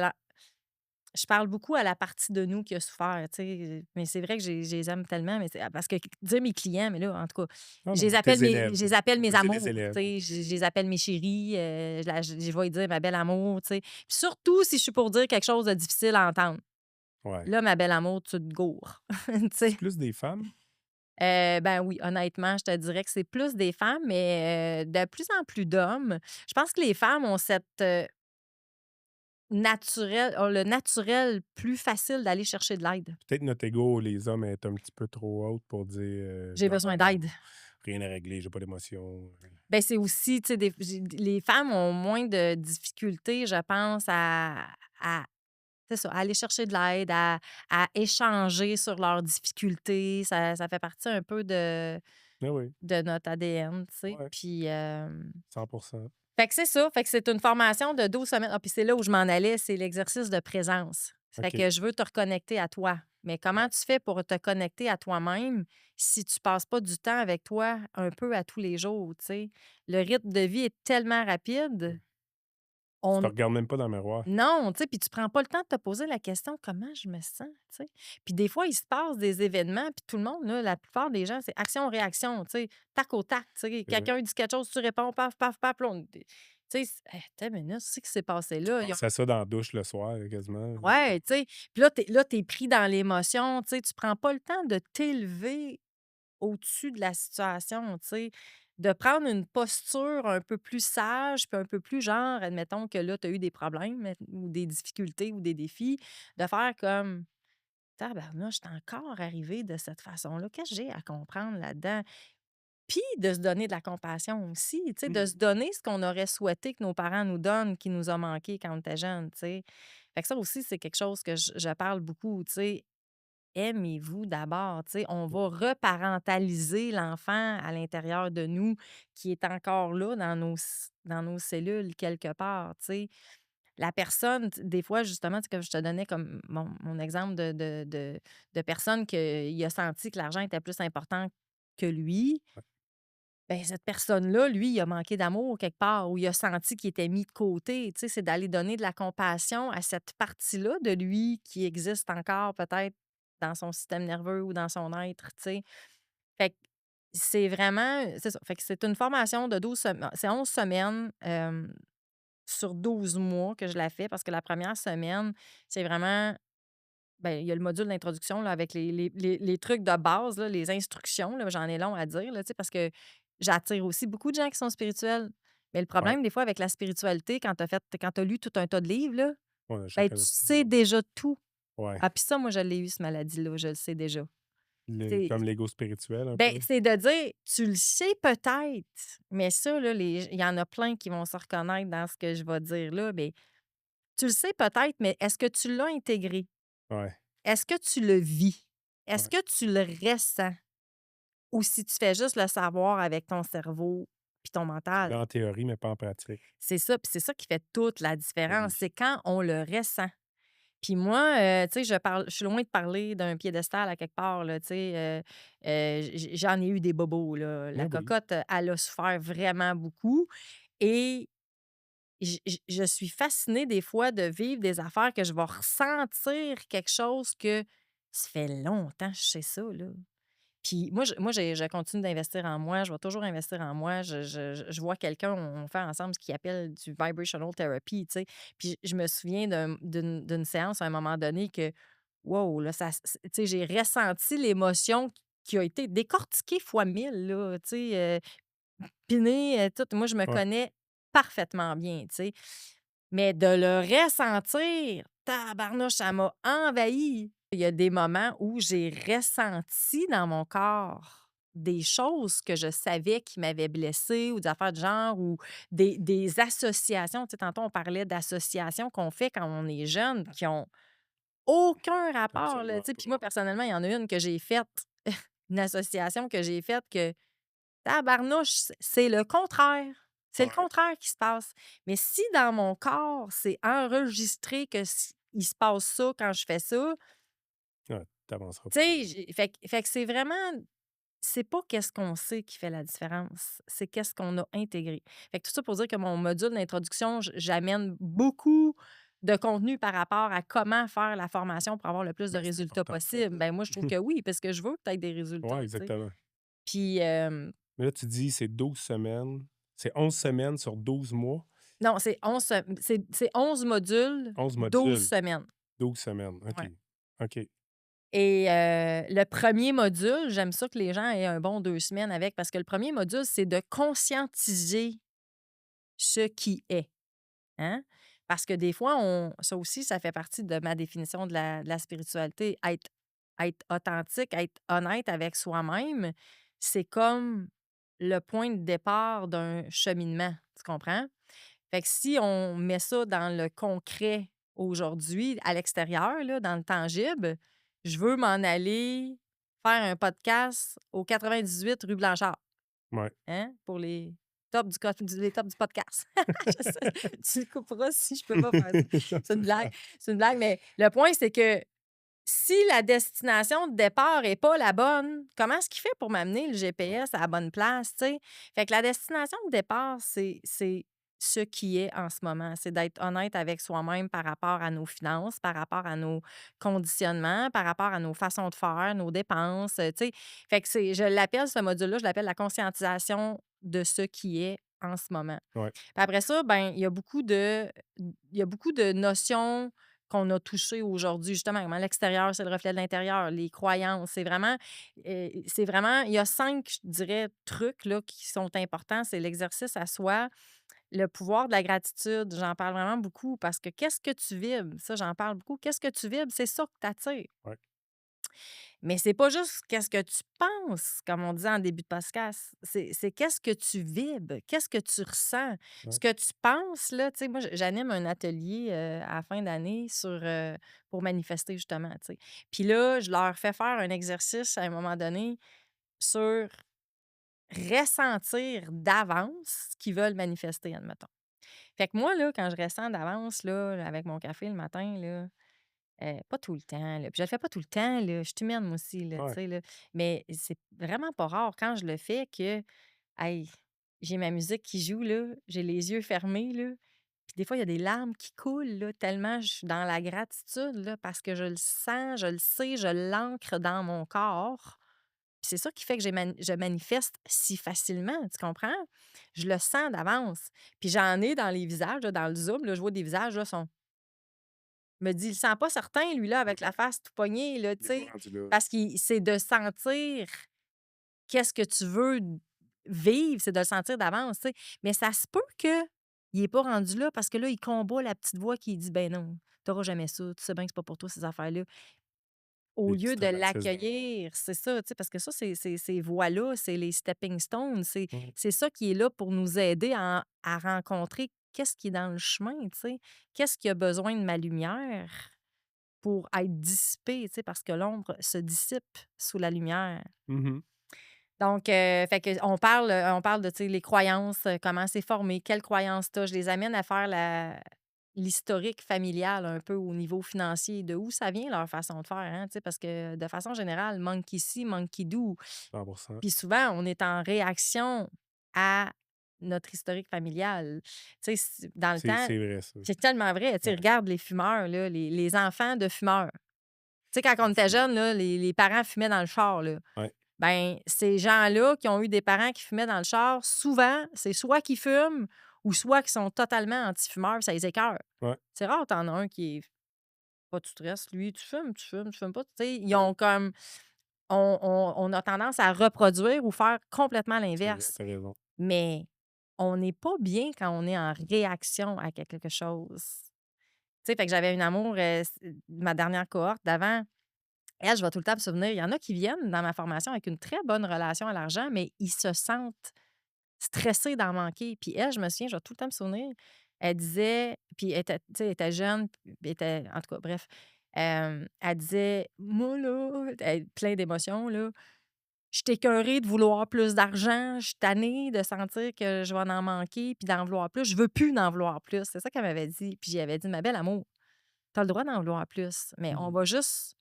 [SPEAKER 1] la partie de nous qui a souffert, tu sais, mais c'est vrai que je les aime tellement, mais c'est parce que dire mes clients, mais là, en tout cas,
[SPEAKER 2] Non, non, tes élèves.
[SPEAKER 1] je les appelle
[SPEAKER 2] On
[SPEAKER 1] mes
[SPEAKER 2] peut dire les
[SPEAKER 1] amours,
[SPEAKER 2] élèves.
[SPEAKER 1] tu sais, je les appelle mes chéris, je vais lui dire: «Ma belle amour», tu sais. Puis surtout si je suis pour dire quelque chose de difficile à entendre.
[SPEAKER 2] Ouais.
[SPEAKER 1] Là, ma belle amour, tu te gourres, tu
[SPEAKER 2] C'est
[SPEAKER 1] sais?
[SPEAKER 2] plus des femmes?
[SPEAKER 1] Ben oui, honnêtement, je te dirais que c'est plus des femmes, mais de plus en plus d'hommes. Je pense que les femmes ont ont le naturel plus facile d'aller chercher de l'aide.
[SPEAKER 2] Peut-être notre ego, les hommes, est un petit peu trop haute pour dire,
[SPEAKER 1] J'ai
[SPEAKER 2] «Non,
[SPEAKER 1] besoin
[SPEAKER 2] non, non,
[SPEAKER 1] d'aide.
[SPEAKER 2] rien à régler, j'ai pas d'émotion».
[SPEAKER 1] Ben c'est aussi, tu sais, les femmes ont moins de difficultés, je pense, à c'est ça, à aller chercher de l'aide, à échanger sur leurs difficultés. Ça fait partie un peu
[SPEAKER 2] Ah oui,
[SPEAKER 1] de notre ADN, tu sais.
[SPEAKER 2] ouais,
[SPEAKER 1] Puis,
[SPEAKER 2] 100%.
[SPEAKER 1] fait que c'est ça. Fait que c'est une formation de 12 semaines. Ah, puis c'est là où je m'en allais, c'est l'exercice de présence. Fait
[SPEAKER 2] OK.
[SPEAKER 1] que je veux te reconnecter à toi. Mais
[SPEAKER 2] Ouais,
[SPEAKER 1] comment tu fais pour te connecter à toi-même si tu passes pas du temps avec toi un peu à tous les jours, tu sais? Le rythme de vie est tellement
[SPEAKER 2] mmh.
[SPEAKER 1] rapide,
[SPEAKER 2] Tu te
[SPEAKER 1] on
[SPEAKER 2] regardes même pas dans le miroir.
[SPEAKER 1] non, tu sais, puis tu prends pas le temps de te poser la question: «Comment je me sens?» tu sais? Puis des fois, il se passe des événements, puis tout le monde, là, la plupart des gens, c'est action-réaction, tu sais, tac au tac, tu sais.
[SPEAKER 2] C'est vrai.
[SPEAKER 1] Quelqu'un dit quelque chose, tu réponds, paf, paf, paf, là, on tu sais, attends une minute, c'est ce qui s'est passé
[SPEAKER 2] Tu
[SPEAKER 1] là? Ils ont
[SPEAKER 2] penses à ça dans la douche le soir, quasiment.
[SPEAKER 1] ouais, tu sais, puis là, tu es pris dans l'émotion, tu sais, tu prends pas le temps de t'élever au-dessus de la situation, tu sais, de prendre une posture un peu plus sage, puis un peu plus genre, admettons que là, tu as eu des problèmes ou des difficultés ou des défis, de faire comme: «Tabarnouche, je suis encore arrivé de cette façon-là. Qu'est-ce que j'ai à comprendre là-dedans?» Puis de se donner de la compassion aussi, tu sais, de se
[SPEAKER 2] Mmh.
[SPEAKER 1] donner ce qu'on aurait souhaité que nos parents nous donnent, qui nous a manqué quand on était jeunes, tu sais. Fait que ça aussi, c'est quelque chose que je parle beaucoup, tu sais. Aimez-vous d'abord, tu sais. On va reparentaliser l'enfant à l'intérieur de nous qui est encore là dans nos cellules quelque part, tu sais. La personne, des fois, justement, tu sais, comme je te donnais comme mon exemple de personne qu'il a senti que l'argent était plus important que lui. Ben cette personne-là, lui, il a manqué d'amour quelque part ou il a senti qu'il était mis de côté. Tu sais, c'est d'aller donner de la compassion à cette partie-là de lui qui existe encore peut-être dans son système nerveux ou dans son être, tu sais. Fait que c'est vraiment c'est ça. Fait que c'est une formation de 12 semaines, c'est 11 semaines, sur 12 mois que je la fais parce que la première semaine, c'est vraiment ben, il y a le module d'introduction là, avec les trucs de base, là, les instructions, là, j'en ai long à dire, là, tu sais, parce que j'attire aussi beaucoup de gens qui sont spirituels. Mais le
[SPEAKER 2] Ouais,
[SPEAKER 1] problème, des fois, avec la spiritualité, quand tu as lu tout un tas de livres, là,
[SPEAKER 2] ouais,
[SPEAKER 1] ben, tu
[SPEAKER 2] chacun notre
[SPEAKER 1] sais déjà tout.
[SPEAKER 2] ouais.
[SPEAKER 1] Ah, puis ça, moi, je l'ai eu, ce maladie-là, je le sais déjà.
[SPEAKER 2] Le
[SPEAKER 1] C'est
[SPEAKER 2] comme l'ego spirituel un
[SPEAKER 1] ben,
[SPEAKER 2] peu?
[SPEAKER 1] c'est de dire, tu le sais peut-être, mais ça, là, il y en a plein qui vont se reconnaître dans ce que je vais dire là, mais tu le sais peut-être, mais est-ce que tu l'as intégré?
[SPEAKER 2] Ouais,
[SPEAKER 1] Est-ce que tu le vis? Est-ce
[SPEAKER 2] ouais.
[SPEAKER 1] que tu le ressens? Ou si tu fais juste le savoir avec ton cerveau puis ton
[SPEAKER 2] Tu
[SPEAKER 1] mental?
[SPEAKER 2] l'as en théorie, mais pas en pratique.
[SPEAKER 1] C'est ça, puis c'est ça qui fait toute la
[SPEAKER 2] Eh
[SPEAKER 1] différence,
[SPEAKER 2] oui.
[SPEAKER 1] c'est quand on le ressent. Puis moi, tu sais, je suis loin de parler d'un piédestal à quelque part, là, tu sais, j'en ai eu des bobos, là.
[SPEAKER 2] Eh
[SPEAKER 1] La
[SPEAKER 2] oui.
[SPEAKER 1] cocotte, elle a souffert vraiment beaucoup et je suis fascinée des fois de vivre des affaires que je vais ressentir quelque chose que ça fait longtemps que je sais ça, là. Puis je continue d'investir en moi, je vais toujours investir en moi. Je vois quelqu'un, on fait ensemble ce qu'il appelle du vibrational therapy, tu sais. Puis je me souviens d'une séance à un moment donné que, wow, là, tu sais, j'ai ressenti l'émotion qui a été décortiquée fois 1000 là, tu sais, pinée, tout. Moi, je me
[SPEAKER 2] Ouais.
[SPEAKER 1] connais parfaitement bien, tu sais. Mais de le ressentir, tabarnouche, ça m'a envahi. Il y a des moments où j'ai ressenti dans mon corps des choses que je savais qui m'avaient blessée ou des affaires de genre ou des associations. Tu sais, tantôt, on parlait d'associations qu'on fait quand on est jeune qui ont aucun rapport, là,
[SPEAKER 2] Absolument
[SPEAKER 1] tu sais. Puis
[SPEAKER 2] pas.
[SPEAKER 1] moi, personnellement, il y en a une que j'ai faite, une association que j'ai faite que tabarnouche, c'est le contraire. C'est le
[SPEAKER 2] Ouais.
[SPEAKER 1] contraire qui se passe. Mais si dans mon corps, c'est enregistré que il se passe ça quand je fais ça,
[SPEAKER 2] Ouais, tu avanceras
[SPEAKER 1] tu
[SPEAKER 2] pas.
[SPEAKER 1] sais, fait que c'est vraiment c'est pas qu'est-ce qu'on sait qui fait la différence, c'est qu'est-ce qu'on a intégré. Fait que tout ça pour dire que mon module d'introduction, j'amène beaucoup de contenu par rapport à comment faire la formation pour avoir le plus de
[SPEAKER 2] Ben, c'est
[SPEAKER 1] résultats
[SPEAKER 2] important ça.
[SPEAKER 1] possible. Ben moi, je trouve que oui, parce que je veux peut-être des résultats,
[SPEAKER 2] Ouais,
[SPEAKER 1] tu sais.
[SPEAKER 2] exactement.
[SPEAKER 1] Puis,
[SPEAKER 2] Mais là, tu dis c'est 12 semaines. C'est 11 semaines sur 12 mois?
[SPEAKER 1] non, c'est 11 c'est 11 modules,
[SPEAKER 2] 11
[SPEAKER 1] 12
[SPEAKER 2] modules,
[SPEAKER 1] semaines.
[SPEAKER 2] 12 semaines. OK.
[SPEAKER 1] Ouais.
[SPEAKER 2] OK.
[SPEAKER 1] Et le premier module, j'aime ça que les gens aient un bon 2 semaines avec parce que le premier module, c'est de conscientiser ce qui est, hein? Parce que des fois, ça aussi, ça fait partie de ma définition de la spiritualité. Être authentique, être honnête avec soi-même, c'est comme le point de départ d'un cheminement, tu comprends? Fait que si on met ça dans le concret aujourd'hui, à l'extérieur, là, dans le tangible, je veux m'en aller faire un podcast au 98 rue Blanchard,
[SPEAKER 2] Ouais.
[SPEAKER 1] hein, pour les tops du podcast. Je sais, tu le couperas si je peux pas faire ça. C'est une blague, mais le point, c'est que si la destination de départ est pas la bonne, comment est-ce qu'il fait pour m'amener le
[SPEAKER 2] Ouais,
[SPEAKER 1] GPS à la bonne place, tu sais? Fait que la destination de départ, c'est ce qui est en ce moment. C'est d'être honnête avec soi-même par rapport à nos finances, par rapport à nos conditionnements, par rapport à nos façons de faire, nos dépenses, tu sais? Fait que c'est je l'appelle ce module-là, je l'appelle la conscientisation de ce qui est en ce moment.
[SPEAKER 2] ouais,
[SPEAKER 1] Puis après ça, ben, il y a beaucoup de notions qu'on a touchées aujourd'hui, justement, comment l'extérieur, c'est le reflet de l'intérieur, les croyances. C'est vraiment il y a 5, je dirais, trucs là, qui sont importants. C'est l'exercice à soi, le pouvoir de la gratitude. J'en parle vraiment beaucoup parce que qu'est-ce que tu vibres? Ça, j'en parle beaucoup. Qu'est-ce que tu vibres? C'est ça que tu attires.
[SPEAKER 2] ouais,
[SPEAKER 1] Mais c'est pas juste qu'est-ce que tu penses, comme on disait en début de podcast. C'est qu'est-ce que tu vibres, qu'est-ce que tu ressens. Ce
[SPEAKER 2] ouais.
[SPEAKER 1] que tu penses, là, tu sais, moi, j'anime un atelier à la fin d'année pour manifester, justement, tu sais. Puis là, je leur fais faire un exercice à un moment donné sur ressentir d'avance ce qu'ils veulent manifester, admettons. Fait que moi, là, quand je ressens d'avance, là, avec mon café le matin, là, pas tout le temps, là, puis je le fais pas tout le temps, là, je suis humaine moi aussi, là, tu
[SPEAKER 2] Ouais.
[SPEAKER 1] sais, là, mais c'est vraiment pas rare quand je le fais que, hey, j'ai ma musique qui joue, là, j'ai les yeux fermés, là, puis des fois, il y a des larmes qui coulent, là, tellement je suis dans la gratitude, là, parce que je le sens, je le sais, je l'ancre dans mon corps. Puis c'est ça qui fait que je manifeste si facilement, tu comprends? Je le sens d'avance. Puis j'en ai dans les visages, là, dans le Zoom, là, je vois des visages, là, sont me dit: «Il le sent pas certain lui là avec la face tout poignée là», tu
[SPEAKER 2] Il est pas
[SPEAKER 1] sais?
[SPEAKER 2] rendu là.
[SPEAKER 1] Parce qu'il c'est de sentir qu'est-ce que tu veux vivre, c'est de le sentir d'avance, tu sais? Mais ça se peut qu'il est pas rendu là parce que là, il combat la petite voix qui dit: «Ben non, tu auras jamais ça, tu sais bien que c'est pas pour toi ces affaires-là». Au
[SPEAKER 2] Des petits
[SPEAKER 1] lieu de
[SPEAKER 2] traumatismes.
[SPEAKER 1] l'accueillir, c'est ça, tu sais? Parce que ça, ces voix-là, c'est les stepping stones, c'est
[SPEAKER 2] Mmh.
[SPEAKER 1] c'est ça qui est là pour nous aider à rencontrer qu'est-ce qui est dans le chemin, tu sais? Qu'est-ce qui a besoin de ma lumière? Pour être dissipé, tu sais, parce que l'ombre se dissipe sous la lumière.
[SPEAKER 2] Mmh.
[SPEAKER 1] Donc, fait que on parle de, tu sais, les croyances, comment c'est formé, quelles croyances tu as. Je les amène à faire l'historique familial un peu au niveau financier, de où ça vient leur façon de faire, hein, tu sais, parce que de façon générale, monkey ci, monkey do.
[SPEAKER 2] 100.
[SPEAKER 1] Puis souvent, on est en réaction à notre historique familial. Tu sais, dans le temps,
[SPEAKER 2] C'est vrai ça.
[SPEAKER 1] c'est tellement vrai. Tu sais,
[SPEAKER 2] Ouais.
[SPEAKER 1] regarde les fumeurs, là, les enfants de fumeurs. Tu sais, quand
[SPEAKER 2] Ah,
[SPEAKER 1] on était jeunes, là, les parents fumaient dans le char, là.
[SPEAKER 2] ouais,
[SPEAKER 1] Ben, ces gens-là qui ont eu des parents qui fumaient dans le char, souvent, c'est soit qu'ils fument ou soit qu'ils sont totalement anti-fumeurs, ça les écoeure.
[SPEAKER 2] ouais,
[SPEAKER 1] C'est rare, tu en as un qui est pas de stress, lui, tu fumes pas. Tu sais, ils
[SPEAKER 2] ouais.
[SPEAKER 1] ont comme on a tendance à reproduire ou faire complètement
[SPEAKER 2] C'est vrai,
[SPEAKER 1] l'inverse.
[SPEAKER 2] tu raison.
[SPEAKER 1] Mais on n'est pas bien quand on est en réaction à quelque chose. Tu sais, fait que j'avais une amour, ma dernière cohorte d'avant. Elle, je vais tout le temps me souvenir, il y en a qui viennent dans ma formation avec une très bonne relation à l'argent, mais ils se sentent stressés d'en manquer. Puis elle, je me souviens, je vais tout le temps me souvenir, elle disait, puis elle était, tu sais, elle était jeune, puis elle était, en tout cas, bref, elle disait, moi, là, plein d'émotions, là, je suis écœurée de vouloir plus d'argent, je suis tannée de sentir que je vais en manquer, puis d'en vouloir plus. Je veux plus d'en vouloir plus. C'est ça qu'elle m'avait dit. Puis j'avais dit, ma belle amour, tu as le droit d'en vouloir plus, mais
[SPEAKER 2] Mmh.
[SPEAKER 1] on va juste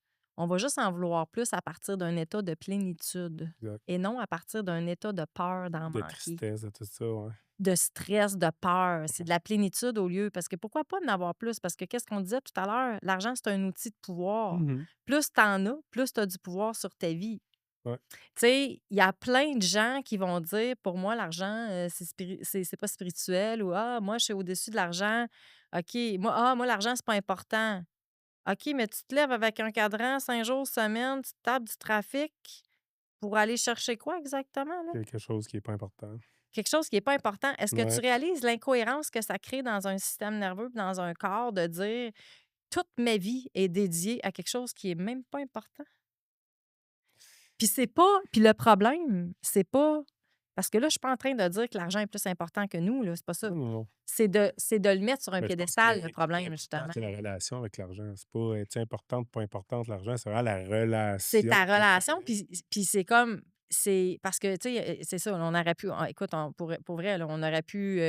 [SPEAKER 1] en vouloir plus à partir d'un état de plénitude
[SPEAKER 2] Exact.
[SPEAKER 1] et non à partir d'un état de peur d'en
[SPEAKER 2] De
[SPEAKER 1] manquer,
[SPEAKER 2] tristesse, de tout ça, ouais.
[SPEAKER 1] de stress, de peur. C'est
[SPEAKER 2] Ouais.
[SPEAKER 1] de la plénitude au lieu parce que pourquoi pas en avoir plus? Parce que qu'est-ce qu'on disait tout à l'heure? L'argent, c'est un outil de pouvoir.
[SPEAKER 2] Mmh.
[SPEAKER 1] Plus tu en as, plus tu as du pouvoir sur ta vie.
[SPEAKER 2] Ouais.
[SPEAKER 1] Tu sais, il y a plein de gens qui vont dire: «Pour moi, l'argent, c'est pas spirituel» ou «Ah, moi, je suis au-dessus de l'argent. OK, moi, l'argent, c'est pas important». OK, mais tu te lèves avec un cadran 5 jours semaine, tu te tapes du trafic pour aller chercher quoi exactement, là?
[SPEAKER 2] Quelque chose qui est pas important.
[SPEAKER 1] Quelque chose qui est pas important. Est-ce que tu
[SPEAKER 2] Ouais.
[SPEAKER 1] réalises l'incohérence que ça crée dans un système nerveux puis dans un corps de dire: «Toute ma vie est dédiée à quelque chose qui est même pas important»? Puis le problème, c'est pas parce que là, je suis pas en train de dire que l'argent est plus important que nous, là, c'est pas ça.
[SPEAKER 2] Non, non, non.
[SPEAKER 1] C'est de le mettre sur un
[SPEAKER 2] Mais je pense
[SPEAKER 1] piédestal, le
[SPEAKER 2] que
[SPEAKER 1] problème,
[SPEAKER 2] l'important,
[SPEAKER 1] justement.
[SPEAKER 2] c'est la relation avec l'argent. C'est pas, est-ce importante, pas importante, l'argent, c'est vraiment la
[SPEAKER 1] C'est
[SPEAKER 2] relation
[SPEAKER 1] ta
[SPEAKER 2] que tu
[SPEAKER 1] relation,
[SPEAKER 2] as.
[SPEAKER 1] puis c'est comme c'est parce que, tu sais, c'est ça, on aurait pu écoute, pour vrai, là, on aurait pu,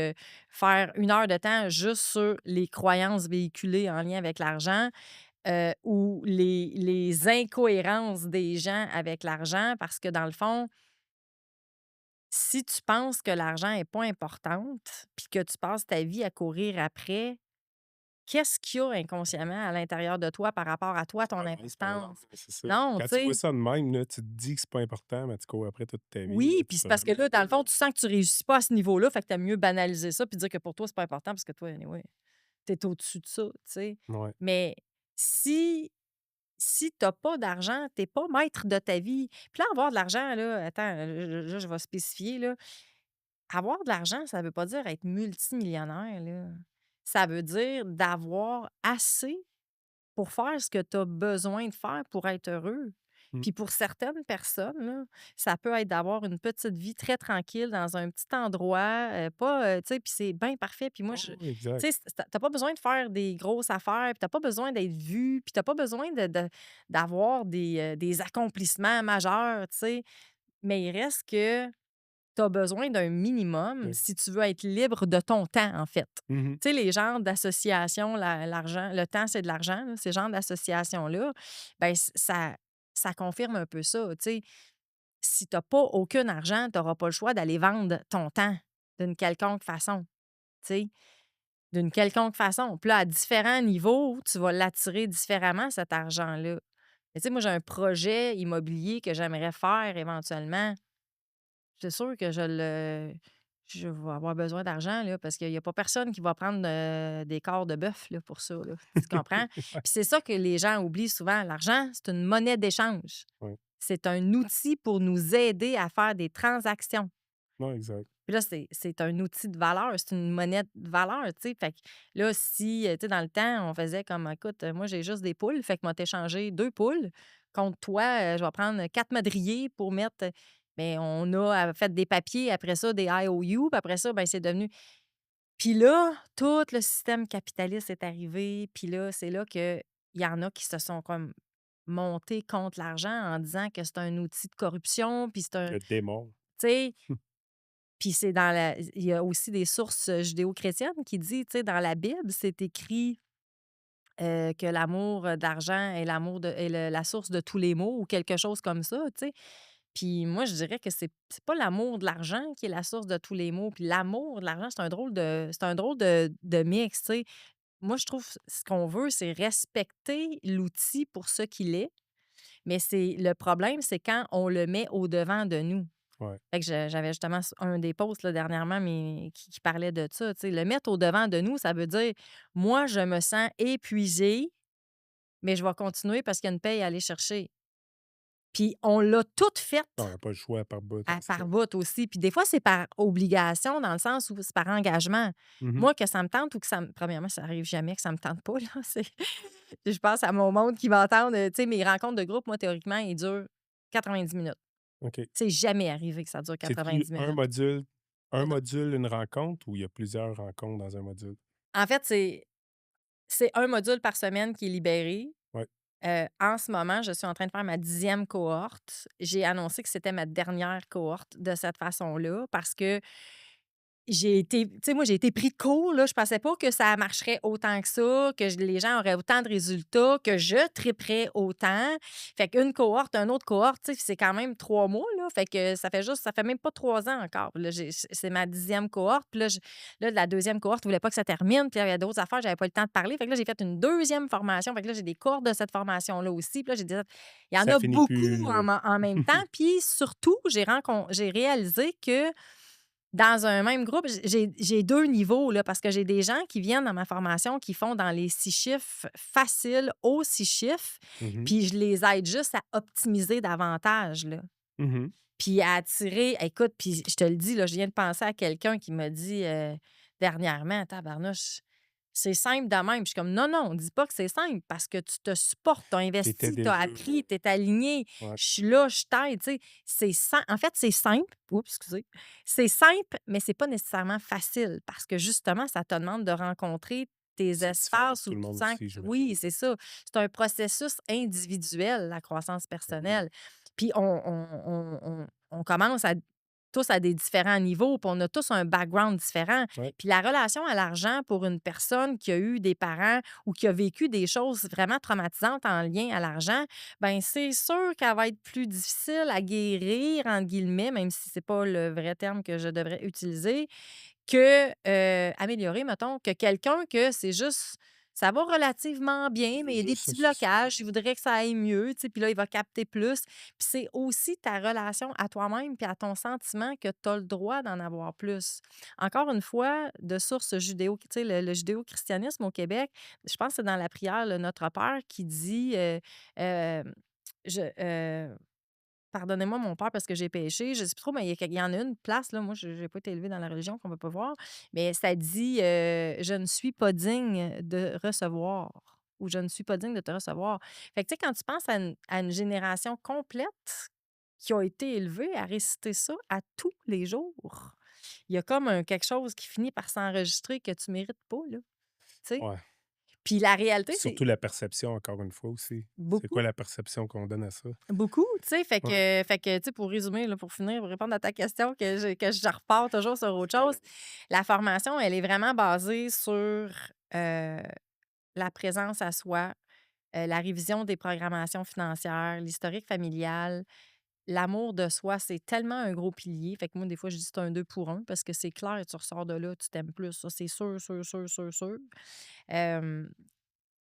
[SPEAKER 1] faire 1 heure de temps juste sur les croyances véhiculées en lien avec l'argent. ou les incohérences des gens avec l'argent parce que dans le fond, si tu penses que l'argent est pas importante, puis que tu passes ta vie à courir après, qu'est-ce qu'il y a inconsciemment à l'intérieur de toi par rapport à toi, ton
[SPEAKER 2] C'est pas grave,
[SPEAKER 1] importance?
[SPEAKER 2] c'est ça.
[SPEAKER 1] Non,
[SPEAKER 2] Quand
[SPEAKER 1] tu
[SPEAKER 2] tu vois
[SPEAKER 1] sais?
[SPEAKER 2] ça de même, là, tu te dis que c'est pas important, mais tu cours après toute ta vie,
[SPEAKER 1] Oui,
[SPEAKER 2] là,
[SPEAKER 1] puis
[SPEAKER 2] tu
[SPEAKER 1] c'est
[SPEAKER 2] vas
[SPEAKER 1] parce que
[SPEAKER 2] jamais
[SPEAKER 1] là, dans le
[SPEAKER 2] arriver
[SPEAKER 1] fond,
[SPEAKER 2] là.
[SPEAKER 1] tu sens que tu réussis pas à ce niveau-là, fait que tu mieux banaliser ça puis dire que pour toi, c'est pas important parce que toi, anyway, tu es au-dessus de ça, tu sais?
[SPEAKER 2] Ouais.
[SPEAKER 1] Mais si tu pas d'argent, tu pas maître de ta vie. Puis là, avoir de l'argent, là, attends, là, je vais spécifier, là. Avoir de l'argent, ça veut pas dire être multimillionnaire, là. Ça veut dire d'avoir assez pour faire ce que tu as besoin de faire pour être heureux.
[SPEAKER 2] Mmh.
[SPEAKER 1] Puis pour certaines personnes, là, ça peut être d'avoir une petite vie très tranquille dans un petit endroit, pas, tu sais, puis c'est bien parfait. Puis moi, je tu
[SPEAKER 2] Oui, exact.
[SPEAKER 1] sais, tu pas besoin de faire des grosses affaires, puis tu pas besoin d'être vu, puis tu pas besoin d'avoir des accomplissements majeurs, tu sais. Mais il reste que tu as besoin d'un minimum
[SPEAKER 2] Oui.
[SPEAKER 1] si tu veux être libre de ton temps, en fait.
[SPEAKER 2] Mmh mh.
[SPEAKER 1] Tu sais, les genres d'associations, l'argent, le temps, c'est de l'argent, là, ces genres d'associations-là, ben ça confirme un peu ça. Tu sais, si tu pas aucun argent, tu n'auras pas le choix d'aller vendre ton temps d'une quelconque façon. Tu sais, d'une quelconque façon. Puis là, à différents niveaux, tu vas l'attirer différemment, cet argent-là. Mais tu sais, moi, j'ai un projet immobilier que j'aimerais faire éventuellement. C'est sûr que je vais avoir besoin d'argent, là, parce qu'il y a pas personne qui va prendre, des corps de bœuf, là, pour ça, là. Tu comprends? Puis c'est ça que les gens oublient souvent. L'argent, c'est une monnaie d'échange.
[SPEAKER 2] Ouais.
[SPEAKER 1] C'est un outil pour nous aider à faire des transactions.
[SPEAKER 2] Non, exact.
[SPEAKER 1] Puis là, c'est un outil de valeur, c'est une monnaie de valeur, tu sais? Fait que là, si, tu sais, dans le temps, on faisait comme: «Écoute, moi, j'ai juste des poules, fait que moi t'échanger 2 poules contre toi, je vais prendre 4 madriers pour mettre». Mais on a fait des papiers, après ça, des IOU, puis après ça, ben c'est devenu puis là, tout le système capitaliste est arrivé, puis là, c'est là qu'il y en a qui se sont comme montés contre l'argent en disant que c'est un outil de corruption, puis c'est un
[SPEAKER 2] Le
[SPEAKER 1] tu
[SPEAKER 2] démon.
[SPEAKER 1] sais? Puis c'est dans la il y a aussi des sources, judéo-chrétiennes qui dit, tu sais, dans la Bible, c'est écrit, que l'amour, d'argent est l'amour de est le la source de tous les maux ou quelque chose comme ça, tu sais? Puis moi, je dirais que c'est pas l'amour de l'argent qui est la source de tous les maux, puis l'amour de l'argent, c'est un drôle de mix, tu sais? Moi, je trouve ce qu'on veut, c'est respecter l'outil pour ce qu'il est, mais c'est le problème, c'est quand on le met au-devant de nous.
[SPEAKER 2] Ouais.
[SPEAKER 1] Fait que j'avais justement un des posts là, dernièrement, mais qui parlait de ça. Tu sais, le mettre au-devant de nous, ça veut dire moi, je me sens épuisée, mais je vais continuer parce qu'il y a une paye à aller chercher. Puis on l'a toute
[SPEAKER 2] On
[SPEAKER 1] faite
[SPEAKER 2] a pas le choix par bout dans
[SPEAKER 1] à
[SPEAKER 2] ce
[SPEAKER 1] par
[SPEAKER 2] cas.
[SPEAKER 1] bout aussi. Puis des fois, c'est par obligation, dans le sens où c'est par engagement.
[SPEAKER 2] Mmh mh.
[SPEAKER 1] Moi, que ça me tente ou que ça me. Premièrement, ça arrive jamais que ça me tente pas. Là. Je pense à mon monde qui m'entend. Tu sais, mes rencontres de groupe, moi, théoriquement, ils durent 90 minutes.
[SPEAKER 2] OK.
[SPEAKER 1] C'est jamais arrivé que ça dure
[SPEAKER 2] C'est-tu
[SPEAKER 1] 90 minutes.
[SPEAKER 2] un module, une rencontre ou il y a plusieurs rencontres dans un module?
[SPEAKER 1] En fait, c'est un module par semaine qui est libéré.
[SPEAKER 2] Ouais.
[SPEAKER 1] En ce moment, je suis en train de faire ma 10e cohorte. J'ai annoncé que c'était ma dernière cohorte de cette façon-là parce que j'ai été tu sais, moi, j'ai été pris de court, là. Je pensais pas que ça marcherait autant que ça, que les gens auraient autant de résultats, que je triperais autant. Fait qu'une cohorte, une autre cohorte, tu sais, c'est quand même 3 mois, là. Fait que ça fait même pas 3 ans encore. Là, c'est ma 10e cohorte. Puis là, la deuxième cohorte, je voulais pas que ça termine. Puis là, il y a d'autres affaires, j'avais pas le temps de parler. Fait que là, j'ai fait une deuxième formation. Fait que là, j'ai des cohortes de cette formation-là aussi. Puis là, j'ai dit il y en
[SPEAKER 2] Ça
[SPEAKER 1] a
[SPEAKER 2] finit plus,
[SPEAKER 1] beaucoup
[SPEAKER 2] là.
[SPEAKER 1] en même temps. Puis surtout, j'ai réalisé que dans un même groupe, j'ai 2 niveaux, là, parce que j'ai des gens qui viennent dans ma formation qui font dans les 6 chiffres faciles aux 6 chiffres,
[SPEAKER 2] Mmh mh.
[SPEAKER 1] puis je les aide juste à optimiser davantage, là.
[SPEAKER 2] Mmh mh.
[SPEAKER 1] Puis à attirer écoute, puis je te le dis, là, je viens de penser à quelqu'un qui m'a dit, dernièrement: «Tabarnouche, c'est simple de même». Je suis comme: «Non, non, dis pas que c'est simple parce que tu te supportes, tu as
[SPEAKER 2] Tu étais
[SPEAKER 1] investi, tu as
[SPEAKER 2] déjà
[SPEAKER 1] appris, tu es aligné,
[SPEAKER 2] ouais.
[SPEAKER 1] je suis là, je t'aide», tu sais? En fait, c'est simple oups, excusez. C'est simple, mais c'est pas nécessairement facile parce que justement, ça te demande de rencontrer tes
[SPEAKER 2] C'est différent pour
[SPEAKER 1] espaces où
[SPEAKER 2] tout le
[SPEAKER 1] tu te
[SPEAKER 2] monde
[SPEAKER 1] sens
[SPEAKER 2] aussi, j'imagine.
[SPEAKER 1] oui, c'est ça. C'est un processus individuel, la croissance
[SPEAKER 2] Ben oui.
[SPEAKER 1] personnelle. Puis on commence à tous à des différents niveaux, puis on a tous un background différent.
[SPEAKER 2] Ouais.
[SPEAKER 1] Puis la relation à l'argent pour une personne qui a eu des parents ou qui a vécu des choses vraiment traumatisantes en lien à l'argent, ben c'est sûr qu'elle va être plus difficile à «guérir» entre guillemets, même si c'est pas le vrai terme que je devrais utiliser, que, améliorer, mettons, que quelqu'un que c'est juste ça va relativement bien, mais il y a des
[SPEAKER 2] Juste ça,
[SPEAKER 1] petits
[SPEAKER 2] c'est ça.
[SPEAKER 1] blocages, il voudrait que ça aille mieux, tu sais, puis là, il va capter plus. Puis c'est aussi ta relation à toi-même puis à ton sentiment que tu as le droit d'en avoir plus. Encore une fois, de source judéo tu sais, le judéo-christianisme au Québec, je pense que c'est dans la prière, le Notre Père qui dit, je «Pardonnez-moi mon père parce que j'ai péché». Je sais plus trop, mais il y en a une place, là, moi, je n'ai pas été élevée dans la religion qu'on ne peut pas voir, mais ça dit, «Je ne suis pas digne de recevoir» ou «Je ne suis pas digne de te recevoir». Fait que, tu sais, quand tu penses à une génération complète qui a été élevée à réciter ça à tous les jours, il y a comme un quelque chose qui finit par s'enregistrer que tu mérites pas, là, tu sais?
[SPEAKER 2] Ouais.
[SPEAKER 1] Puis la réalité, c'est
[SPEAKER 2] Surtout la perception, encore une fois aussi. C'est quoi
[SPEAKER 1] beaucoup.
[SPEAKER 2] la perception qu'on donne à ça?
[SPEAKER 1] Beaucoup, tu sais, fait
[SPEAKER 2] Ouais.
[SPEAKER 1] que fait que, tu sais, pour résumer, là, pour finir, pour répondre à ta question que je repars toujours sur autre chose, la formation, elle est vraiment basée sur, la présence à soi, la révision des programmations financières, l'historique familial, l'amour de soi, c'est tellement un gros pilier. Fait que moi, des fois, je dis: «C'est un 2 pour un parce que c'est clair, tu ressors de là, tu t'aimes plus, ça, c'est sûr, sûr, sûr, sûr, sûr. Hem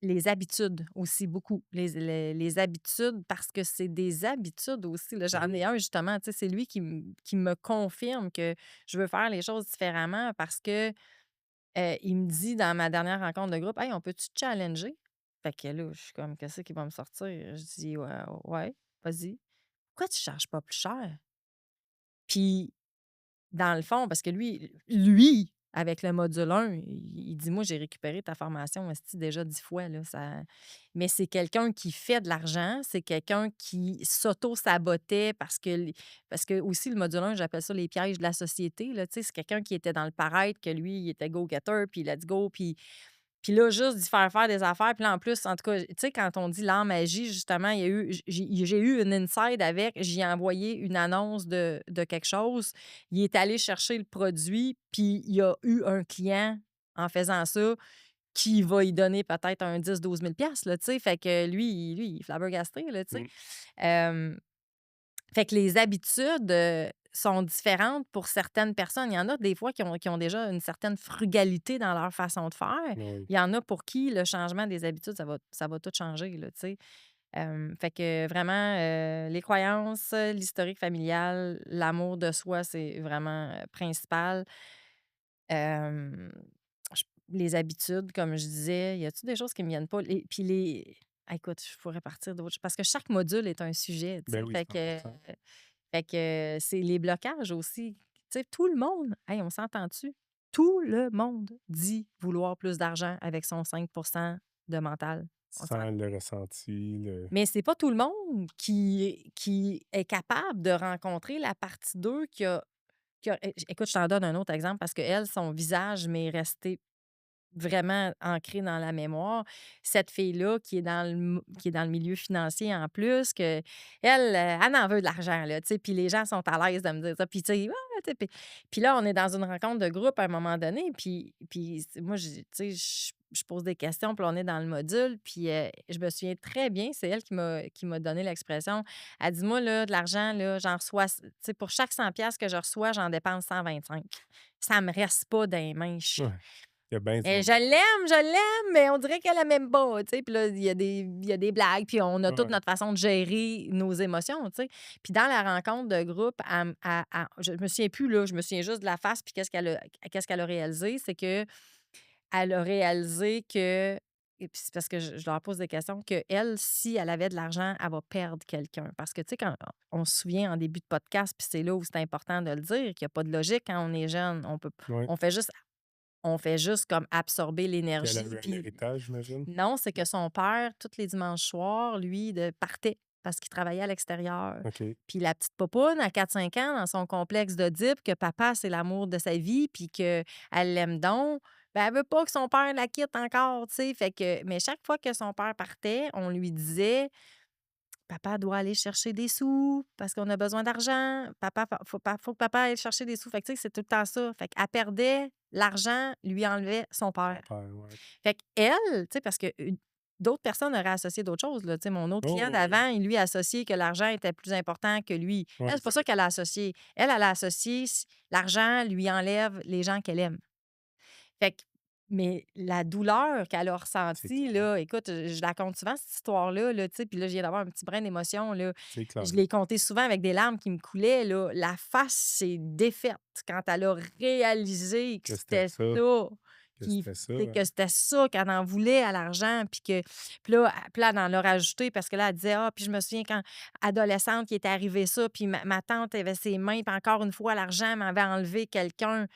[SPEAKER 1] Les habitudes aussi, beaucoup. Les habitudes, parce que c'est des habitudes aussi, là. J'en ai un justement, tu sais, c'est lui qui me confirme que je veux faire les choses différemment parce que, il me dit dans ma dernière rencontre de groupe: «Hey, on peut-tu te challenger?» Fait que là, je suis comme: «Qu'est-ce qui va me sortir?» Je dis: «Ouais, vas-y. Pourquoi tu charges pas plus cher?» Puis dans le fond, parce que lui, avec le module 1, il dit: «Moi, j'ai récupéré ta formation esti déjà 10 fois, là, ça» mais c'est quelqu'un qui fait de l'argent, c'est quelqu'un qui s'auto-sabotait parce que aussi le module 1, j'appelle ça les pièges de la société, là, tu sais, c'est quelqu'un qui était dans le paraître, que lui, il était go-getter, puis let's go, puis là, juste d'y faire des affaires, puis là, en plus, en tout cas, tu sais, quand on dit l'art magie, justement, il y a eu j'ai eu une inside avec, j'y ai envoyé une annonce de quelque chose. Il est allé chercher le produit, puis il y a eu un client, en faisant ça, qui va y donner peut-être un 10 000 $12 000 là, tu sais. Fait que lui, il est flabbergasté, là, tu sais.
[SPEAKER 2] Mmh.
[SPEAKER 1] Fait que les habitudes, sont différentes pour certaines personnes. Il y en a des fois qui ont déjà une certaine frugalité dans leur façon de faire.
[SPEAKER 2] Oui.
[SPEAKER 1] Il y en a pour qui le changement des habitudes, ça va tout changer, là, tu sais. Fait que vraiment, les croyances, l'historique familial, l'amour de soi, c'est vraiment, principal. Hem, les habitudes, comme je disais, y a-tu des choses qui me viennent pas? Écoute, je pourrais partir d'autres parce que chaque module est un sujet, tu
[SPEAKER 2] Ben
[SPEAKER 1] sais.
[SPEAKER 2] oui,
[SPEAKER 1] Fait
[SPEAKER 2] 100.
[SPEAKER 1] que c'est les blocages aussi. Tu sais, tout le monde, hey, on s'entend-tu? Tout le monde dit vouloir plus d'argent avec son 5 de mental. On s'entend.
[SPEAKER 2] Sans le ressenti, le
[SPEAKER 1] Mais c'est pas tout le monde qui est capable de rencontrer la partie 2 écoute, je t'en donne un autre exemple parce qu'elle, son visage m'est resté vraiment ancré dans la mémoire. Cette fille-là qui est dans le milieu financier en plus, que elle en veut de l'argent, là, tu sais, puis les gens sont à l'aise de me dire ça. Puis, tu sais, «Ah», tu sais, puis là, on est dans une rencontre de groupe à un moment donné, puis moi, tu sais, je pose des questions, puis là, on est dans le module, puis je me souviens très bien, c'est elle qui m'a donné l'expression. Elle dit: «Moi, là, de l'argent, là, j'en reçois tu sais, pour chaque 100 $ que je reçois, j'en dépense 125. Ça me reste pas dans les mains».
[SPEAKER 2] ouais, il y a bien du
[SPEAKER 1] Et
[SPEAKER 2] monde.
[SPEAKER 1] je l'aime, mais on dirait qu'elle aime pas, tu sais? Puis là, il y a des blagues, puis on a toute
[SPEAKER 2] Ouais,
[SPEAKER 1] notre façon de gérer nos émotions, tu sais? Puis dans la rencontre de groupe, je me souviens plus, là, je me souviens juste de la face, puis qu'est-ce qu'elle a réalisé, c'est que elle a réalisé que et puis c'est parce que je leur pose des questions, que elle, si elle avait de l'argent, elle va perdre quelqu'un. Parce que, tu sais, quand on se souvient en début de podcast, puis c'est là où c'est important de le dire, qu'il y a pas de logique quand on est jeune.
[SPEAKER 2] ouais.
[SPEAKER 1] On fait juste on fait juste comme absorber
[SPEAKER 2] Qu'elle a
[SPEAKER 1] l'énergie,
[SPEAKER 2] eu un
[SPEAKER 1] puis
[SPEAKER 2] héritage, j'imagine?
[SPEAKER 1] non, c'est que son père, tous les dimanches soirs, lui, partait parce qu'il travaillait à l'extérieur.
[SPEAKER 2] OK.
[SPEAKER 1] Puis la petite popoune, à 4 5 ans, dans son complexe d'Oedipe, que papa, c'est l'amour de sa vie, puis qu'elle l'aime donc, ben, elle veut pas que son père la quitte encore, tu sais. Fait que mais chaque fois que son père partait, on lui disait: Papa doit aller chercher des sous parce qu'on a besoin d'argent. Papa, faut que papa aille chercher des sous. Fait que, tu sais, c'est tout le temps ça. Fait qu'elle perdait l'argent, lui enlevait son
[SPEAKER 2] Ton
[SPEAKER 1] père.
[SPEAKER 2] père, ouais.
[SPEAKER 1] Fait qu'elle, tu sais, parce que d'autres personnes auraient associé d'autres choses, là. Tu sais, mon autre client
[SPEAKER 2] Oh, oui,
[SPEAKER 1] d'avant, il lui a associé que l'argent était plus important que lui.
[SPEAKER 2] ouais,
[SPEAKER 1] Elle, c'est pas ça
[SPEAKER 2] exact.
[SPEAKER 1] qu'elle a associé. Elle a associé l'argent lui enlève les gens qu'elle aime. Fait que mais la douleur qu'elle a
[SPEAKER 2] C'est
[SPEAKER 1] ressentie,
[SPEAKER 2] clair,
[SPEAKER 1] là, écoute, je la conte souvent cette histoire-là, là, tu sais, puis là, je viens d'avoir un petit brin d'émotion, là.
[SPEAKER 2] c'est clair.
[SPEAKER 1] Je l'ai contée souvent avec des larmes qui me coulaient, là. La face s'est défaite quand elle a réalisé que
[SPEAKER 2] Que c'était
[SPEAKER 1] c'était
[SPEAKER 2] ça,
[SPEAKER 1] ça,
[SPEAKER 2] que c'était ça,
[SPEAKER 1] tu sais, que
[SPEAKER 2] hein.
[SPEAKER 1] c'était ça qu'elle en voulait à l'argent, puis là, elle en a rajouté parce que là, elle disait: «Ah, puis je me souviens quand adolescente qu'il était arrivé ça, puis ma tante avait ses mains, puis encore une fois, l'argent m'avait enlevé quelqu'un».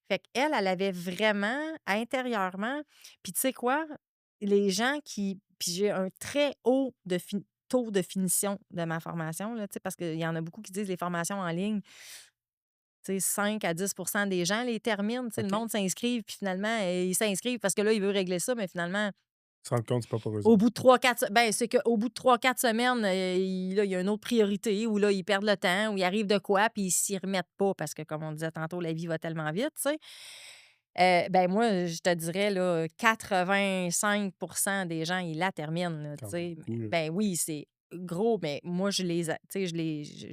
[SPEAKER 1] Fait qu'elle, elle avait vraiment, intérieurement puis tu sais quoi? Les gens qui puis j'ai un très haut taux de finition de ma formation, là, tu sais, parce qu'il y en a beaucoup qui disent les formations en ligne, tu sais, 5 à 10 des gens les terminent, tu sais, le
[SPEAKER 2] OK.
[SPEAKER 1] monde s'inscrive puis finalement, ils s'inscrivent parce que là, ils veulent régler ça, mais finalement
[SPEAKER 2] Ils se rendent compte que c'est pas pour eux
[SPEAKER 1] au
[SPEAKER 2] autres.
[SPEAKER 1] bout de 3 4 ben, c'est qu'au bout de 3 4 semaines, il y a une autre priorité ou là, ils perdent le temps ou il arrive de quoi, puis ils s'y remettent pas parce que, comme on disait tantôt, la vie va tellement vite, tu sais. Ben, moi, je te dirais, là, 85 des gens, ils la terminent, là, tu
[SPEAKER 2] Quand même
[SPEAKER 1] sais.
[SPEAKER 2] beaucoup, là.
[SPEAKER 1] Ben oui, c'est gros, mais moi, je les a tu sais, je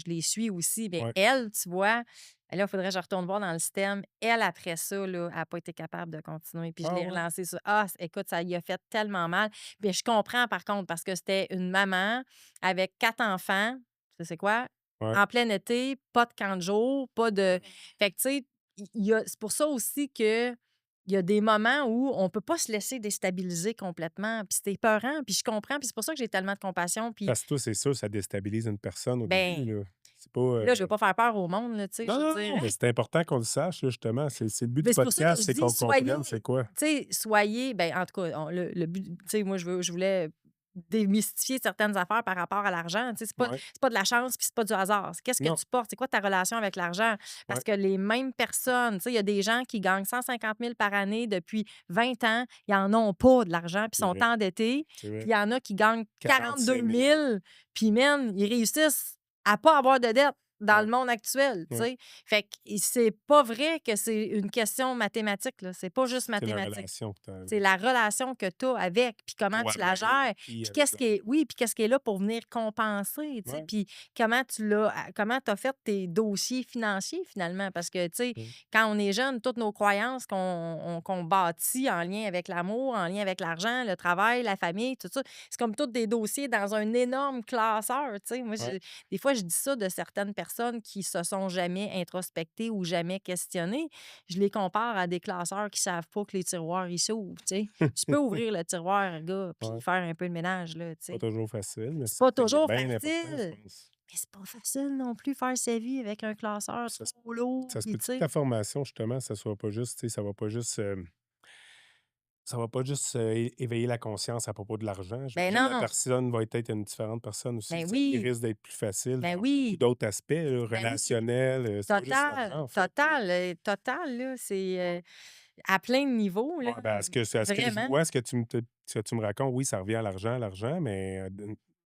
[SPEAKER 1] les suis aussi. Mais
[SPEAKER 2] Ouais.
[SPEAKER 1] elle, tu vois, là, il faudrait que je retourne voir dans le système. Elle, après ça, là, elle a pas été capable de continuer. Puis je
[SPEAKER 2] Ah
[SPEAKER 1] l'ai
[SPEAKER 2] ouais?
[SPEAKER 1] relancée sur écoute, ça lui a fait tellement mal. Puis je comprends, par contre, parce que c'était une maman avec 4 enfants. Tu sais c'est quoi?
[SPEAKER 2] Ouais.
[SPEAKER 1] En plein été, pas de camp de jour, pas de fait que, tu sais, c'est pour ça aussi que il y a des moments où on peut pas se laisser déstabiliser complètement, puis c'est épeurant, puis je comprends, puis c'est pour ça que j'ai tellement de compassion, puis
[SPEAKER 2] Parce que toi, c'est sûr, ça déstabilise une personne au début,
[SPEAKER 1] ben,
[SPEAKER 2] là. C'est pas,
[SPEAKER 1] là, je veux pas faire peur au monde, là, tu sais,
[SPEAKER 2] non,
[SPEAKER 1] je veux
[SPEAKER 2] non,
[SPEAKER 1] dire.
[SPEAKER 2] non, mais c'est important qu'on le sache, là, justement. C'est le but du
[SPEAKER 1] Mais c'est pour ça que
[SPEAKER 2] podcast,
[SPEAKER 1] je
[SPEAKER 2] c'est
[SPEAKER 1] dis
[SPEAKER 2] qu'on comprenne
[SPEAKER 1] soyez
[SPEAKER 2] c'est quoi.
[SPEAKER 1] tu sais, soyez ben, en tout cas, le but tu sais, moi, je voulais démystifier certaines affaires par rapport à l'argent, tu sais,
[SPEAKER 2] Ouais.
[SPEAKER 1] c'est pas de la chance puis c'est pas du hasard. C'est qu'est-ce que
[SPEAKER 2] Non.
[SPEAKER 1] tu portes? C'est quoi ta relation avec l'argent?
[SPEAKER 2] Ouais.
[SPEAKER 1] Parce que les mêmes personnes, tu sais, il y a des gens qui gagnent 150 000 par année depuis 20 ans, ils en ont pas de l'argent puis
[SPEAKER 2] C'est
[SPEAKER 1] sont
[SPEAKER 2] vrai,
[SPEAKER 1] endettés.
[SPEAKER 2] c'est
[SPEAKER 1] Puis
[SPEAKER 2] vrai.
[SPEAKER 1] il y en a qui gagnent 42
[SPEAKER 2] 45 000.
[SPEAKER 1] 000 puis man, ils réussissent à pas avoir de dette dans
[SPEAKER 2] Ouais,
[SPEAKER 1] le monde actuel, tu
[SPEAKER 2] ouais.
[SPEAKER 1] sais. Fait que c'est pas vrai que c'est une question mathématique, là. C'est pas juste
[SPEAKER 2] C'est la
[SPEAKER 1] mathématique.
[SPEAKER 2] relation que tu as
[SPEAKER 1] C'est la relation que tu as avec, puis comment tu la
[SPEAKER 2] toi-même,
[SPEAKER 1] gères,
[SPEAKER 2] puis
[SPEAKER 1] puis
[SPEAKER 2] avec
[SPEAKER 1] qu'est-ce qui
[SPEAKER 2] l'autre.
[SPEAKER 1] est oui, puis qu'est-ce qui est là pour venir compenser, tu sais,
[SPEAKER 2] Ouais.
[SPEAKER 1] puis comment tu as fait tes dossiers financiers finalement. Parce que, tu sais,
[SPEAKER 2] Mmh.
[SPEAKER 1] quand on est jeune, toutes nos croyances qu'on bâtit en lien avec l'amour, en lien avec l'argent, le travail, la famille, tout ça, c'est comme tous des dossiers dans un énorme classeur, tu sais. Moi,
[SPEAKER 2] Ouais.
[SPEAKER 1] des fois, je dis ça de certaines personnes qui se sont jamais introspectées ou jamais questionnées. Je les compare à des classeurs qui savent pas que les tiroirs, ils s'ouvrent, tu sais. Tu peux ouvrir le tiroir, gars, puis
[SPEAKER 2] Ouais.
[SPEAKER 1] faire un peu de ménage, là, tu
[SPEAKER 2] Pas
[SPEAKER 1] sais.
[SPEAKER 2] toujours facile, mais
[SPEAKER 1] C'est pas
[SPEAKER 2] c'est
[SPEAKER 1] toujours
[SPEAKER 2] bien important, je
[SPEAKER 1] facile,
[SPEAKER 2] pense.
[SPEAKER 1] mais c'est pas facile non plus faire sa vie avec un classeur
[SPEAKER 2] Ça se
[SPEAKER 1] trop lourd,
[SPEAKER 2] ça se
[SPEAKER 1] puis tu
[SPEAKER 2] peut-tu que
[SPEAKER 1] sais.
[SPEAKER 2] ta formation, justement, ça soit pas juste, tu sais, ça va pas juste, éveiller la conscience à propos de l'argent.
[SPEAKER 1] Ben
[SPEAKER 2] J'imagine la
[SPEAKER 1] non,
[SPEAKER 2] personne va être une différente personne aussi.
[SPEAKER 1] ben
[SPEAKER 2] Sa vie
[SPEAKER 1] oui,
[SPEAKER 2] risque d'être plus facile
[SPEAKER 1] ben
[SPEAKER 2] dans beaucoup
[SPEAKER 1] oui,
[SPEAKER 2] d'autres aspects, là,
[SPEAKER 1] ben oui.
[SPEAKER 2] relationnels, c'est pas juste
[SPEAKER 1] Total,
[SPEAKER 2] l'argent, en fait.
[SPEAKER 1] total, total, là, c'est, à plein de niveaux, là,
[SPEAKER 2] Ouais, ben, à ce que je
[SPEAKER 1] vraiment.
[SPEAKER 2] vois, ce que tu me racontes, oui, ça revient à l'argent, mais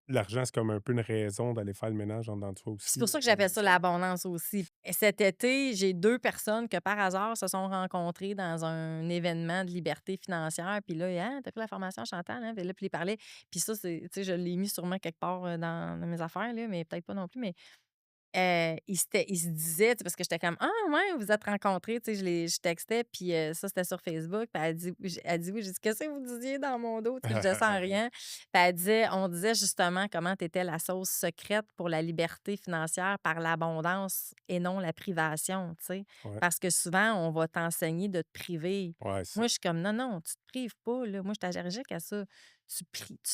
[SPEAKER 2] l'argent, c'est comme un peu une raison d'aller faire le ménage en dedans de soi
[SPEAKER 1] C'est
[SPEAKER 2] aussi,
[SPEAKER 1] pour
[SPEAKER 2] là,
[SPEAKER 1] ça que
[SPEAKER 2] j'ai
[SPEAKER 1] j'appelle ça
[SPEAKER 2] l'impression.
[SPEAKER 1] l'abondance aussi. Et cet été, j'ai 2 personnes que par hasard se sont rencontrées dans un événement de liberté financière. Puis là: «Hein, tu pris la formation Chantal, hein?» Puis là, puis ils parlaient. Puis ça, c'est tu sais, je l'ai mis sûrement quelque part, dans mes affaires là, mais peut-être pas non plus, mais il se disait, tu sais, parce que j'étais comme: «Ah ouais, vous êtes rencontrés», tu sais, je textais, puis ça, c'était sur Facebook, puis elle dit: «Oui», j'ai dit: «Qu'est-ce que vous disiez dans mon dos?» Tu sais, je disais sans rien. Puis elle disait on disait justement comment tu étais la sauce secrète pour la liberté financière par l'abondance et non la privation, tu sais?
[SPEAKER 2] Ouais,
[SPEAKER 1] Parce que souvent, on va t'enseigner de te priver.
[SPEAKER 2] ouais, c'est
[SPEAKER 1] Moi,
[SPEAKER 2] ça.
[SPEAKER 1] je suis comme: «Non, non, tu te prives pas, là». Moi, je suis allergique à ça. Tu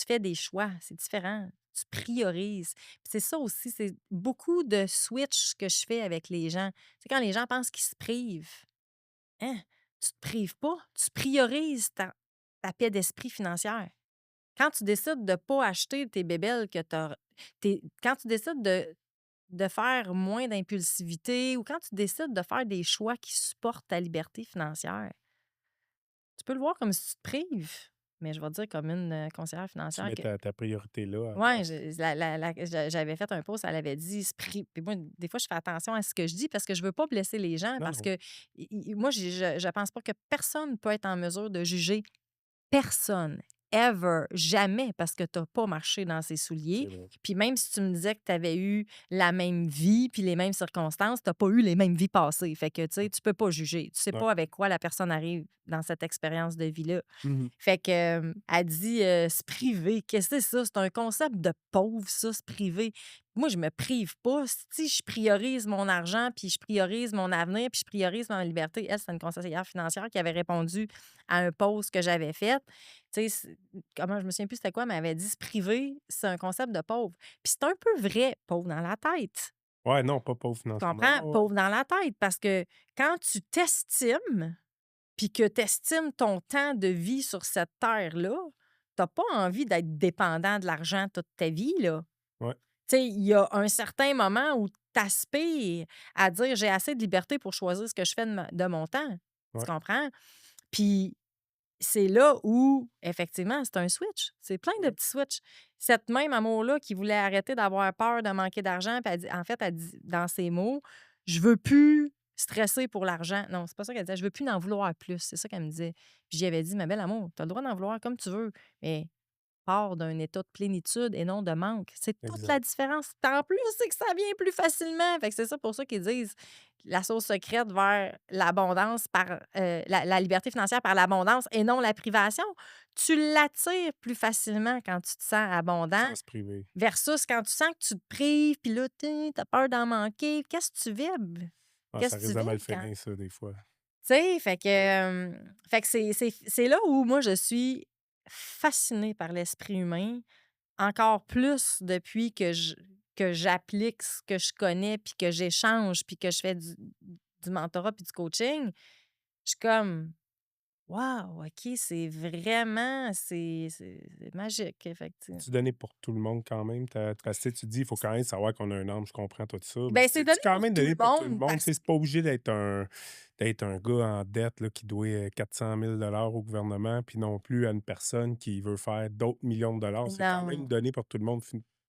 [SPEAKER 1] fais des choix, c'est différent. Tu priorises. Puis c'est ça aussi, c'est beaucoup de switch que je fais avec les gens. C'est quand les gens pensent qu'ils se privent. Hein? Tu te prives pas, tu priorises ta paix d'esprit financière. Quand tu décides de ne pas acheter tes bébelles que tu as, quand tu décides de faire moins d'impulsivité ou quand tu décides de faire des choix qui supportent ta liberté financière, tu peux le voir comme si tu te prives. mais je vais dire comme une, conseillère
[SPEAKER 2] Tu
[SPEAKER 1] financière
[SPEAKER 2] mets
[SPEAKER 1] que
[SPEAKER 2] ta priorité là à
[SPEAKER 1] ouais,
[SPEAKER 2] place.
[SPEAKER 1] j'avais fait un post, elle avait dit: puis moi, des fois, je fais attention à ce que je dis parce que je veux pas blesser les gens
[SPEAKER 2] Non,
[SPEAKER 1] parce
[SPEAKER 2] non,
[SPEAKER 1] que moi, je pense pas que personne peut être en mesure de juger personne, ever, jamais, parce que tu as pas marché dans ses souliers.
[SPEAKER 2] c'est vrai.
[SPEAKER 1] Puis même si tu me disais que tu avais eu la même vie puis les mêmes circonstances, tu pas eu les mêmes vies passées. Fait que, tu sais, tu peux pas juger. Tu sais
[SPEAKER 2] Ouais.
[SPEAKER 1] pas avec quoi la personne arrive dans cette expérience de vie-là.
[SPEAKER 2] Mmh.
[SPEAKER 1] Fait que, elle dit, se priver, qu'est-ce que c'est ça? C'est un concept de pauvre ça, se priver. Moi, je me prive pas. Si je priorise mon argent, puis je priorise mon avenir, puis je priorise ma liberté. Elle, c'est une conseillère financière qui avait répondu à un post que j'avais fait. Tu sais, comment je me souviens plus c'était quoi, mais elle avait dit: «Se priver, c'est un concept de pauvre». Puis c'est un peu vrai, pauvre dans la tête.
[SPEAKER 2] Ouais, non, pas pauvre
[SPEAKER 1] Tu
[SPEAKER 2] financièrement.
[SPEAKER 1] comprends?
[SPEAKER 2] Ouais, ouais.
[SPEAKER 1] Pauvre dans la tête parce que quand tu t'estimes puis que tu estimes ton temps de vie sur cette terre-là, tu pas envie d'être dépendant de l'argent toute ta vie, là.
[SPEAKER 2] Ouais,
[SPEAKER 1] Tu sais, il y a un certain moment où tu aspires à dire: «J'ai assez de liberté pour choisir ce que je fais de mon temps». Tu
[SPEAKER 2] ouais,
[SPEAKER 1] comprends? Puis c'est là où, effectivement, c'est un switch. C'est plein de
[SPEAKER 2] ouais.
[SPEAKER 1] petits switches. Cette même amour-là qui voulait arrêter d'avoir peur de manquer d'argent, puis elle dit en fait, elle dit dans ses mots: «Je veux plus stresser pour l'argent». Non, c'est pas ça qu'elle disait: «Je veux plus n'en vouloir plus». C'est ça qu'elle me disait. Puis j'y avais dit: «Ma belle amour, tu as le droit d'en vouloir comme tu veux, mais part d'un état de plénitude et non de manque. C'est toute la
[SPEAKER 2] Exact.
[SPEAKER 1] différence. Puis en plus, c'est que ça vient plus facilement. Fait que c'est ça pour ça qu'ils disent la sauce secrète vers l'abondance par la liberté financière par l'abondance et non la privation. Tu l'attires plus facilement quand tu te sens abondant
[SPEAKER 2] Sans se priver.
[SPEAKER 1] versus quand tu sens que tu te prives, puis là, tu as peur d'en manquer. Qu'est-ce que tu vibres?
[SPEAKER 2] Ah, ça
[SPEAKER 1] Qu'est-ce que
[SPEAKER 2] risque
[SPEAKER 1] tu
[SPEAKER 2] de mal
[SPEAKER 1] vibres quand?
[SPEAKER 2] finir ça, des fois.
[SPEAKER 1] Tu sais, fait que c'est là où moi je suis fascinée par l'esprit humain encore plus depuis que j'applique ce que je connais, puis que j'échange, puis que je fais du mentorat puis du coaching, je suis comme: «Wow, OK, c'est vraiment c'est magique, effectivement».
[SPEAKER 2] C'est donné pour tout le monde quand même? Parce que tu dis, il faut quand même savoir qu'on a un âme, je comprends tout ça, mais
[SPEAKER 1] Ben c'est
[SPEAKER 2] c'est-tu
[SPEAKER 1] donné
[SPEAKER 2] quand
[SPEAKER 1] pour
[SPEAKER 2] même
[SPEAKER 1] tout le
[SPEAKER 2] donné pour tout le
[SPEAKER 1] monde
[SPEAKER 2] monde? Tu
[SPEAKER 1] parce
[SPEAKER 2] sais, c'est pas obligé d'être un gars en dette là, qui doit 400 000 au gouvernement, puis non plus à une personne qui veut faire d'autres millions de dollars. C'est quand même
[SPEAKER 1] non,
[SPEAKER 2] donné pour tout le monde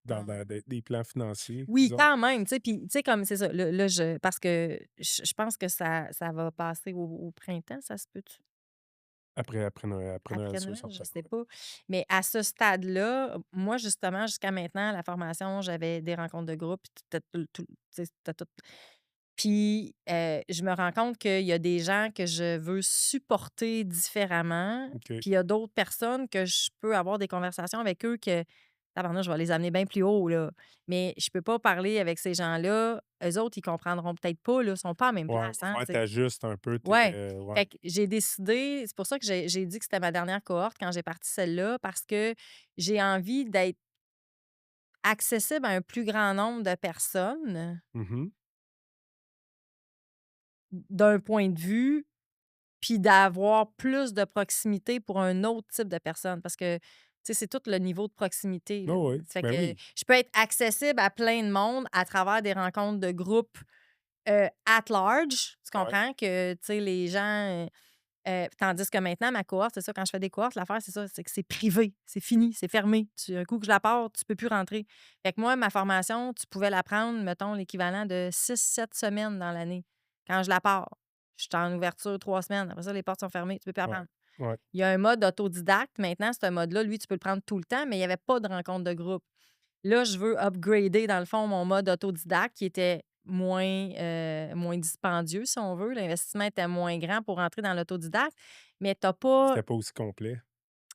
[SPEAKER 2] dans
[SPEAKER 1] non.
[SPEAKER 2] des plans financiers,
[SPEAKER 1] Oui,
[SPEAKER 2] disons.
[SPEAKER 1] quand même, tu sais, puis tu sais, comme c'est ça, là, parce que je pense que ça va passer au printemps, ça se peut-tu?
[SPEAKER 2] Après Noël,
[SPEAKER 1] Après
[SPEAKER 2] sûr et
[SPEAKER 1] Noël, je
[SPEAKER 2] certain,
[SPEAKER 1] sais
[SPEAKER 2] ouais.
[SPEAKER 1] pas. Mais à ce stade-là, moi, justement, jusqu'à maintenant, la formation, j'avais des rencontres de groupe, puis tu sais, c'était tout. Puis, je me rends compte qu'il y a des gens que je veux supporter différemment,
[SPEAKER 2] OK.
[SPEAKER 1] puis il y a d'autres personnes que je peux avoir des conversations avec eux que, tabarnouche, je vais les amener bien plus haut, là. Mais je peux pas parler avec ces gens-là. Eux autres, ils comprendront peut-être pas, là, ils sont pas à la même
[SPEAKER 2] Ouais,
[SPEAKER 1] place,
[SPEAKER 2] va
[SPEAKER 1] hein,
[SPEAKER 2] falloir
[SPEAKER 1] tu sais.
[SPEAKER 2] que un peu tes,
[SPEAKER 1] Ouais.
[SPEAKER 2] ouais,
[SPEAKER 1] Fait que j'ai décidé c'est pour ça que j'ai dit que c'était ma dernière cohorte quand j'ai parti celle-là, parce que j'ai envie d'être accessible à un plus grand nombre de personnes,
[SPEAKER 2] mmh
[SPEAKER 1] d'un point de vue, puis d'avoir plus de proximité pour un autre type de personne. Parce que, tu sais, c'est tout le niveau de proximité, là.
[SPEAKER 2] Oh oui,
[SPEAKER 1] Ça fait
[SPEAKER 2] ben
[SPEAKER 1] que
[SPEAKER 2] oui,
[SPEAKER 1] je peux être accessible à plein de monde à travers des rencontres de groupe, at large. Tu
[SPEAKER 2] ouais,
[SPEAKER 1] comprends? Que, tu sais, les gens, tandis que maintenant, ma cohorte, c'est ça, quand je fais des cohortes, l'affaire, c'est ça, c'est que c'est privé, c'est fini, c'est fermé. Un coup que je la pars, tu peux plus rentrer. Fait que moi, ma formation, tu pouvais la prendre, mettons, l'équivalent de 6 7 semaines dans l'année. Quand je la pars, je suis en ouverture 3 semaines. Après ça, les portes sont fermées, tu peux plus
[SPEAKER 2] ouais,
[SPEAKER 1] apprendre.
[SPEAKER 2] ouais.
[SPEAKER 1] Il y a un mode autodidacte. Maintenant, ce mode-là, lui, tu peux le prendre tout le temps, mais il n'y avait pas de rencontre de groupe. Là, je veux upgrader, dans le fond, mon mode autodidacte qui était moins dispendieux, si on veut. L'investissement était moins grand pour rentrer dans l'autodidacte, mais tu pas
[SPEAKER 2] C'était pas aussi complet.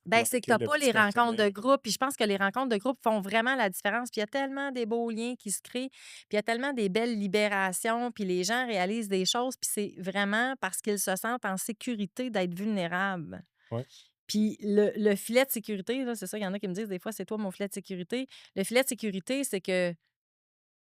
[SPEAKER 1] ben, c'est que tu
[SPEAKER 2] Manquait de
[SPEAKER 1] pas
[SPEAKER 2] petits
[SPEAKER 1] les rencontres de
[SPEAKER 2] personnels.
[SPEAKER 1] groupe. Puis je pense que les rencontres de groupe font vraiment la différence. Puis il y a tellement des beaux liens qui se créent, puis il y a tellement des belles libérations, puis les gens réalisent des choses, puis c'est vraiment parce qu'ils se sentent en sécurité d'être vulnérables.
[SPEAKER 2] Ouais.
[SPEAKER 1] Puis le filet de sécurité, là, c'est ça, il y en a qui me disent des fois: «C'est toi mon filet de sécurité». Le filet de sécurité, c'est que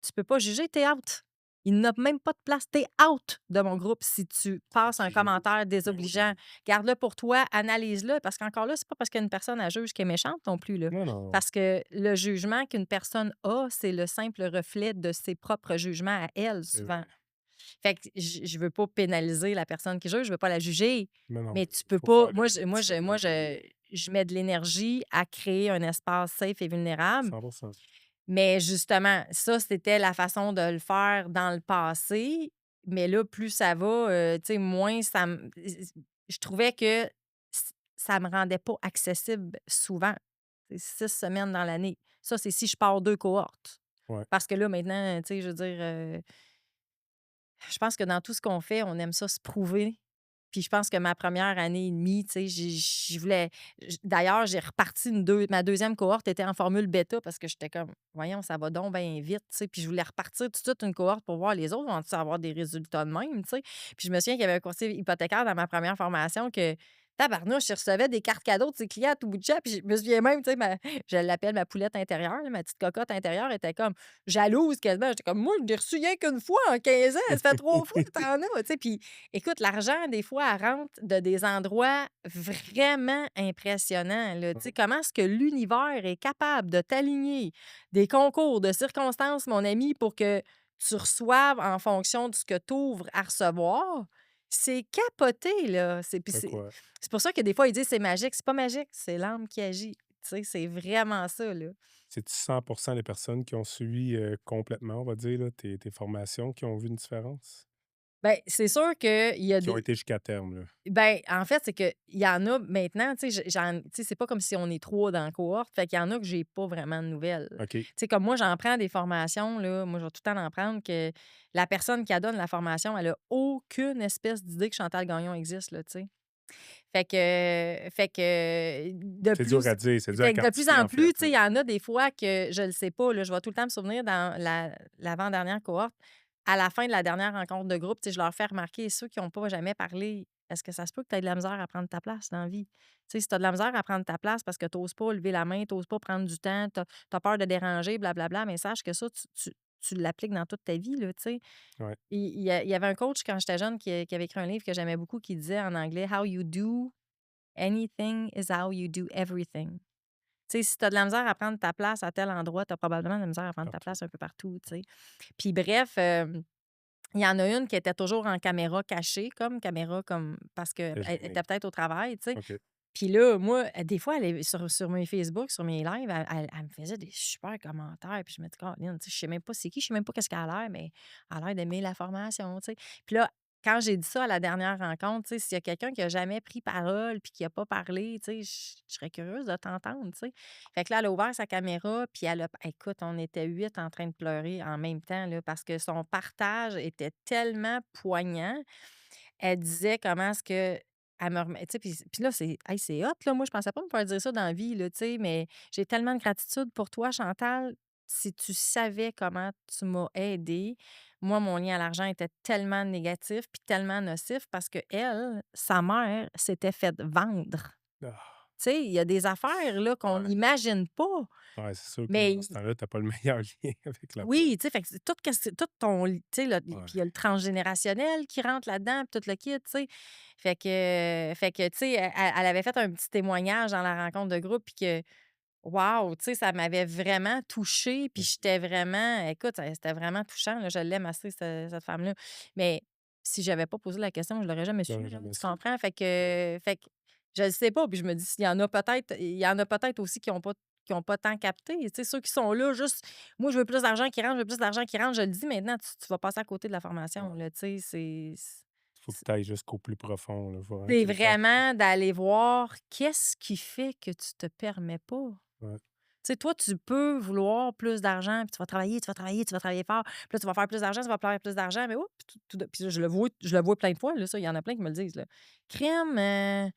[SPEAKER 1] tu peux pas juger, tu out. Il n'a même pas de place. Tu out de mon groupe si tu passes un
[SPEAKER 2] Jugé.
[SPEAKER 1] commentaire
[SPEAKER 2] Ben oui.
[SPEAKER 1] désobligeant. Garde-le pour toi, analyse-le, parce qu'encore là, c'est pas parce qu'une personne a juge qui est méchante non plus, là.
[SPEAKER 2] Non, non, non.
[SPEAKER 1] Parce que le jugement qu'une personne a, c'est le simple reflet de ses propres jugements à elle,
[SPEAKER 2] C'est vrai.
[SPEAKER 1] souvent. Fait que je veux pas pénaliser la personne qui juge, je veux pas la juger,
[SPEAKER 2] Non, non,
[SPEAKER 1] mais
[SPEAKER 2] mais
[SPEAKER 1] tu
[SPEAKER 2] il
[SPEAKER 1] peux
[SPEAKER 2] faut
[SPEAKER 1] pas
[SPEAKER 2] faire
[SPEAKER 1] moi
[SPEAKER 2] le
[SPEAKER 1] je moi je moi
[SPEAKER 2] discernement.
[SPEAKER 1] je je mets de l'énergie à créer un espace safe et vulnérable.
[SPEAKER 2] 100%.
[SPEAKER 1] Mais justement, ça, c'était la façon de le faire dans le passé. Mais là, plus ça va, tu sais, moins ça me je trouvais que ça me rendait pas accessible souvent. C'est 6 semaines dans l'année. Ça, c'est si je pars 2 cohortes.
[SPEAKER 2] Ouais.
[SPEAKER 1] Parce que là, maintenant, tu sais, je veux dire, je pense que dans tout ce qu'on fait, on aime ça se prouver. Puis je pense que ma première année et demie, tu sais, je voulais d'ailleurs, j'ai reparti ma deuxième cohorte était en formule bêta parce que j'étais comme: «Voyons, ça va donc bien vite», tu sais? Puis je voulais repartir tout de suite une cohorte pour voir les autres vont-tu avoir des résultats de même, tu sais? Puis je me souviens qu'il y avait un courtier hypothécaire dans ma première formation que tabarnouche, je recevais des cartes cadeaux de ses clients à tout bout de champ. Puis je me souviens même, tu sais, je l'appelle ma poulette intérieure, là, ma petite cocotte intérieure était comme jalouse quasiment. J'étais comme: «Moi, je l'ai reçu rien qu'une fois en 15 ans, ça fait 3 fois que tu en as», tu sais? Puis écoute, l'argent, des fois, elle rentre de des endroits vraiment impressionnants, là. Tu sais, comment est-ce que l'univers est capable de t'aligner des concours de circonstances, mon ami, pour que tu reçoives en fonction de ce que tu ouvres à recevoir? C'est capoté, là.
[SPEAKER 2] De quoi?
[SPEAKER 1] C'est pour ça que des fois, ils disent: «C'est magique». C'est pas magique, c'est l'âme qui agit. Tu sais, c'est vraiment ça, là.
[SPEAKER 2] C'est-tu 100% des personnes qui ont suivi, complètement, on va dire, là, tes formations qui ont vu une différence?
[SPEAKER 1] Ben, c'est sûr qu'il y a
[SPEAKER 2] Qui ont
[SPEAKER 1] des
[SPEAKER 2] été jusqu'à terme, là?
[SPEAKER 1] ben, en fait, c'est qu'il y en a maintenant, tu sais, tu sais, c'est pas comme si on est 3 dans la cohorte, fait qu'il y en a que j'ai pas vraiment de nouvelles.
[SPEAKER 2] OK.
[SPEAKER 1] Tu sais, comme moi, j'en prends des formations, là, moi, je vais tout le temps en prendre que la personne qui donne la formation, elle a aucune espèce d'idée que Chantal Gagnon existe, là, tu sais. Fait que
[SPEAKER 2] C'est dur à dire, c'est dur à
[SPEAKER 1] de plus
[SPEAKER 2] quantifier,
[SPEAKER 1] en
[SPEAKER 2] en fait,
[SPEAKER 1] plus, tu sais,
[SPEAKER 2] là.
[SPEAKER 1] il y en a des fois que je le sais pas, là, je vais tout le temps me souvenir dans l'avant-dernière cohorte, à la fin de la dernière rencontre de groupe, tu sais, je leur fais remarquer, ceux qui ont pas jamais parlé, est-ce que ça se peut que tu aies de la misère à prendre ta place dans la vie? Tu sais, si tu as de la misère à prendre ta place parce que tu oses pas lever la main, tu oses pas prendre du temps, tu as peur de déranger, blablabla, mais sache que ça, tu l'appliques dans toute ta vie, là, tu sais.
[SPEAKER 2] Ouais.
[SPEAKER 1] Il y avait un coach quand j'étais jeune qui avait écrit un livre que j'aimais beaucoup qui disait en anglais: «How you do anything is how you do everything». Tu sais, si tu as de la misère à prendre ta place à tel endroit, tu as probablement de la misère à prendre ta
[SPEAKER 2] Partout.
[SPEAKER 1] place un peu partout, tu sais. Puis bref, il y en a une qui était toujours en caméra cachée, comme caméra comme parce qu'elle
[SPEAKER 2] Déjeuner.
[SPEAKER 1] était peut-être au travail, tu sais.
[SPEAKER 2] OK.
[SPEAKER 1] Puis là, moi, des fois, elle est sur mes Facebook, sur mes lives, elle me faisait des super commentaires. Puis je me dis: «Caroline, tu sais, je sais même pas c'est qui, je sais même pas qu'est-ce qu'elle a l'air, mais elle a l'air d'aimer la formation», tu sais. Puis là, quand j'ai dit ça à la dernière rencontre, tu sais, s'il y a quelqu'un qui a jamais pris parole puis qui a pas parlé, tu sais, je serais curieuse de t'entendre, tu sais. Fait que là, elle a ouvert sa caméra puis elle a écoute, on était 8 en train de pleurer en même temps, là, parce que son partage était tellement poignant. Elle disait comment est-ce que elle me remet tu sais, puis là, c'est hot, là. Moi, je pensais pas me faire dire ça dans la vie, là, tu sais, mais j'ai tellement de gratitude pour toi, Chantal. Si tu savais comment tu m'as aidée. Moi, mon lien à l'argent était tellement négatif puis tellement nocif parce que elle, sa mère s'était faite vendre.
[SPEAKER 2] Ah!
[SPEAKER 1] Tu sais, il y a des affaires, là, qu'on
[SPEAKER 2] Ouais.
[SPEAKER 1] n'imagine pas,
[SPEAKER 2] Ouais, c'est sûr que
[SPEAKER 1] mais
[SPEAKER 2] dans ce temps-là, tu as pas le meilleur lien avec la
[SPEAKER 1] oui, tu sais, fait que c'est tout ton tu sais, puis
[SPEAKER 2] ouais.
[SPEAKER 1] il y a le transgénérationnel qui rentre là-dedans, puis tout le kit, tu sais. Tu sais, elle avait fait un petit témoignage dans la rencontre de groupe, puis que, waouh, tu sais, ça m'avait vraiment touchée, puis
[SPEAKER 2] Mmh.
[SPEAKER 1] j'étais vraiment écoute, c'était vraiment touchant, là, je l'aime assez cette femme-là. Mais si j'avais pas posé la question, je l'aurais jamais
[SPEAKER 2] Tu
[SPEAKER 1] su,
[SPEAKER 2] l'aurais
[SPEAKER 1] là,
[SPEAKER 2] jamais
[SPEAKER 1] tu
[SPEAKER 2] su.
[SPEAKER 1] comprends? Fait que je le sais pas, puis je me dis il y en a peut-être aussi qui ont pas tant capté. Tu sais, ceux qui sont là juste: «Moi, je veux plus d'argent qui rentre, je veux plus d'argent qui rentre», je le dis maintenant, tu vas passer à côté de la formation,
[SPEAKER 2] Ouais.
[SPEAKER 1] là, tu sais,
[SPEAKER 2] Faut que tu ailles jusqu'au plus profond, là, voir
[SPEAKER 1] c'est
[SPEAKER 2] quelle façon.
[SPEAKER 1] vraiment d'aller voir qu'est-ce qui fait que tu te permets pas.
[SPEAKER 2] Ouais.
[SPEAKER 1] Tu sais, toi, tu peux vouloir plus d'argent, puis tu vas travailler, tu vas travailler, tu vas travailler fort, puis là, tu vas faire plus d'argent, tu vas faire plus d'argent, mais oups, puis là, je le vois plein de fois, là, ça, il y en a plein qui me le disent, là. Crème,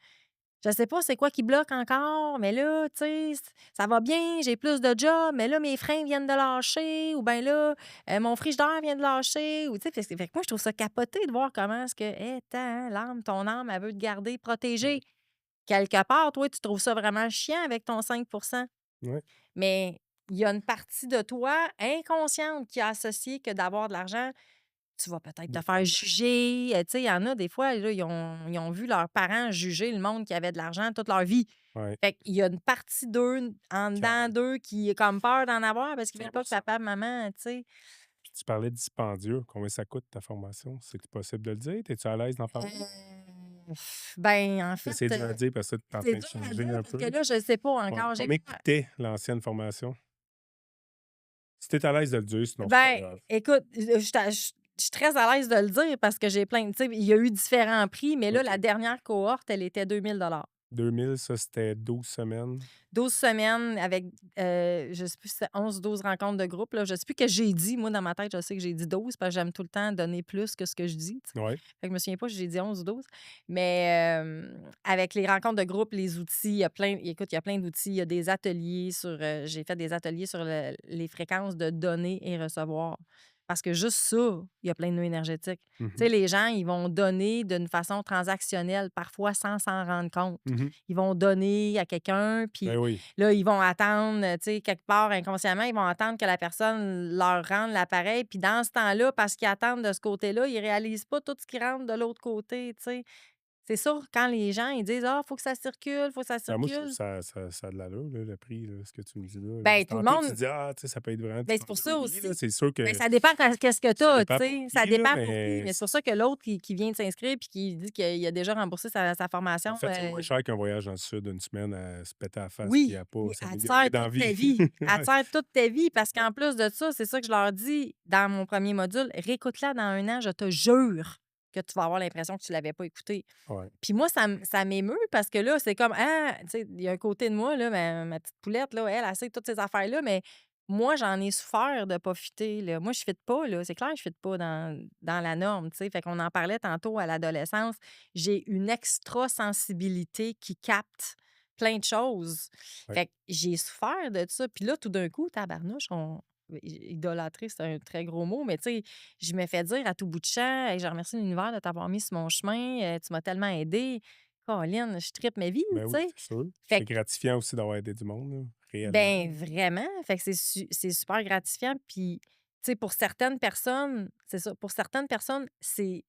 [SPEAKER 1] je sais pas c'est quoi qui bloque encore, mais là, tu sais, ça va bien, j'ai plus de job, mais là, mes freins viennent de lâcher, ou bien là, mon frigidaire vient de lâcher, ou tu sais, fait que moi, je trouve ça capoté de voir comment est-ce que, l'âme, ton âme, elle veut te garder protégé.
[SPEAKER 2] Ouais.
[SPEAKER 1] Quelque part, toi, tu trouves ça vraiment chiant avec ton 5.
[SPEAKER 2] Ouais.
[SPEAKER 1] Mais il y a une partie de toi inconsciente qui a associé que d'avoir de l'argent, tu vas peut-être te faire
[SPEAKER 2] Dépendant.
[SPEAKER 1] juger. Tu sais, il y en a des fois, là, ils ont vu leurs parents juger le monde qui avait de l'argent toute leur vie.
[SPEAKER 2] Ouais.
[SPEAKER 1] Fait qu'il y a une partie d'eux, en
[SPEAKER 2] Qui en
[SPEAKER 1] dedans
[SPEAKER 2] veut.
[SPEAKER 1] d'eux, qui a comme peur d'en avoir parce qu'ils veulent pas que
[SPEAKER 2] 100%.
[SPEAKER 1] papa, maman, tu sais.
[SPEAKER 2] Puis tu parlais de dispendieux. Combien ça coûte ta formation? C'est-tu possible de le dire? Es-tu à l'aise d'en
[SPEAKER 1] Heu,
[SPEAKER 2] parler?
[SPEAKER 1] Ben, en fait,
[SPEAKER 2] C'est dur à dire parce que tu es en
[SPEAKER 1] c'est
[SPEAKER 2] train de
[SPEAKER 1] dur à
[SPEAKER 2] changer
[SPEAKER 1] dire
[SPEAKER 2] un
[SPEAKER 1] parce
[SPEAKER 2] peu.
[SPEAKER 1] que là, je sais pas
[SPEAKER 2] Ouais.
[SPEAKER 1] encore. J'ai
[SPEAKER 2] Combien
[SPEAKER 1] pas
[SPEAKER 2] coûtait l'ancienne formation? Si tu es à l'aise de le dire, sinon c'est pas
[SPEAKER 1] ben,
[SPEAKER 2] grave.
[SPEAKER 1] écoute, je suis très à l'aise de le dire parce que j'ai plein tu sais, il y a eu différents prix, mais là, la
[SPEAKER 2] OK.
[SPEAKER 1] dernière cohorte, elle était 2 000.
[SPEAKER 2] 2000, ça, c'était 12 semaines.
[SPEAKER 1] 12 semaines avec, je sais plus si c'est 11 12 rencontres de groupe, là. Je sais plus que j'ai dit. Moi, dans ma tête, je sais que j'ai dit 12 parce que j'aime tout le temps donner plus que ce que je dis, tu sais.
[SPEAKER 2] Ouais.
[SPEAKER 1] Fait que je me souviens pas si j'ai dit 11 ou 12. Mais, avec les rencontres de groupe, les outils, il y a plein d'outils. Il y a des ateliers sur, j'ai fait des ateliers sur les fréquences de donner et recevoir. Parce que juste ça, il y a plein de nœuds énergétiques. Tu sais,
[SPEAKER 2] Mhm.
[SPEAKER 1] les gens, ils vont donner d'une façon transactionnelle, parfois sans s'en rendre compte.
[SPEAKER 2] Mhm.
[SPEAKER 1] Ils vont donner à quelqu'un,
[SPEAKER 2] Ben
[SPEAKER 1] puis
[SPEAKER 2] oui.
[SPEAKER 1] là, ils vont attendre, tu sais, quelque part inconsciemment, ils vont attendre que la personne leur rende l'appareil. Puis dans ce temps-là, parce qu'ils attendent de ce côté-là, ils réalisent pas tout ce qui rentre de l'autre côté, tu sais. C'est sûr, quand les gens, ils disent: «Ah, faut que ça circule, faut que ça
[SPEAKER 2] Ben, moi, je trouve que
[SPEAKER 1] circule».
[SPEAKER 2] ça a de l'allure, là, le prix, là, ce que tu me dis là.
[SPEAKER 1] Ben tout le
[SPEAKER 2] Tantôt, tu
[SPEAKER 1] monde
[SPEAKER 2] dis: «Ah, tu sais, ça peut être vraiment». Puis
[SPEAKER 1] ben c'est pour
[SPEAKER 2] tantôt,
[SPEAKER 1] ça
[SPEAKER 2] oui, là,
[SPEAKER 1] aussi.
[SPEAKER 2] c'est sûr
[SPEAKER 1] Ben
[SPEAKER 2] que
[SPEAKER 1] ça dépend qu'est-ce que tu
[SPEAKER 2] ça
[SPEAKER 1] as, tu
[SPEAKER 2] dépend pour
[SPEAKER 1] sais. Ça
[SPEAKER 2] qui, là,
[SPEAKER 1] dépend pour qui.
[SPEAKER 2] mais
[SPEAKER 1] Mais c'est pour ça que l'autre qui vient de s'inscrire puis qui dit qu'il a déjà remboursé sa
[SPEAKER 2] en
[SPEAKER 1] formation,
[SPEAKER 2] fait, c'est moins cher qu'un voyage dans le sud d'une semaine à se péter à la face puis
[SPEAKER 1] oui,
[SPEAKER 2] à pas
[SPEAKER 1] mais elle te
[SPEAKER 2] s'améliorer
[SPEAKER 1] sert
[SPEAKER 2] dans la
[SPEAKER 1] toute ta
[SPEAKER 2] vie.
[SPEAKER 1] vie. Elle te
[SPEAKER 2] Ouais,
[SPEAKER 1] sert toute ta vie parce qu'en plus de ça, c'est ça que je leur dis dans mon premier module: «Réécoute-la dans 1 an, je te jure que tu vas avoir l'impression que tu l'avais pas écoutée».
[SPEAKER 2] ouais,
[SPEAKER 1] Puis moi, ça m'émeut parce que là, c'est comme, ah, tu sais, il y a un côté de moi, là, ma petite poulette, là, elle sait toutes ces affaires-là, mais moi, j'en ai souffert de pas fitter, là. Moi, je fitte pas, là. C'est clair que je fitte pas dans la norme, tu sais. Fait qu'on en parlait tantôt à l'adolescence. J'ai une extra sensibilité qui capte plein de choses.
[SPEAKER 2] ouais.
[SPEAKER 1] Fait que j'ai souffert de ça. Puis là, tout d'un coup, tabarnouche, idolâtrer, c'est un très gros mot, mais tu sais, je me fais dire à tout bout de champ: «Hey, je remercie l'univers de t'avoir mis sur mon chemin, tu m'as tellement aidé». Caroline, je tripe ma vie,
[SPEAKER 2] Ben
[SPEAKER 1] tu
[SPEAKER 2] oui,
[SPEAKER 1] sais?
[SPEAKER 2] c'est sûr.
[SPEAKER 1] Fait
[SPEAKER 2] C'est
[SPEAKER 1] que,
[SPEAKER 2] gratifiant aussi d'avoir aidé du monde, là, réellement.
[SPEAKER 1] ben, vraiment, fait que c'est super gratifiant. Puis, tu sais, pour certaines personnes, c'est ça, pour certaines personnes, c'est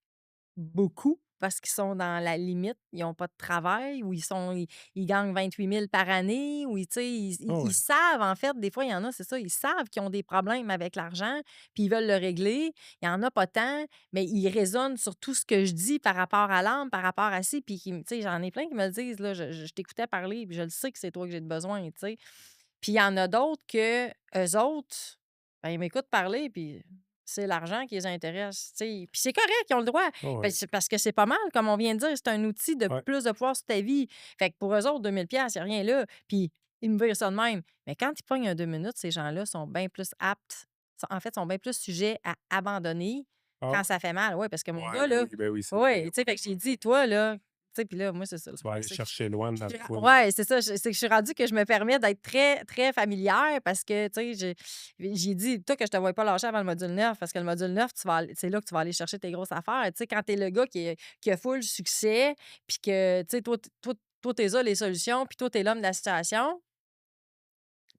[SPEAKER 1] beaucoup parce qu'ils sont dans la limite, ils ont pas de travail ou ils gagnent 28 000 par année ou ils tu sais,
[SPEAKER 2] Ah
[SPEAKER 1] ils
[SPEAKER 2] ouais.
[SPEAKER 1] savent en fait, des fois, il y en a, c'est ça, ils savent qu'ils ont des problèmes avec l'argent, puis ils veulent le régler. Il y en a pas tant, mais ils raisonnent sur tout ce que je dis par rapport à l'âme, par rapport à ci, puis tu sais, j'en ai plein qui me le disent là: «Je t'écoutais parler, puis je le sais que c'est toi que j'ai de besoin», tu sais? Puis il y en a d'autres que eux autres, ben, ils m'écoutent parler, puis c'est l'argent qui les intéresse, tu sais. Puis c'est correct, ils ont le droit.
[SPEAKER 2] Ah ouais.
[SPEAKER 1] Parce que c'est pas mal, comme on vient de dire, c'est un outil de
[SPEAKER 2] Ouais.
[SPEAKER 1] plus de pouvoir sur ta vie. Fait que pour eux autres, 2 000 il y a rien là. Puis ils me virent ça de même. Mais quand ils pognent un 2 minutes, ces gens-là sont bien plus aptes, en fait, sont bien plus sujets à abandonner
[SPEAKER 2] Ah
[SPEAKER 1] quand
[SPEAKER 2] ouais?
[SPEAKER 1] ça fait mal. Oui, parce que mon
[SPEAKER 2] Ouais,
[SPEAKER 1] gars, là,
[SPEAKER 2] ben oui, c'est
[SPEAKER 1] oui,
[SPEAKER 2] vrai,
[SPEAKER 1] tu sais, fait
[SPEAKER 2] ouais,
[SPEAKER 1] que j'ai
[SPEAKER 2] ouais.
[SPEAKER 1] dit: «Toi, là», tu sais, puis là, moi, c'est ça
[SPEAKER 2] Tu vas
[SPEAKER 1] l'affaire,
[SPEAKER 2] aller
[SPEAKER 1] c'est que
[SPEAKER 2] chercher loin dans le trou, là.
[SPEAKER 1] ouais, c'est ça, c'est que je suis rendue que je me permets d'être très, très familière parce que, tu sais, j'ai dit: «Toi, que je te voie pas lâcher avant le module 9 parce que le module 9 c'est là que tu vas aller chercher tes grosses affaires». Tu sais, quand tu es le gars qui a full succès, puis que, tu sais, toi, tu les solutions, puis toi, tu es l'homme de la situation,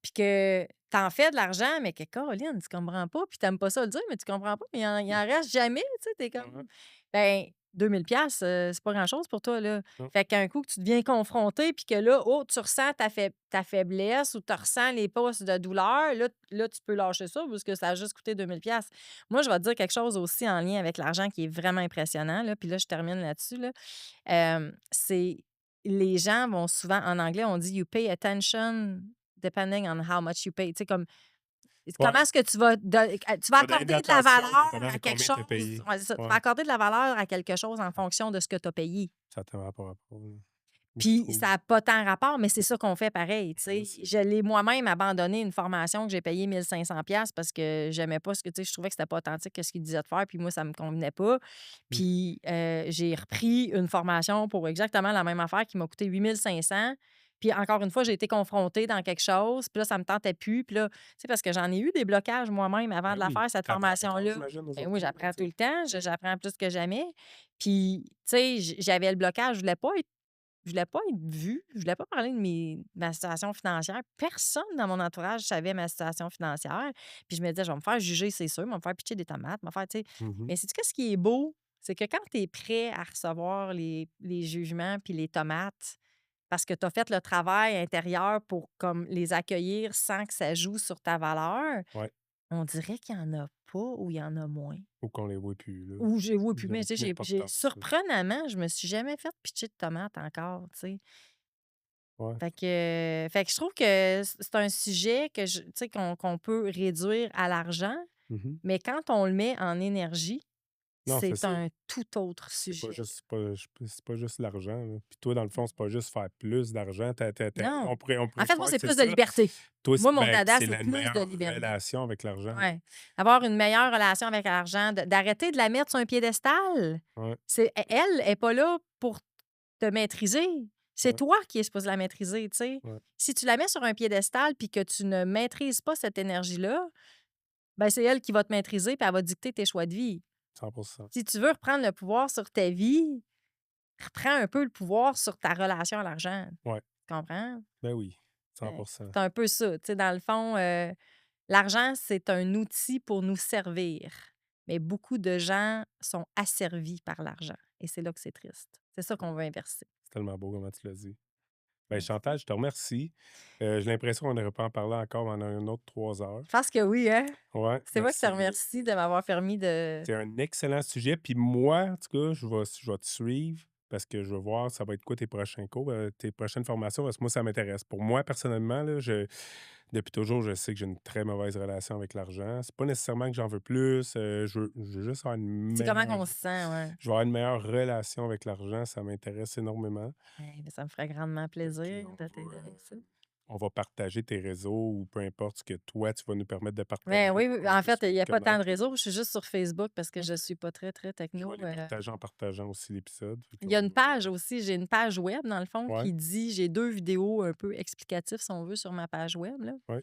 [SPEAKER 1] puis que tu en fais de l'argent, mais que Caroline, tu comprends pas, puis tu pas ça le dire, mais tu comprends pas, mais il en reste jamais, tu sais, tu
[SPEAKER 2] Ouais, ouais.
[SPEAKER 1] comme ben 2 000 c'est pas grand-chose pour toi, là.
[SPEAKER 2] Non.
[SPEAKER 1] Fait qu'un coup que tu deviens confronté puis que là, oh, tu ressens ta faiblesse ou tu ressens les postes de douleur, là, tu peux lâcher ça parce que ça a juste coûté 2 000. Moi, je vais te dire quelque chose aussi en lien avec l'argent qui est vraiment impressionnant, là, puis là, je termine là-dessus, là. C'est les gens vont souvent en anglais, on dit: «You pay attention depending on how much you pay». Tu sais, comme
[SPEAKER 2] Ouais,
[SPEAKER 1] comment est-ce que tu vas
[SPEAKER 2] tu vas donner de
[SPEAKER 1] accorder de la
[SPEAKER 2] l'attention
[SPEAKER 1] valeur
[SPEAKER 2] dépendant
[SPEAKER 1] à
[SPEAKER 2] de
[SPEAKER 1] quelque
[SPEAKER 2] combien tu as
[SPEAKER 1] chose
[SPEAKER 2] payé.
[SPEAKER 1] ouais, c'est ça, tu
[SPEAKER 2] Ouais,
[SPEAKER 1] vas accorder de la valeur à quelque chose en fonction de ce que tu as payé.
[SPEAKER 2] ça tient pas rapport, là. Je
[SPEAKER 1] Puis
[SPEAKER 2] trouve.
[SPEAKER 1] ça a pas tant rapport, mais c'est ça qu'on fait pareil, tu
[SPEAKER 2] Je
[SPEAKER 1] sais.
[SPEAKER 2] sais.
[SPEAKER 1] Je l'ai moi-même abandonné une formation que j'ai payée 1 500 parce que j'aimais pas ce que tu sais, je trouvais que c'était pas authentique ce qu'il disait de faire, puis moi, ça me convenait pas.
[SPEAKER 2] Mmh.
[SPEAKER 1] Puis, j'ai repris une formation pour exactement la même affaire qui m'a coûté 8 500. Puis encore une fois, j'ai été confrontée dans quelque chose, puis là, ça me tentait plus. Puis là, tu sais, parce que j'en ai eu des blocages moi-même avant
[SPEAKER 2] Ben
[SPEAKER 1] de la
[SPEAKER 2] oui,
[SPEAKER 1] faire, cette
[SPEAKER 2] tu apprends encore,
[SPEAKER 1] formation-là.
[SPEAKER 2] j'imagine,
[SPEAKER 1] Ben oui,
[SPEAKER 2] aujourd'hui, là,
[SPEAKER 1] j'apprends
[SPEAKER 2] tu
[SPEAKER 1] tout
[SPEAKER 2] sais?
[SPEAKER 1] le temps, j'apprends plus que jamais. Puis, tu sais, j'avais le blocage, je voulais pas être vue, je voulais pas parler de ma situation financière. Personne dans mon entourage savait ma situation financière. Puis je me disais: «Je vais me faire juger, c'est sûr, ils vont me faire pitcher des tomates, me faire» tu sais?
[SPEAKER 2] Mmh mh.
[SPEAKER 1] Mais sais-tu qu'est-ce qui est beau? C'est que quand tu es prêt à recevoir les jugements puis les tomates, parce que tu as fait le travail intérieur pour comme les accueillir sans que ça joue sur ta valeur,
[SPEAKER 2] Ouais.
[SPEAKER 1] On dirait qu'il y en a pas ou il y en a moins.
[SPEAKER 2] Ou qu'on les voit plus, là.
[SPEAKER 1] Ou j'ai oui, puis
[SPEAKER 2] Ils
[SPEAKER 1] mais
[SPEAKER 2] ont
[SPEAKER 1] tu sais,
[SPEAKER 2] plus
[SPEAKER 1] j'ai
[SPEAKER 2] d'importance, là.
[SPEAKER 1] surprenamment, je me suis jamais fait pitcher de tomates encore, tu sais.
[SPEAKER 2] Ouais.
[SPEAKER 1] Fait que je trouve que c'est un sujet que je tu sais, qu'on peut réduire à l'argent,
[SPEAKER 2] Mmh.
[SPEAKER 1] mais quand on le met en énergie,
[SPEAKER 2] Non, c'est
[SPEAKER 1] c'est
[SPEAKER 2] ça.
[SPEAKER 1] un tout autre
[SPEAKER 2] C'est pas
[SPEAKER 1] sujet,
[SPEAKER 2] juste
[SPEAKER 1] là.
[SPEAKER 2] c'est pas juste l'argent, là. Puis toi, dans le fond, c'est pas juste faire plus d'argent. Tu
[SPEAKER 1] Non.
[SPEAKER 2] on
[SPEAKER 1] En
[SPEAKER 2] pourrait
[SPEAKER 1] fait, moi,
[SPEAKER 2] croire que
[SPEAKER 1] c'est
[SPEAKER 2] c'est
[SPEAKER 1] plus de
[SPEAKER 2] ça.
[SPEAKER 1] liberté.
[SPEAKER 2] Toi,
[SPEAKER 1] Moi, mon
[SPEAKER 2] ben,
[SPEAKER 1] dada,
[SPEAKER 2] c'est
[SPEAKER 1] c'est
[SPEAKER 2] la
[SPEAKER 1] plus de
[SPEAKER 2] meilleure
[SPEAKER 1] liberté.
[SPEAKER 2] relation avec l'argent.
[SPEAKER 1] Ouais. Avoir une meilleure relation avec l'argent, d'arrêter de la mettre sur un piédestal.
[SPEAKER 2] Ouais,
[SPEAKER 1] Elle est pas là pour te maîtriser. C'est
[SPEAKER 2] ouais,
[SPEAKER 1] toi qui es supposé la maîtriser, tu sais.
[SPEAKER 2] ouais,
[SPEAKER 1] Si tu la mets sur un piédestal puis que tu ne maîtrises pas cette énergie-là, ben c'est elle qui va te maîtriser puis elle va dicter tes choix de vie.
[SPEAKER 2] 100.
[SPEAKER 1] Si tu veux reprendre le pouvoir sur ta vie, reprends un peu le pouvoir sur ta relation à l'argent.
[SPEAKER 2] Ouais,
[SPEAKER 1] Tu comprends?
[SPEAKER 2] ben oui,
[SPEAKER 1] Fait
[SPEAKER 2] 100.
[SPEAKER 1] c'est un peu ça. Tu sais, dans le fond, l'argent, c'est un outil pour nous servir. Mais beaucoup de gens sont asservis par l'argent. Et c'est là que c'est triste. C'est ça qu'on veut inverser.
[SPEAKER 2] C'est tellement beau comment tu l'as dit. Ben,
[SPEAKER 1] Merci.
[SPEAKER 2] Chantal, je te remercie. J'ai l'impression qu'on n'aurait pas en parler encore pendant un autre 3 heures.
[SPEAKER 1] Je pense que oui, hein?
[SPEAKER 2] Ouais,
[SPEAKER 1] C'est
[SPEAKER 2] mais
[SPEAKER 1] moi qui te remercie de m'avoir permis de.
[SPEAKER 2] c'est un excellent sujet. Puis moi, en tout cas, je vais te suivre parce que je veux voir ça va être quoi tes prochains cours, tes prochaines formations, parce que moi, ça m'intéresse. Pour moi, personnellement, là, depuis toujours, je sais que j'ai une très mauvaise relation avec l'argent. C'est pas nécessairement que j'en veux plus. Je veux juste avoir une
[SPEAKER 1] C'est comment
[SPEAKER 2] meilleure.
[SPEAKER 1] qu'on se sent, ouais.
[SPEAKER 2] Je veux avoir une meilleure relation avec l'argent. Ça m'intéresse énormément.
[SPEAKER 1] Ouais, ben, ça me ferait grandement
[SPEAKER 2] Fait que
[SPEAKER 1] plaisir de t'aider avec ça.
[SPEAKER 2] on va partager tes réseaux ou peu importe ce que toi, tu vas nous permettre de
[SPEAKER 1] Ben
[SPEAKER 2] partager
[SPEAKER 1] oui,
[SPEAKER 2] pour
[SPEAKER 1] oui,
[SPEAKER 2] qu'on
[SPEAKER 1] en
[SPEAKER 2] puisse
[SPEAKER 1] fait, il
[SPEAKER 2] te
[SPEAKER 1] y a pas tant de
[SPEAKER 2] connaître.
[SPEAKER 1] réseaux. Je suis juste sur Facebook parce que je
[SPEAKER 2] OK.
[SPEAKER 1] suis pas très, très
[SPEAKER 2] Je vais
[SPEAKER 1] techno.
[SPEAKER 2] les partager en partageant aussi l'épisode. Fait
[SPEAKER 1] Il y a
[SPEAKER 2] qu'on
[SPEAKER 1] une page aussi, j'ai une page web, dans le fond,
[SPEAKER 2] Ouais,
[SPEAKER 1] qui dit j'ai 2 vidéos un peu explicatives, si on veut, sur ma page web, là.
[SPEAKER 2] ouais.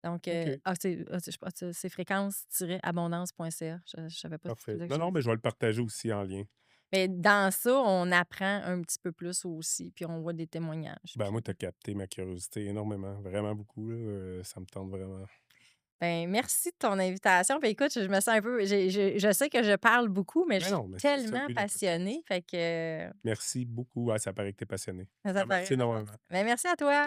[SPEAKER 1] Donc,
[SPEAKER 2] OK,
[SPEAKER 1] je pense que c'est fréquence-abondance.ca. Je savais pas si c'était
[SPEAKER 2] parfait.
[SPEAKER 1] là que
[SPEAKER 2] Non,
[SPEAKER 1] j'ai
[SPEAKER 2] non,
[SPEAKER 1] mis
[SPEAKER 2] mais
[SPEAKER 1] ça.
[SPEAKER 2] je vais le partager aussi en lien.
[SPEAKER 1] Mais dans ça, on apprend un petit peu plus aussi, puis on voit des témoignages,
[SPEAKER 2] Ben, moi, tu as
[SPEAKER 1] puis
[SPEAKER 2] capté ma curiosité énormément, vraiment beaucoup, là, ça me tente vraiment.
[SPEAKER 1] ben, merci de ton invitation. Puis écoute, je me sens un peu je sais que je parle beaucoup, mais je
[SPEAKER 2] Mais
[SPEAKER 1] suis
[SPEAKER 2] non, mais c'est ça le
[SPEAKER 1] tellement
[SPEAKER 2] but d'un podcast.
[SPEAKER 1] passionnée, fait que
[SPEAKER 2] Merci beaucoup. Ouais, ça paraît que tu es passionné. Je te
[SPEAKER 1] ça paraît
[SPEAKER 2] remercie
[SPEAKER 1] vraiment.
[SPEAKER 2] énormément.
[SPEAKER 1] Ben, merci à toi.